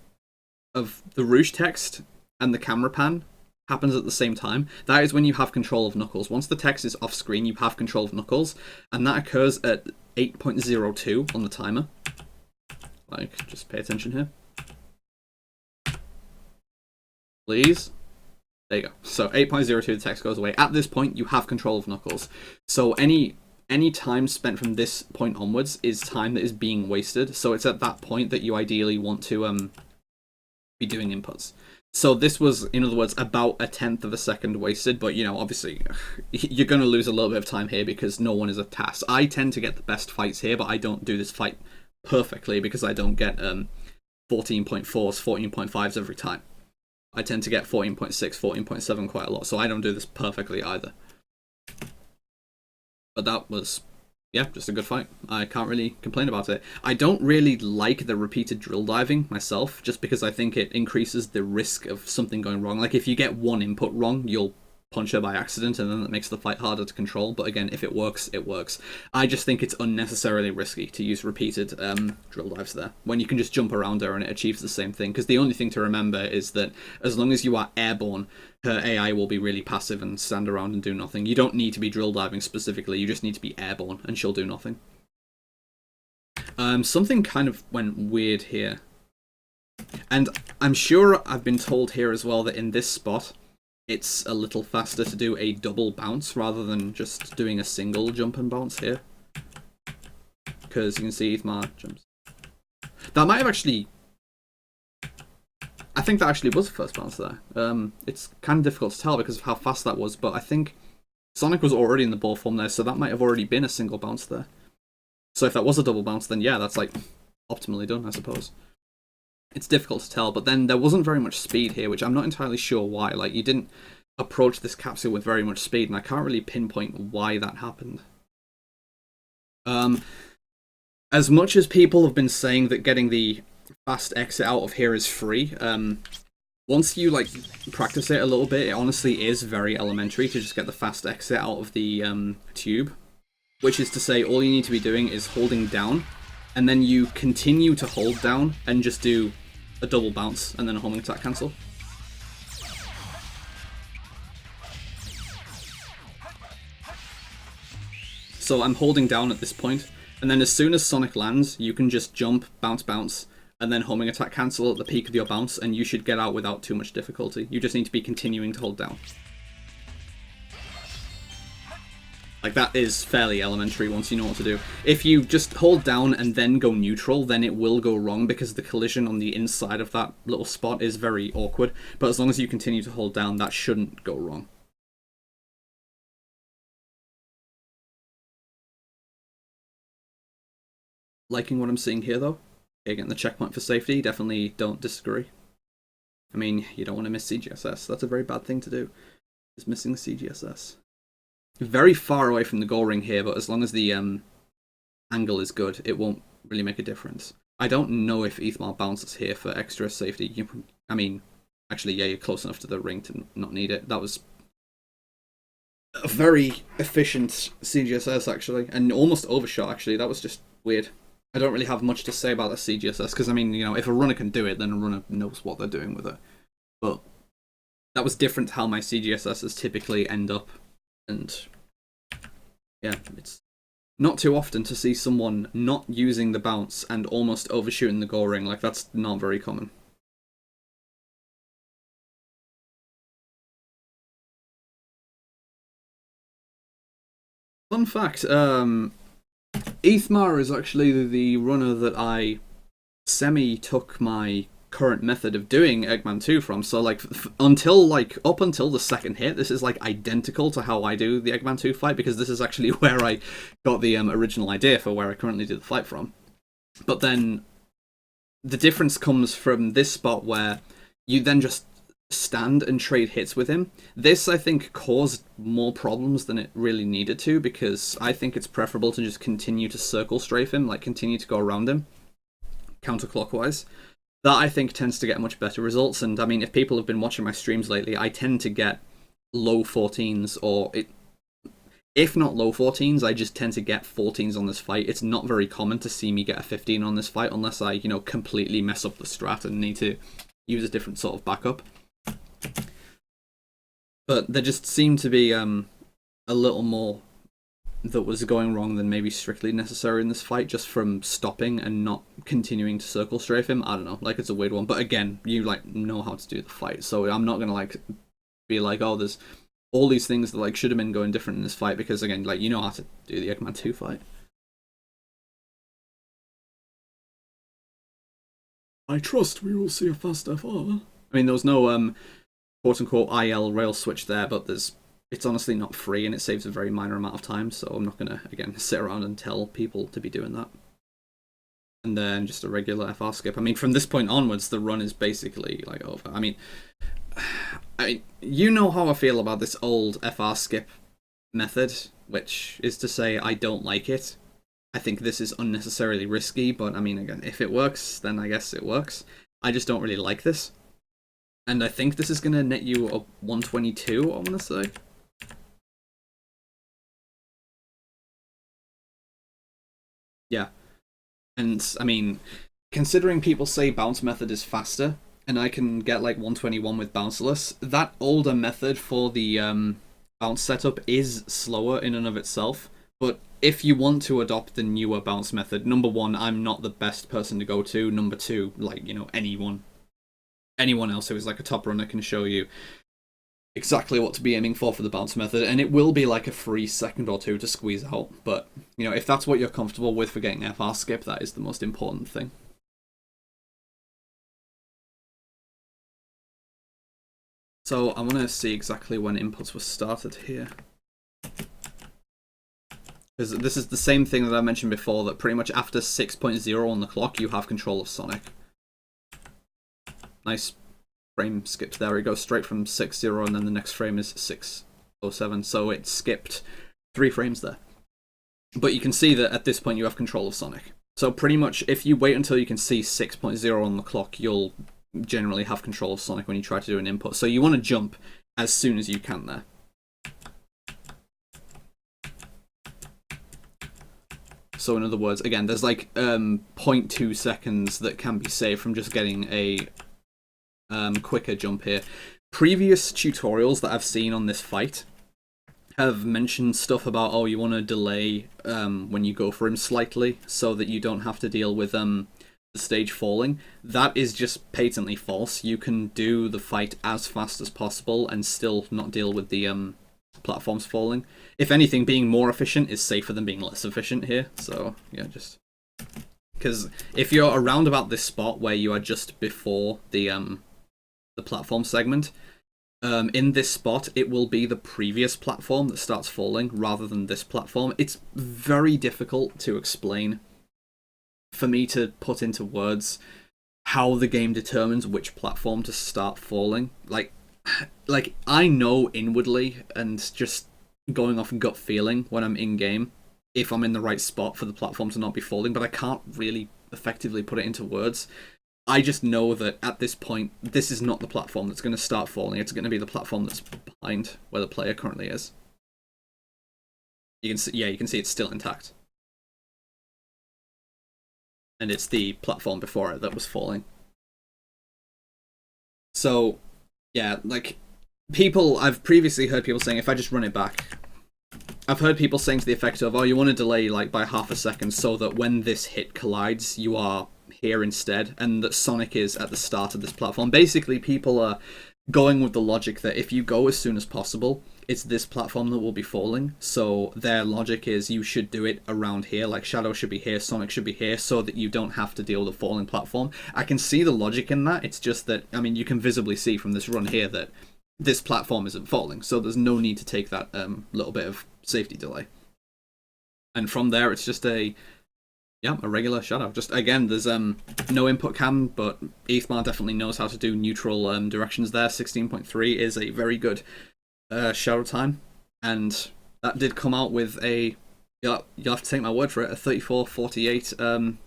of the rouge text and the camera pan happens at the same time. That is when you have control of Knuckles. Once the text is off screen, you have control of Knuckles, and that occurs at 8.02 on the timer. Like, just pay attention here. Please. There you go. So 8.02, the text goes away. At this point, you have control of Knuckles. So any time spent from this point onwards is time that is being wasted. So it's at that point that you ideally want to be doing inputs. So this was, in other words, about a 1/10 of a second wasted, but, you know, obviously, you're going to lose a little bit of time here because no one is a task. I tend to get the best fights here, but I don't do this fight perfectly because I don't get 14.4s, 14.5s every time. I tend to get 14.6, 14.7 quite a lot, so I don't do this perfectly either. But that was, yeah, just a good fight. I can't really complain about it. I don't really like the repeated drill diving myself, just because I think it increases the risk of something going wrong. Like, if you get one input wrong, you'll punch her by accident, and then that makes the fight harder to control. But again, if it works, it works. I just think it's unnecessarily risky to use repeated drill dives there, when you can just jump around her and it achieves the same thing. Because the only thing to remember is that as long as you are airborne, her AI will be really passive and stand around and do nothing. You don't need to be drill diving specifically, you just need to be airborne, and she'll do nothing. Something kind of went weird here. And I'm sure I've been told here as well that in this spot, it's a little faster to do a double bounce rather than just doing a single jump and bounce here. Because you can see Ethmar jumps. That might have actually... I think that actually was the first bounce there. It's kind of difficult to tell because of how fast that was, but I think Sonic was already in the ball form there, so that might have already been a single bounce there. So if that was a double bounce, then yeah, that's like optimally done, I suppose. It's difficult to tell, but then there wasn't very much speed here, which I'm not entirely sure why. Like, you didn't approach this capsule with very much speed, and I can't really pinpoint why that happened. As much as people have been saying that getting the fast exit out of here is free, once you, like, practice it a little bit, it honestly is very elementary to just get the fast exit out of the tube. Which is to say, all you need to be doing is holding down, and then you continue to hold down and just do a double bounce and then a homing attack cancel. So I'm holding down at this point, and then as soon as Sonic lands, you can just jump, bounce, bounce, and then homing attack cancel at the peak of your bounce, and you should get out without too much difficulty. You just need to be continuing to hold down. Like, that is fairly elementary once you know what to do. If you just hold down and then go neutral, then it will go wrong because the collision on the inside of that little spot is very awkward. But as long as you continue to hold down, that shouldn't go wrong. Liking what I'm seeing here, though. Okay, getting the checkpoint for safety, definitely don't disagree. I mean, you don't want to miss CGSS. That's a very bad thing to do, is missing the CGSS. Very far away from the goal ring here, but as long as the angle is good, it won't really make a difference. I don't know if Ethmar bounces here for extra safety. I mean, actually, yeah, you're close enough to the ring to not need it. That was a very efficient CGSS, actually, and almost overshot, actually. That was just weird. I don't really have much to say about the CGSS, because, I mean, you know, if a runner can do it, then a runner knows what they're doing with it. But that was different to how my CGSSs typically end up. And yeah, it's not too often to see someone not using the bounce and almost overshooting the goal ring. Like, that's not very common. Fun fact, Ethmar is actually the runner that I semi-took my current method of doing Eggman 2 from, so like up until the second hit, this is like identical to how I do the Eggman 2 fight, because this is actually where I got the original idea for where I currently do the fight from. But then the difference comes from this spot where you then just stand and trade hits with him. This, I think, caused more problems than it really needed to, because I think it's preferable to just continue to circle strafe him, like continue to go around him counterclockwise. That, I think, tends to get much better results, and I mean, if people have been watching my streams lately, I tend to get low 14s, or if not low 14s, I just tend to get 14s on this fight. It's not very common to see me get a 15 on this fight, unless I, you know, completely mess up the strat and need to use a different sort of backup. But there just seemed to be a little more that was going wrong than maybe strictly necessary in this fight, just from stopping and not continuing to circle strafe him. I don't know, like, it's a weird one, but again, you like know how to do the fight, so I'm not gonna like be like, oh, there's all these things that like should have been going different in this fight, because again, like, you know how to do the Eggman 2 fight. I trust we will see a fast FR. I mean, there was no quote-unquote IL rail switch there, but it's honestly not free, and it saves a very minor amount of time, so I'm not going to, again, sit around and tell people to be doing that. and then just a regular FR skip. I mean, from this point onwards, the run is basically like over. You know how I feel about this old FR skip method, which is to say I don't like it. I think this is unnecessarily risky, but I mean, again, if it works, then I guess it works. I just don't really like this. And I think this is going to net you a 122, I want to say. Yeah. And, I mean, considering people say bounce method is faster, and I can get like 121 with bounceless, that older method for the bounce setup is slower in and of itself. But if you want to adopt the newer bounce method, number one, I'm not the best person to go to. Number two, like, you know, anyone else who is like a top runner can show you exactly what to be aiming for the bounce method, and it will be like a free second or two to squeeze out. But, you know, if that's what you're comfortable with for getting FR skip, that is the most important thing. So I want to see exactly when inputs were started here. Because this is the same thing that I mentioned before, that pretty much after 6.0 on the clock, you have control of Sonic. Nice frame skipped there. It goes straight from 6.0 and then the next frame is 6.07. So it skipped 3 frames there. But you can see that at this point you have control of Sonic. So pretty much if you wait until you can see 6.0 on the clock, you'll generally have control of Sonic when you try to do an input. So you want to jump as soon as you can there. So in other words, again, there's like 0.2 seconds that can be saved from just getting a quicker jump here. Previous tutorials that I've seen on this fight have mentioned stuff about, oh, you want to delay when you go for him slightly so that you don't have to deal with the stage falling. That is just patently false. You can do the fight as fast as possible and still not deal with the platforms falling. If anything, being more efficient is safer than being less efficient here. So yeah, just because if you're around about this spot where you are just before the platform segment, in this spot it will be the previous platform that starts falling rather than this platform. It's very difficult to explain for me to put into words how the game determines which platform to start falling. Like I know inwardly and just going off gut feeling when I'm in game if I'm in the right spot for the platform to not be falling, but I can't really effectively put it into words. I just know that at this point, this is not the platform that's going to start falling. It's going to be the platform that's behind where the player currently is. You can see, yeah, you can see it's still intact. And it's the platform before it that was falling. So, yeah, like, I've previously heard people saying, if I just run it back, I've heard people saying to the effect of, oh, you want to delay, like, by half a second so that when this hit collides, you are here instead, and that Sonic is at the start of this platform. Basically, people are going with the logic that if you go as soon as possible, it's this platform that will be falling. So their logic is you should do it around here, like Shadow should be here, Sonic should be here, so that you don't have to deal with a falling platform. I can see the logic in that. It's just that, I mean, you can visibly see from this run here that this platform isn't falling, so there's no need to take that little bit of safety delay. And from there, it's just a regular Shadow. Just, again, there's no input cam, but Ethmar definitely knows how to do neutral directions there. 16.3 is a very good Shadow time, and that did come out with a, you'll have to take my word for it, a 34-48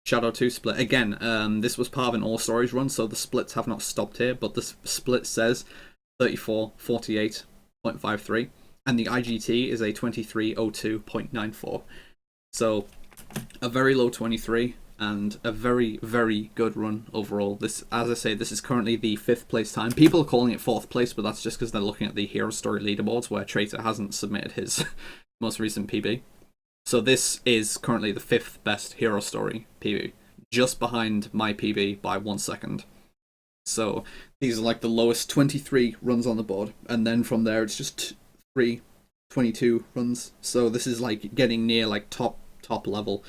Shadow 2 split. Again, this was part of an all-stories run, so the splits have not stopped here, but the split says 34-48.53, and the IGT is a 23:02.94. So a very low 23 and a very, very good run overall. This, as I say, this is currently the 5th place time. People are calling it 4th place, but that's just because they're looking at the Hero Story leaderboards where Traitor hasn't submitted his most recent PB. So this is currently the 5th best Hero Story PB, just behind my PB by 1 second. So these are like the lowest 23 runs on the board, and then from there it's just 22 runs. So this is like getting near like top level.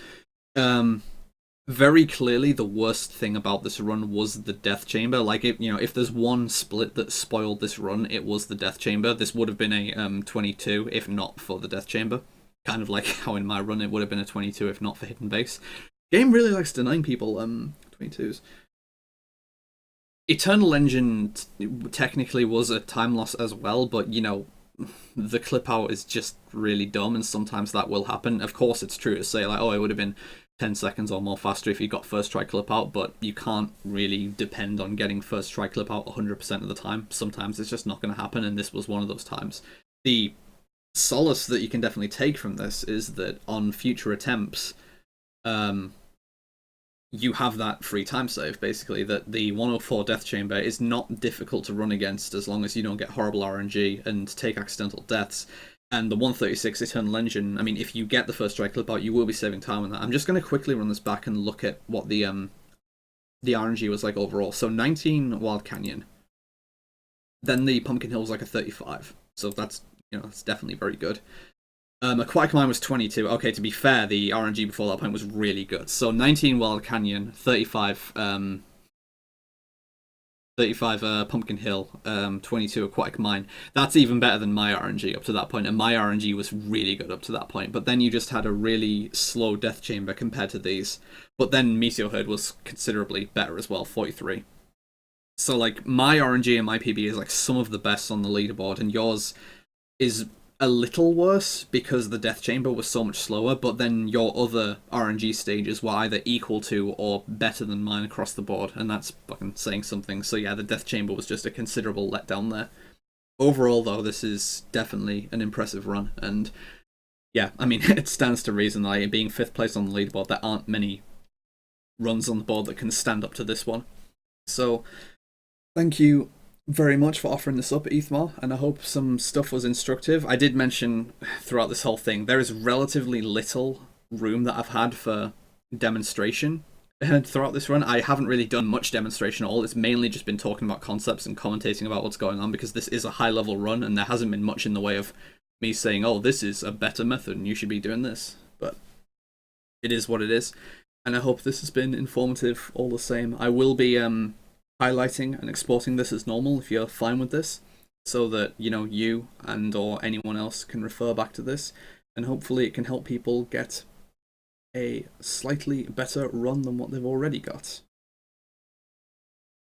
Very clearly the worst thing about this run was the Death Chamber. Like, if there's one split that spoiled this run, it was the Death Chamber. This would have been a 22 if not for the Death Chamber. Kind of like how in my run it would have been a 22 if not for Hidden Base. Game really likes denying people 22s. Eternal Engine technically was a time loss as well, but you know, the clip out is just really dumb, and sometimes that will happen. Of course, it's true to say like, oh, it would have been 10 seconds or more faster if you got first try clip out, but you can't really depend on getting first try clip out 100% of the time. Sometimes it's just not going to happen, and this was one of those times. The solace that you can definitely take from this is that on future attempts, you have that free time save, basically, that the 104 Death Chamber is not difficult to run against as long as you don't get horrible RNG and take accidental deaths. And the 136 Eternal Engine, I mean, if you get the first strike clip out, you will be saving time on that. I'm just going to quickly run this back and look at what the RNG was like overall. So 19 Wild Canyon. Then the Pumpkin Hill was like a 35. So that's, you know, that's definitely very good. Aquatic Mine was 22. Okay, to be fair, the RNG before that point was really good. So 19 Wild Canyon, 35 Pumpkin Hill, 22 Aquatic Mine. That's even better than my RNG up to that point, and my RNG was really good up to that point. But then you just had a really slow Death Chamber compared to these. But then Meteor Herd was considerably better as well, 43. So like my RNG and my PB is like some of the best on the leaderboard, and yours is a little worse because the Death Chamber was so much slower, but then your other RNG stages were either equal to or better than mine across the board, and that's fucking saying something. So yeah, the Death Chamber was just a considerable letdown there. Overall, though, this is definitely an impressive run, and yeah, I mean, it stands to reason that being 5th place on the leaderboard, there aren't many runs on the board that can stand up to this one. So, thank you very much for offering this up, Ethmar, and I hope some stuff was instructive. I did mention throughout this whole thing, there is relatively little room that I've had for demonstration throughout this run. I haven't really done much demonstration at all. It's mainly just been talking about concepts and commentating about what's going on, because this is a high-level run, and there hasn't been much in the way of me saying, oh, this is a better method, and you should be doing this. But it is what it is, and I hope this has been informative all the same. I will be highlighting and exporting this as normal if you're fine with this, so that, you know, you and or anyone else can refer back to this, and hopefully it can help people get a slightly better run than what they've already got.